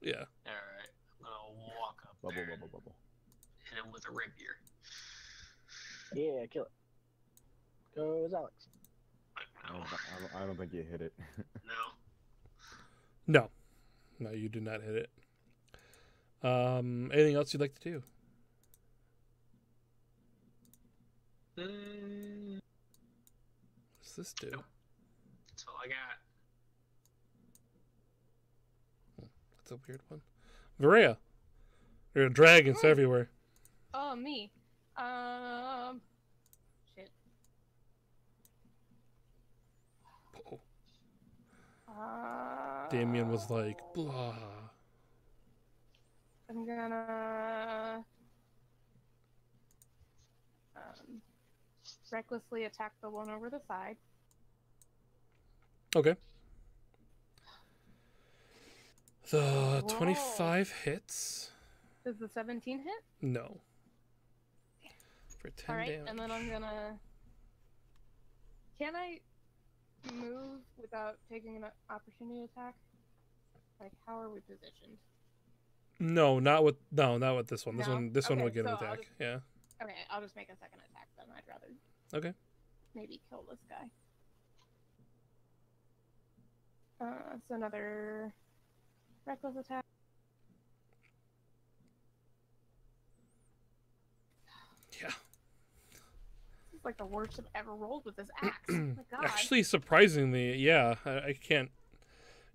here. Yeah. All right, I'm gonna walk up Bubble, there bubble, bubble. and hit him with a rapier. Yeah, kill it. Goes Alex. No, I don't think you hit it. No. No, you did not hit it. Anything else you'd like to do? Mm, What's this do? that's all I got. That's a weird one. Varia, There are dragons everywhere. Oh, me. Shit. Oh. Damien was like, blah. I'm gonna recklessly attack the one over the side. Okay. The Whoa. 25 hits. Does the 17 hit? No. For 10 Alright, damage. and then I'm gonna... Can I move without taking an opportunity attack? Like, how are we positioned? No, not with this one. This No? one Okay, would get an so I'll attack. just- Yeah. Okay, I'll just make a second attack then. I'd rather Okay. maybe kill this guy. So another reckless attack. Yeah. This is like the worst I've ever rolled with this axe. Oh my god. Actually, surprisingly, yeah, I can't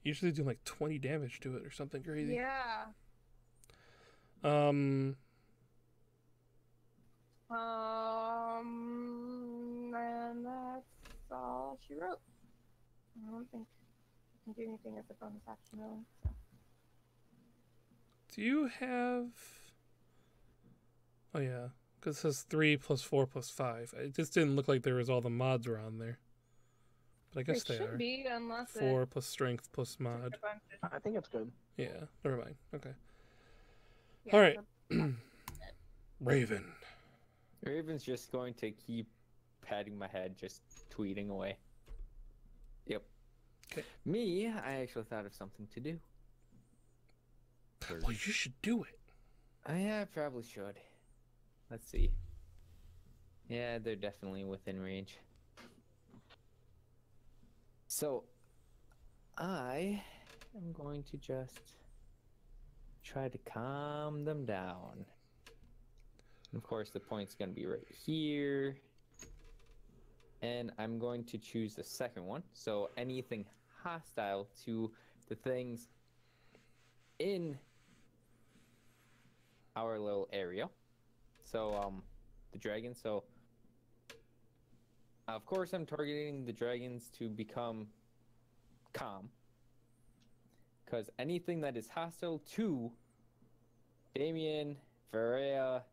usually do like 20 damage to it or something crazy. Yeah. And that's all she wrote. I don't think I can do anything as a bonus action really. So. Do you have? Oh yeah, because it says 3 + 4 + 5. It just didn't look like there was all the mods were on there. But I guess It they should are. be unless 4 it + strength + mod. I think it's good. Yeah, never mind. Okay. yeah, All right. the- Raven. Raven's just going to keep patting my head, just tweeting away. Yep. Okay. Me, I actually thought of something to do. Well, you should do it. I probably should. Let's see. Yeah, they're definitely within range. So, I am going to just try to calm them down. And of course, the point's going to be right here. And I'm going to choose the second one. So anything hostile to the things in our little area. So, the dragon. So, of course, I'm targeting the dragons to become calm. Because anything that is hostile to Damien, Varela,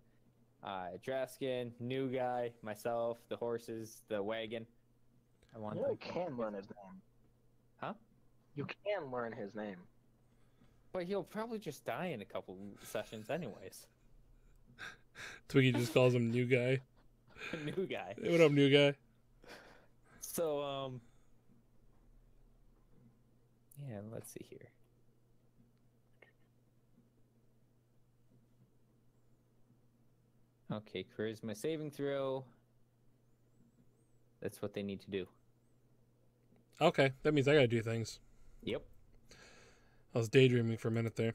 Draskin, new guy, myself, the horses, the wagon. I want You them. can learn his name. Huh? You can learn his name. But he'll probably just die in a couple sessions anyways. Twiggy just calls him new guy. New guy. Hey, what up, new guy? So, yeah, let's see here. Okay, charisma saving throw. That's what they need to do. Okay, that means I gotta do things. Yep. I was daydreaming for a minute there.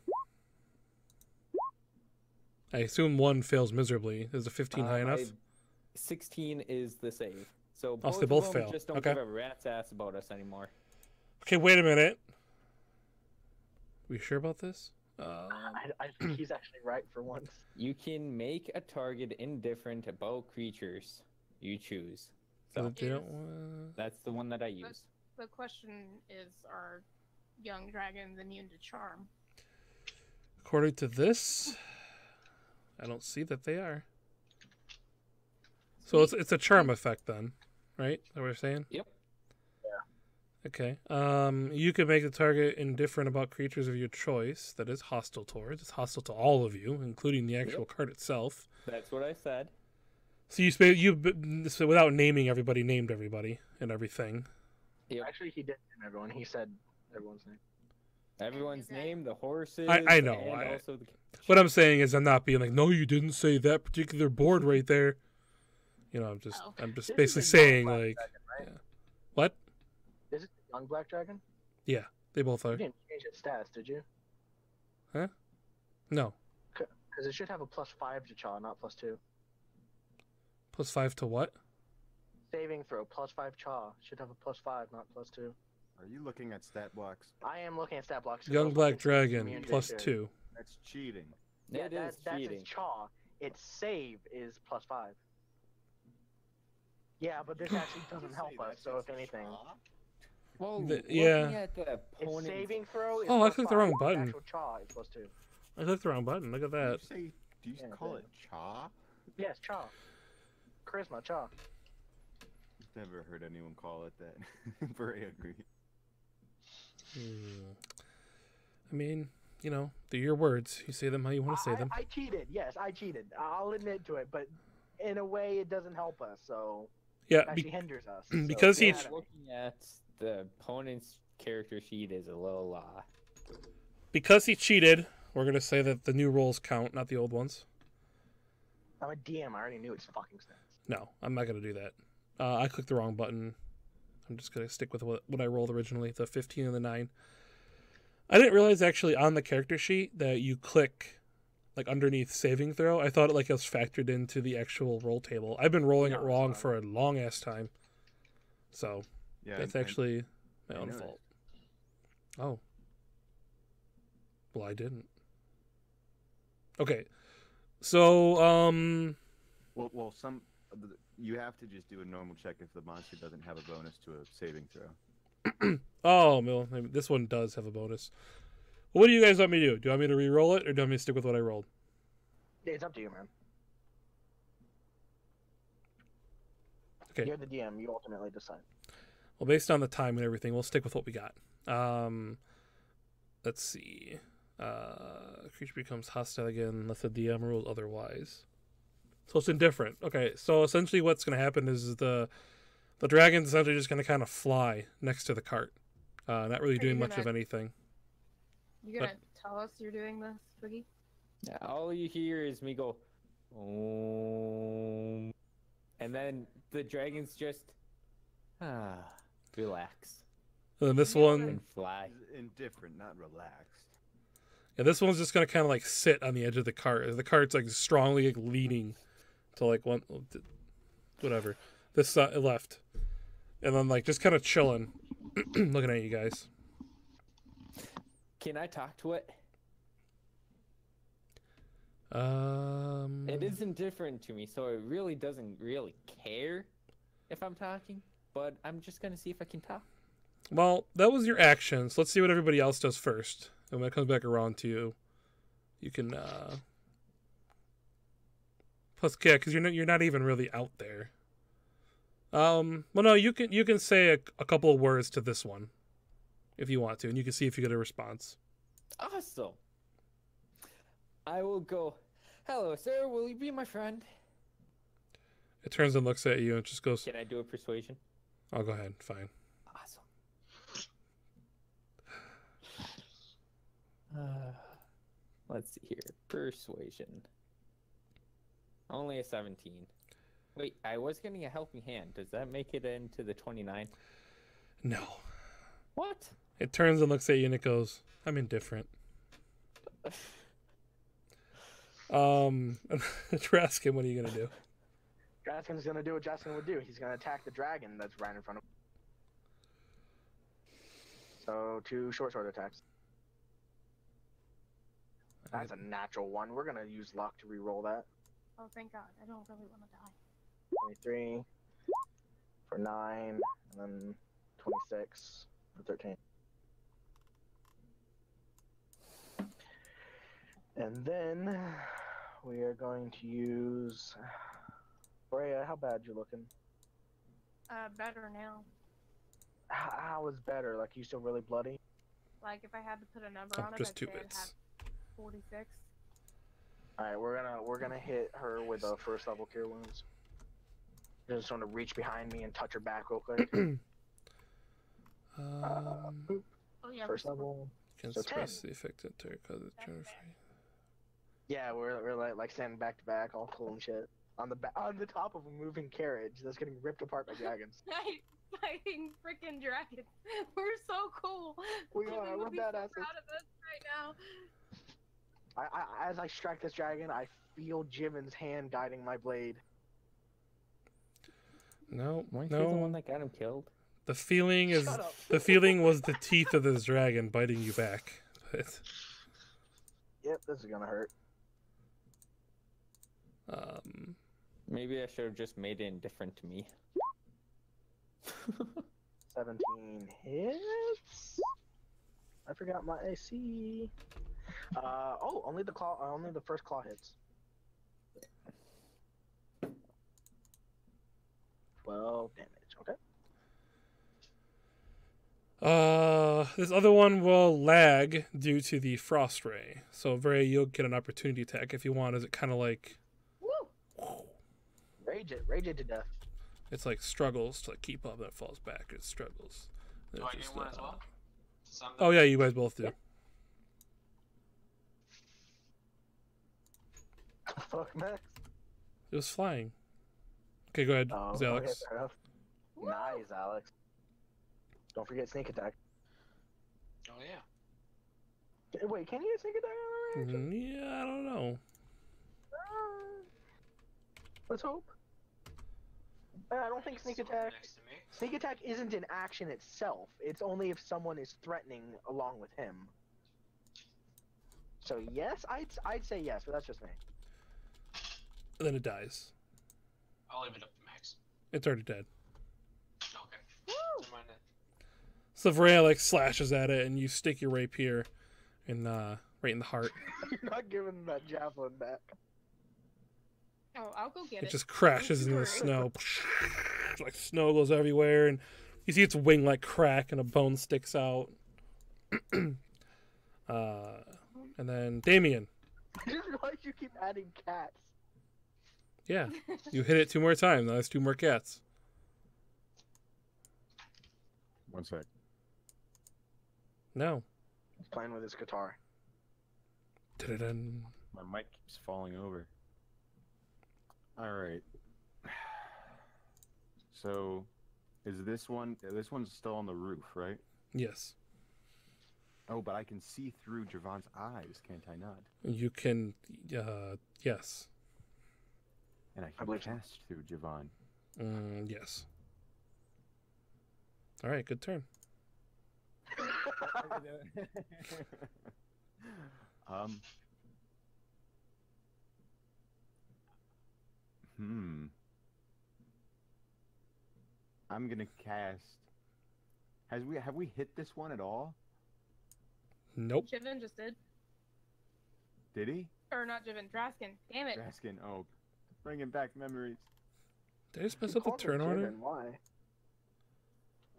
I assume one fails miserably. Is a 15 high enough? 16 is the save. So Oh, so they both both of them fail. just don't Okay. give a rat's ass about us anymore. Okay, wait a minute. We sure about this? I think he's actually right for once. You can make a target indifferent about creatures you choose. So So they don't, that's the one that I use. The question is, are young dragons immune to charm? according to this, I don't see that they are. So it's a charm effect then, right? Is that what you're saying? Yep. Okay. You can make the target indifferent about creatures of your choice that is hostile towards. It's hostile to all of you, including the actual card itself. That's what I said. So so without naming everybody, named everybody and everything. Yep. Actually, he did name everyone. He said everyone's name. Everyone's name, the horses. I know, And also the... What I'm saying is, I'm not being like, no, you didn't say that particular board right there. You know, I'm just Oh. This is basically a saying young like, black dragon, right? yeah. What? Is it the young black dragon? They both You are. didn't change its stats, did you? No, Because it should have a +5 to Chaw, not +2. +5 to what? Saving throw +5 Chaw should have a +5, not +2. Are you looking at stat blocks? I am looking at stat blocks. 'cause I Young was black looking for dragon immune to plus share. 2. That's cheating. Yeah, It is that's cheating. its chaw. Its save is +5. Yeah, but this actually doesn't help us. So if anything, Well, yeah. looking at the its opponent's saving throw is Oh, I +5. clicked the wrong Its button. actual chaw is +2. I clicked the wrong button. Look at that. Do you Yeah, call but- it chaw? Yes, chaw. Charisma, chaw. Never heard anyone call it that. Very agree. I mean, you know, they're your words. You say them how you want to say them. I cheated. Yes, I cheated. I'll admit to it, but in a way, it doesn't help us. So Yeah, it actually hinders us. So because get he- out of it. looking at the opponent's character sheet is a little because he cheated, we're gonna say that the new rules count, not the old ones. I'm a DM. I already knew its fucking stats. No, I'm not gonna do that. I clicked the wrong button. I'm just gonna stick with what I rolled originally, the 15 and the 9. I didn't realize actually on the character sheet that you click like underneath saving throw. I thought it like it was factored into the actual roll table. I've been rolling No, it it's wrong not. for a long ass time. So Yeah, that's I- actually my I own noticed. fault. Oh. Well, I didn't. Okay. So, Well, you have to just do a normal check if the monster doesn't have a bonus to a saving throw. oh, well, maybe this one does have a bonus. What do you guys want me to do? Do you want me to re-roll it, or do you want me to stick with what I rolled? It's up to you, man. Okay. You're the DM. You ultimately decide. Well, based on the time and everything, we'll stick with what we got. Let's see. Creature becomes hostile again unless the DM rules otherwise. So it's indifferent. Okay, so essentially what's going to happen is the dragon's essentially just going to kind of fly next to the cart. Not really Are doing you much of gonna- anything. You gonna tell us you're doing this, Boogie? all you hear is me go, oh, and then the dragons just relax And then this Yeah, one, and fly. Indifferent, not relaxed. yeah, this one's just going to kind of like sit on the edge of the cart. The cart's like strongly like, leaning to like one, whatever, this side left. And then like just kind of chilling, looking at you guys. Can I talk to it? Mm. It is indifferent to me, so it really doesn't really care if I'm talking. But I'm just gonna see if I can talk. Well, that was your actions. Let's see what everybody else does first. And when it comes back around to you, you can plus yeah, because you're not even really out there. Well, no, you can say a couple of words to this one if you want to, and you can see if you get a response. Awesome. I will go. Hello, sir. Will you be my friend? It turns and looks at you and just goes, Can I do a persuasion? "I'll go ahead, fine." Awesome. Let's see here. Persuasion. Only a 17. Wait, I was getting a helping hand. Does that make it into the 29? No. What? It turns and looks at you and it goes, "I'm indifferent." Draskin, what are you gonna do? Jaskin's gonna do what Jaskin would do. He's gonna attack the dragon that's right in front of him. So 2 short sword attacks. That's a natural one. We're gonna use luck to re-roll that. Oh, thank God. I don't really want to die. 23 for 9, and then 26 for 13. And then we are going to use Freya. How bad you looking? Better now. How is better? Like, you still really bloody? Like, if I had to put a number Oh, on it, just I'd 2 say I'd bits. have 46. All right, we're gonna hit her with a first level cure wounds. Just want to reach behind me and touch her back real quick. Um, Oh yeah. First we're level. can So suppress the affected to cause it That's turn fair. free. Yeah, we're like standing back to back, all cool and shit. On the top of a moving carriage that's getting ripped apart by dragons. Fighting freaking dragons. We're so cool. We Jimmy are, would we're be so badasses. proud of us right now. As I strike this dragon, I feel Jimin's hand guiding my blade. No, Weren't you the one no. that got him killed? The feeling is Shut up. the feeling was the teeth of this dragon biting you back. But Yep, this is gonna hurt. Maybe I should have just made it indifferent to me. 17 hits. I forgot my AC. Only the first claw hits. 12 damage. Okay. This other one will lag due to the frost ray. So you'll get an opportunity attack if you want. Is it kind of like Woo! Rage it to death. it's like struggles to like keep up, then it falls back. It struggles. Then Do it I get one as well? Oh yeah, you guys both do. Fuck, Max. It was flying. Okay, go ahead, Alex. Okay, fair enough. Nice, Alex. Don't forget sneak attack. Oh yeah. Wait, can you get sneak attack? Yeah, I don't know. Let's hope. I don't think sneak Someone attack. next to me. Sneak attack isn't an action itself. It's only if someone is threatening along with him. So yes, I'd say yes, but that's just me. Then it dies. I'll leave it up to Max. It's already dead. Okay. Never mind that. So Varela like slashes at it, and you stick your rapier in right in the heart. You're not giving that javelin back. Oh, I'll go get it. It just crashes into the snow. Like snow goes everywhere, and you see its wing like crack, and a bone sticks out. And then Damien. I just realized you keep adding cats. Yeah, you hit it 2 more times. Now there's 2 more cats. One sec. No. He's playing with his guitar. Dun-dun-dun. My mic keeps falling over. All right. So, is this one? This one's still on the roof, right? Yes. Oh, but I can see through Javon's eyes, can't I not? You can. Yes. And I I can believe so. cast through Javon. Yes. All right. Good turn. I'm gonna cast. Have we hit this one at all? Nope. Jiven just did. Did he? Or not Jiven, Draskin. Damn it. Raskin. Oh, bringing back memories. Did I just mess You up the called him turn order? Jiven, why?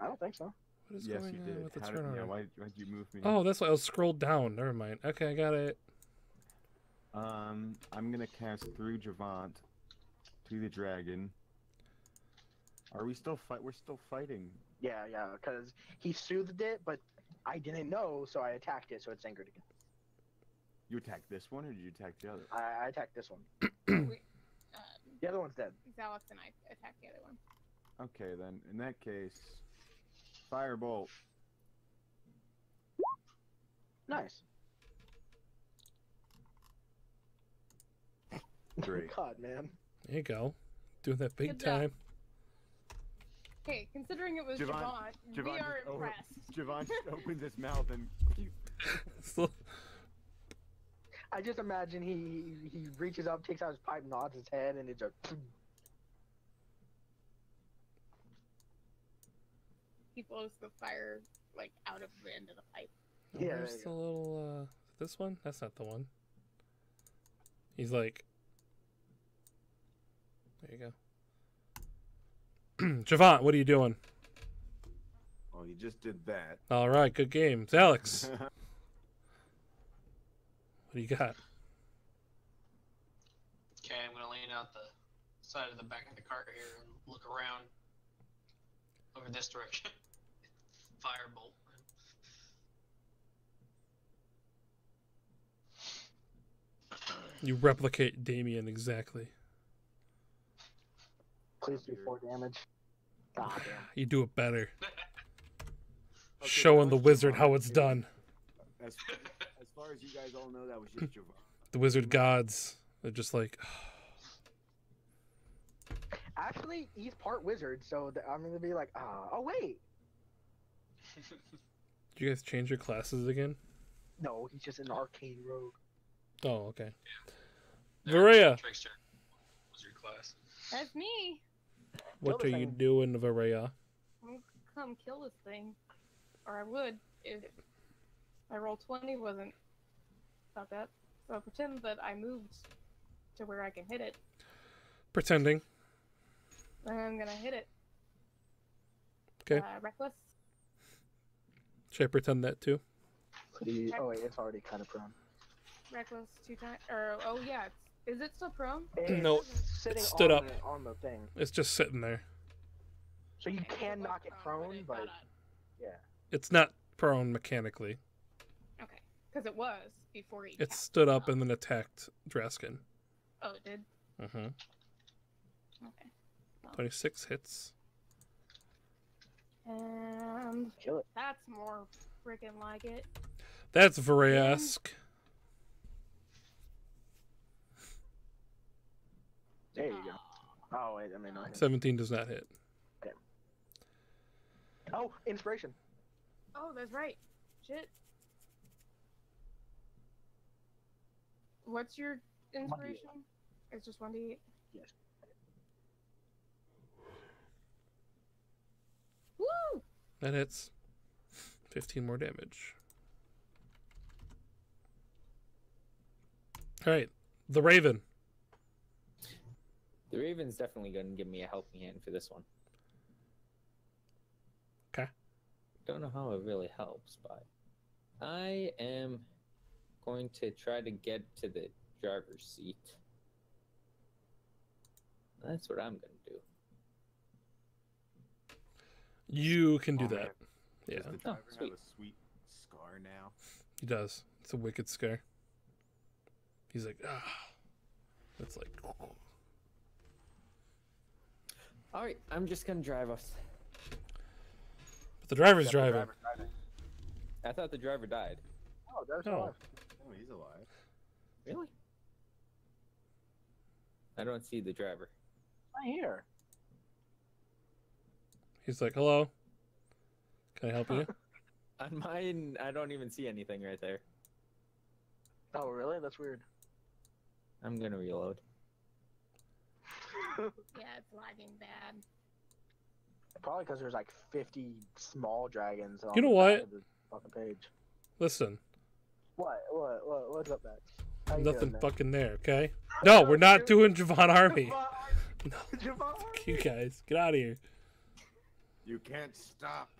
I don't think so. What is Yes, going you on did. with the How turn did, order? yeah, why'd you move me? Oh, that's why I was scrolled down. Never mind. Okay, I got it. I'm gonna cast through Javant to the dragon. Are we still fight? We're still fighting. Yeah, because he soothed it, but I didn't know, so I attacked it, so it's angered again. You attacked this one, or did you attack the other? I attacked this one. Wait, The other one's dead. Zalex and I attacked the other one. Okay, then in that case, firebolt. Nice. Great. God, man. There you go. Doing that big Good job. time. Hey, considering it was Javon- Javon, Javon we are just- oh, impressed. Javon just opens his mouth and. Still- I just imagine he reaches up, takes out his pipe, nods his head, and it's a. He blows the fire like out of the end of the pipe. Yeah, There's there the you little. This one? That's not the one. He's like. There you go. Javant, what are you doing? Well, you just did that. All right, good game. It's Alex. What do you got? Okay, I'm gonna lean out the side of the back of the cart here and look around over this direction. Firebolt. You replicate Damien exactly. Please do 4 damage. God damn. You do it better. Okay, Showing that the was wizard Javon. how it's done. As far as you guys all know, that was just Javon. The wizard gods. They're just like, Actually, he's part wizard, so I'm gonna be like, oh wait. did you guys change your classes again? No, he's just an arcane rogue. Oh, okay. Varia, Trickster. class. That's me. What Kill are the you thing. doing, Varaya? I'm gonna come kill this thing. Or I would if my roll 20 wasn't about that. So pretend that I moved to where I can hit it. Pretending. And I'm gonna hit it. Okay. Reckless. Should I pretend that too? Oh wait, it's already kind of prone. Reckless 2 times. Or, oh yeah. Is it still prone? No, sitting stood on up. on the thing, It's just sitting there. so you Okay, can it was knock it prone, it but got yeah. It's not prone mechanically. Okay. Because it was before he It cast stood it up and then attacked Draskin. Oh, it did? Mm-hmm. Okay. 26 hits. And Kill it. that's more freaking like it. That's Varaya-esque. There you go. Oh wait, I mean, no. 17 does not hit. Oh, inspiration. Oh, that's right. Shit. What's your inspiration? It's just 1d8? Yes. Woo! That hits. 15 more damage. Alright. The Raven. The Raven's definitely going to give me a helping hand for this one. Okay. Don't know how it really helps, but I am going to try to get to the driver's seat. That's what I'm going to do. You can do Oh, that. man. Yeah, Does the driver sweet. have a sweet scar now? he does. It's a wicked scare. He's like, ah. It's like, All right, I'm just going to drive us. but the driver's Except the driving. driver's driving. I thought the driver died. Oh, there's No. alive. Oh, he's alive. Really? I don't see the driver. Right here. He's like, hello. Can I help you? On mine, I don't even see anything right there. Oh, really? That's weird. I'm going to reload. Yeah, it's lagging bad. Probably because there's like 50 small dragons on You know the what? back of the fucking page. Listen, What's up, Max? How you nothing doing, man? fucking there, okay? No, we're not doing Javon Army. No, Javon fuck you guys. Get out of here. You can't stop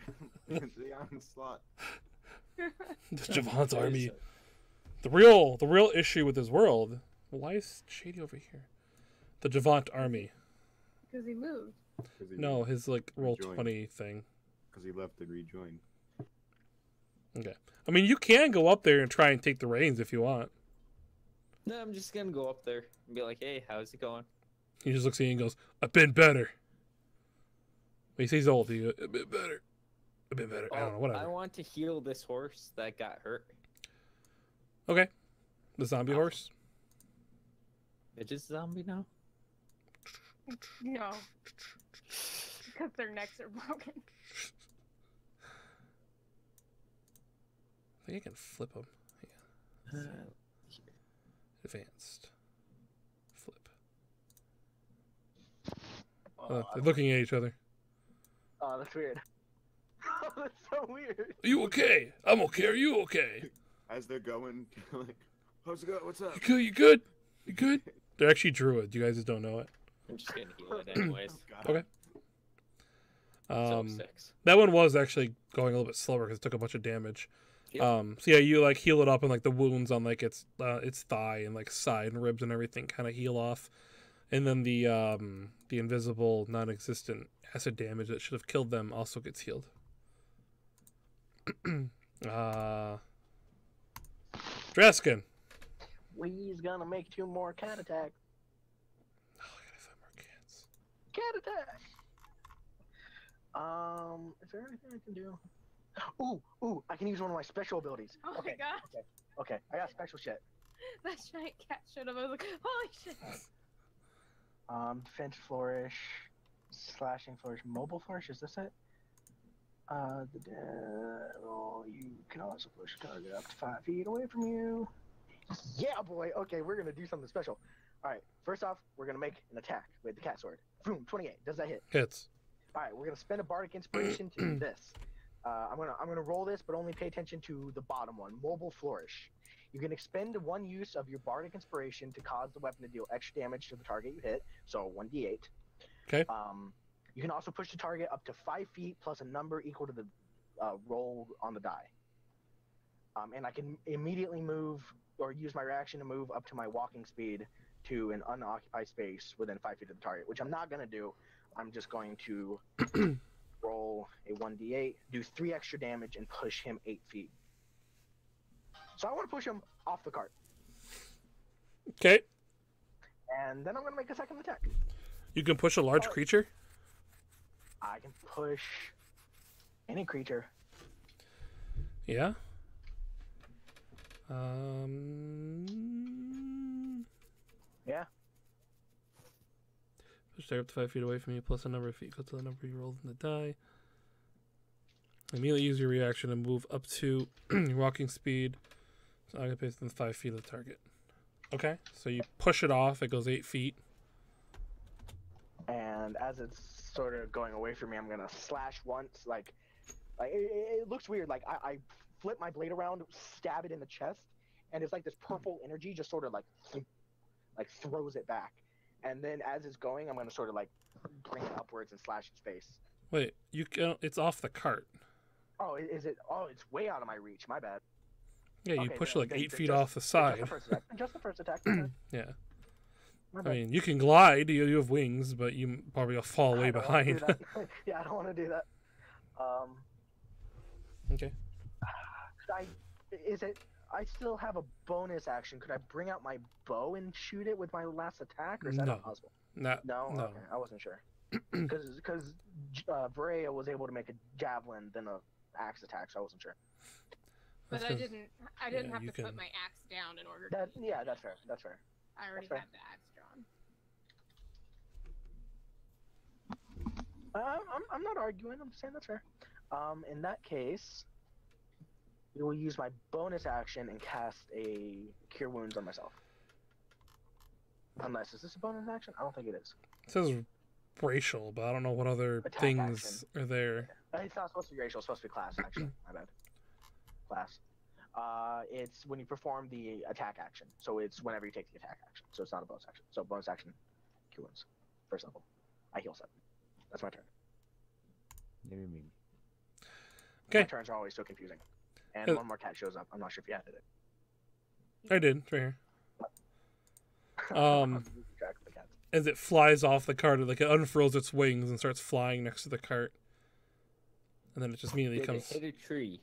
the onslaught. This Javon's Army. The real issue with this world. Why is Shady over here? The Javant Army. Because he moved. No, his like roll Rejoin. 20 thing. Because he left to rejoin. Okay. I mean, you can go up there and try and take the reins if you want. No, I'm just going to go up there and be like, hey, how's it going? He just looks at you and goes, "I've been better." He says old. He goes, "A bit better. A bit better." I don't know. I Whatever. want to heal this horse that got hurt. Okay. The zombie horse. It's just a zombie now? No. Because their necks are broken. I think I can flip him. Advanced. Flip. They're looking at each other. Oh, that's weird. Oh, that's so weird. Are you okay? I'm okay. Are you okay? As they're going, like, how's it going? What's up? You good? You good? You good? They're actually druids. You guys just don't know it. I'm just going to heal it anyways. God. Okay. So 6. That one was actually going a little bit slower because it took a bunch of damage. Yep. So yeah, you like heal it up and like the wounds on like its thigh and like side and ribs and everything kind of heal off, and then the invisible non-existent acid damage that should have killed them also gets healed. Draskin. We's gonna make 2 more cat attacks. Oh, I gotta find more cats. Cat attack! Is there anything I can do? Ooh, I can use one of my special abilities. Oh Okay, my god. okay, I got special shit. That giant cat showed up. I was like, holy shit. Defense flourish, slashing flourish, mobile flourish, is this it? You can also push a target up to 5 feet away from you. Yeah, boy. Okay, we're gonna do something special. All right. First off, we're gonna make an attack with the cat sword. Boom, 28. Does that hit? Hits. All right. We're gonna spend a bardic inspiration to do this. I'm gonna roll this, but only pay attention to the bottom one. Mobile flourish. You can expend one use of your bardic inspiration to cause the weapon to deal extra damage to the target you hit. So 1d8. Okay. You can also push the target up to 5 feet plus a number equal to the roll on the die. And I can immediately move or use my reaction to move up to my walking speed to an unoccupied space within 5 feet of the target, which I'm not going to do. I'm just going to roll a 1d8, do 3 extra damage, and push him 8 feet. So I want to push him off the cart. Okay. And then I'm going to make a second attack. You can push a large creature? I can push any creature. Yeah. Yeah. Push target up to 5 feet away from you, plus a number of feet equal to the number you rolled in the die. Immediately use your reaction to move up to your walking speed. So I'm going to place within 5 feet of the target. Okay, so you push it off, it goes 8 feet. And as it's sort of going away from me, I'm gonna slash once. Like it looks weird. Like I flip my blade around, stab it in the chest, and it's like this purple energy just sort of like throws it back. And then as it's going, I'm gonna sort of like bring it upwards and slash its face. Wait, you can, it's off the cart. Oh, is it? Oh, it's way out of my reach. My bad. Yeah, you Okay, push then- it like then 8 feet just- off the side. Just the first attack. My Yeah. bad. I mean, you can glide, you have wings, but you probably will fall way I don't wanna do behind. that. Yeah, I don't want to do that. Okay. I still have a bonus action. Could I bring out my bow and shoot it with my last attack, or is that No. not possible? No. No. Okay, I wasn't sure. Because Varela was able to make a javelin then a axe attack, so I wasn't sure. But That's I 'cause- didn't yeah, have you to put can- my axe down in order to. Yeah, that's fair. That's fair. I already that's fair. had the axe drawn. I'm not arguing. I'm just saying that's fair. In that case, we will use my bonus action and cast a Cure Wounds on myself. Unless, is this a bonus action? I don't think it is. It says racial, but I don't know what other Attack things are there. It's not supposed to be racial. It's supposed to be class, actually. My bad. Class. It's when you perform the attack action. So it's whenever you take the attack action. So it's not a bonus action. So bonus action, Cure Wounds. First level. I heal 7. That's my turn. Maybe me. Okay. My turns are always so confusing. And one more cat shows up. I'm not sure if you added it. I did, it's right here. I'm losing track of the cats. As it flies off the cart, like it unfurls its wings and starts flying next to the cart. And then it just immediately Did comes. it hit a tree?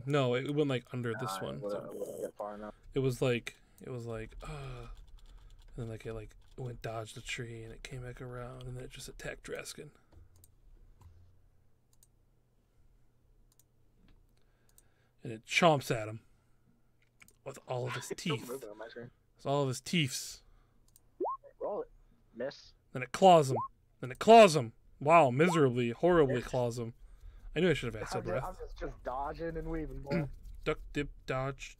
No, it went like under this I one. wouldn't So get far enough. it was like, and then like it went dodged the tree and it came back around and then it just attacked Draskin. And it chomps at him with all of his It's still teeth. moving on my screen. With all of his teeths. Roll it. Miss. Then it claws him. Then it claws him. Wow, miserably, horribly claws him. I knew I should have asked that breath. I'm just dodging and weaving, boy. Duck, dip, dodge,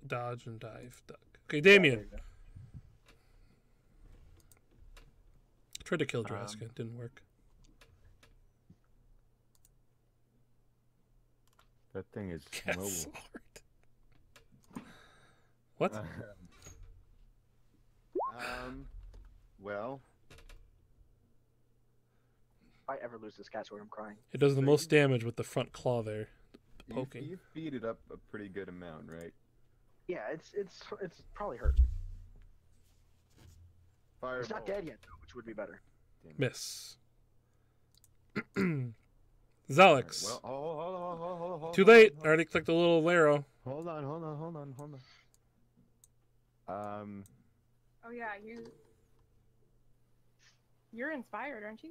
dodge, and dive. Duck. Okay, Damien. Tried to kill Draskin. Didn't work. That thing is Yes, mobile. Lord. What? Well, If I ever lose this cat sword, I'm crying. It does the most damage with the front claw there. The you, poking. you feed it up a pretty good amount, right? Yeah, it's probably hurt. Fireball. It's not dead yet, though, which would be better. Miss. Alright, Zalix. well, hold Too on, late. hold I already clicked the little arrow. Hold on. Oh yeah, you're inspired, aren't you?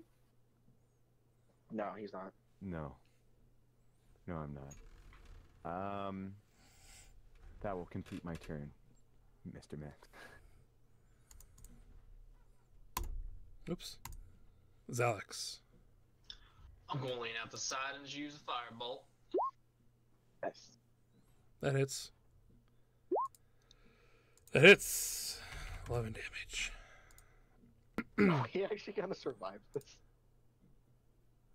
No, he's not. No, I'm not. That will complete my turn, Mr. Max. Oops. Zalix. I'm going to lean out the side and just use a firebolt. Yes. That hits. That hits. 11 damage. He actually kind of survived this.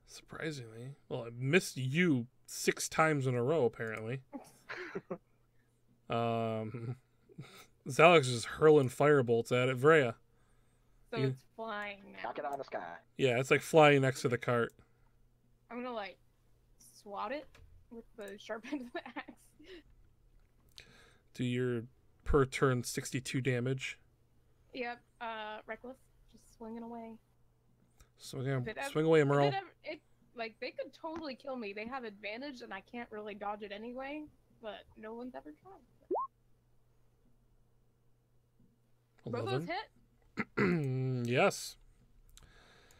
Surprisingly. Well, I missed you 6 times in a row, apparently. Zalex is just hurling firebolts at it. Vreya. So You- it's flying now. Knock it out of the sky. Yeah, it's like flying next to the cart. I'm gonna like swat it with the sharp end of the axe. Do your per turn 62 damage. Yep. Reckless. Just swinging away. Swing, Did ev- swing away, If Merle. like they could totally kill me. They have advantage, and I can't really dodge it anyway. But no one's ever tried. Both those 11. hit. Yes.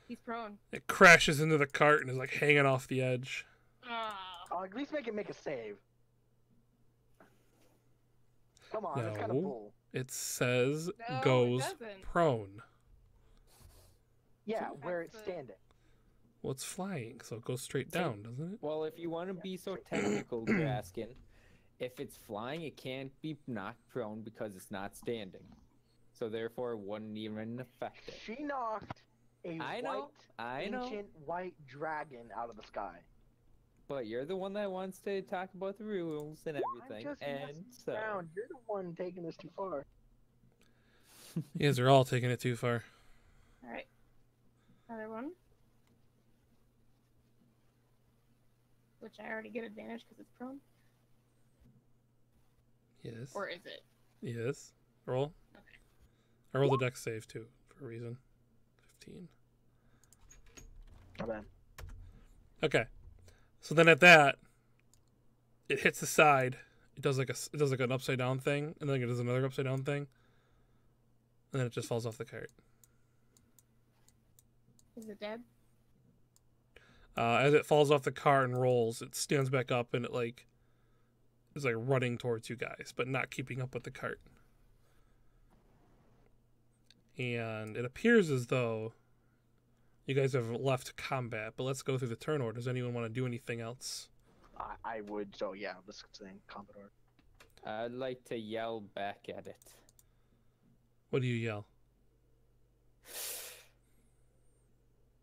He's prone. It crashes into the cart and is like hanging off the edge. Ah. Oh, at least make a save. Come on, that's kind No. of bull. It says No, it goes doesn't. prone. Yeah, where That's it's the- standing. Well, it's flying, so it goes straight down, doesn't it? Well, if you want to be so technical, Graskin, if it's flying, it can't be knocked prone because it's not standing. So therefore, it wouldn't even affect it. She knocked a I know, ancient white dragon out of the sky. but you're the one that wants to talk about the rules and everything, I'm just and messing so around. You're the one taking this too far. You guys are all taking it too far. All right. Another one. Which I already get advantage because it's prone. Yes. Or is it? Yes. Roll. I rolled a dex save too, for a reason. 15. My bad. Okay. So then at that, it hits the side. It does like an upside down thing, and then it does another upside down thing, and then it just falls off the cart. Is it dead? As it falls off the cart and rolls, it stands back up and it is like running towards you guys, but not keeping up with the cart. And it appears as though you guys have left combat, but let's go through the turn order. Does anyone want to do anything else? I would, so yeah, let's say Commodore. I'd like to yell back at it. What do you yell?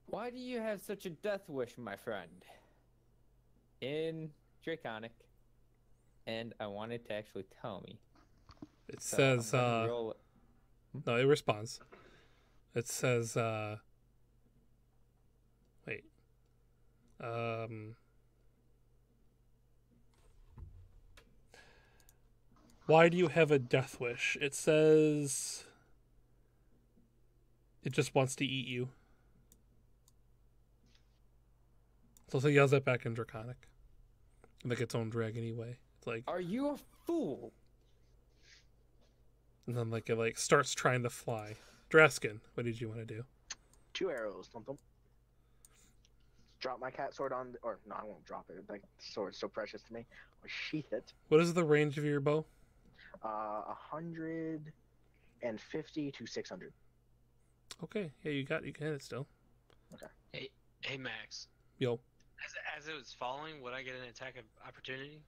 Why do you have such a death wish, my friend? In Draconic. And I want it to actually tell me. It So says, I'm gonna roll... no, it responds. It says, wait. Why do you have a death wish? It says it just wants to eat you. So it yells that back in Draconic. Like its own dragony way. It's like, Are you a fool? and then like it starts trying to fly. Draskin, what did you want to do? 2 arrows, thump thump. Drop my cat sword on, or no, I won't drop it. Like, the sword's so precious to me. I'll sheath it. What is the range of your bow? 150 to 600. Okay, yeah, you can hit it still. Hey Max, Yo. as it was falling, would I get an attack of opportunity?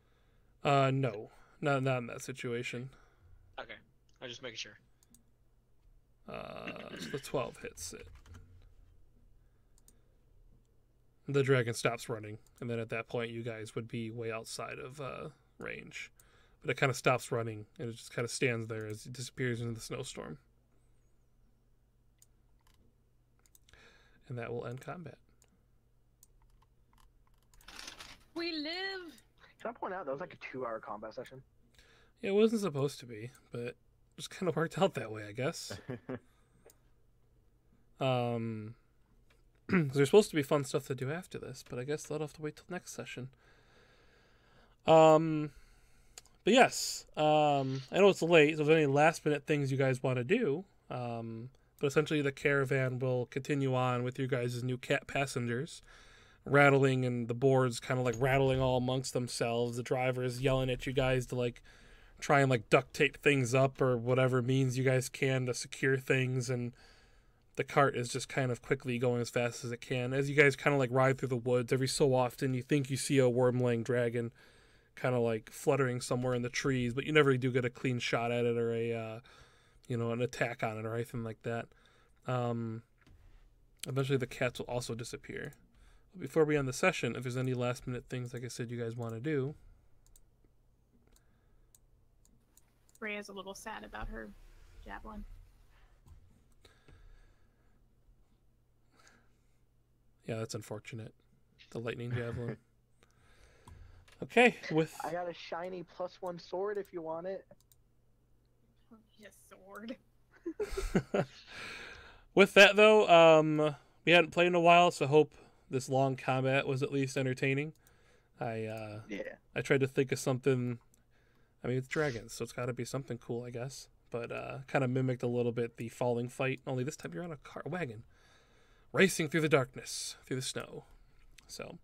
No, not in that situation. Okay, I'm just making sure. So the 12 hits it. The dragon stops running, and then at that point, you guys would be way outside of range. But it kind of stops running, and it just kind of stands there as it disappears into the snowstorm. And that will end combat. We live. Can I point out that was like a 2-hour combat session? Yeah, it wasn't supposed to be, but it just kind of worked out that way, I guess. There's supposed to be fun stuff to do after this, but I guess they'll have to wait till next session. But yes, I know it's late, so if there's any last minute things you guys want to do, but essentially the caravan will continue on with you guys as new cat passengers, rattling, and the boards kind of like rattling all amongst themselves. The driver is yelling at you guys to like try and like duct tape things up or whatever means you guys can to secure things, and the cart is just kind of quickly going as fast as it can. As you guys kind of like ride through the woods, every so often you think you see a worm-laying dragon kind of like fluttering somewhere in the trees, but you never do get a clean shot at it or a, an attack on it or anything like that. Eventually the cats will also disappear. Before we end the session, if there's any last minute things, like I said, you guys want to do. Rhea's a little sad about her javelin. Yeah, that's unfortunate. The lightning javelin. Okay, with I got a shiny +1 sword if you want it. I don't need a sword. with that though, we hadn't played in a while, so hope this long combat was at least entertaining. I tried to think of something. I mean, it's dragons, so it's got to be something cool, I guess. But kind of mimicked a little bit the falling fight. Only this time you're on a wagon, racing through the darkness, through the snow. So,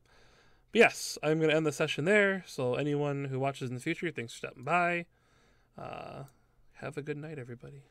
but yes, I'm going to end the session there. So anyone who watches in the future, thanks for stopping by. Have a good night, everybody.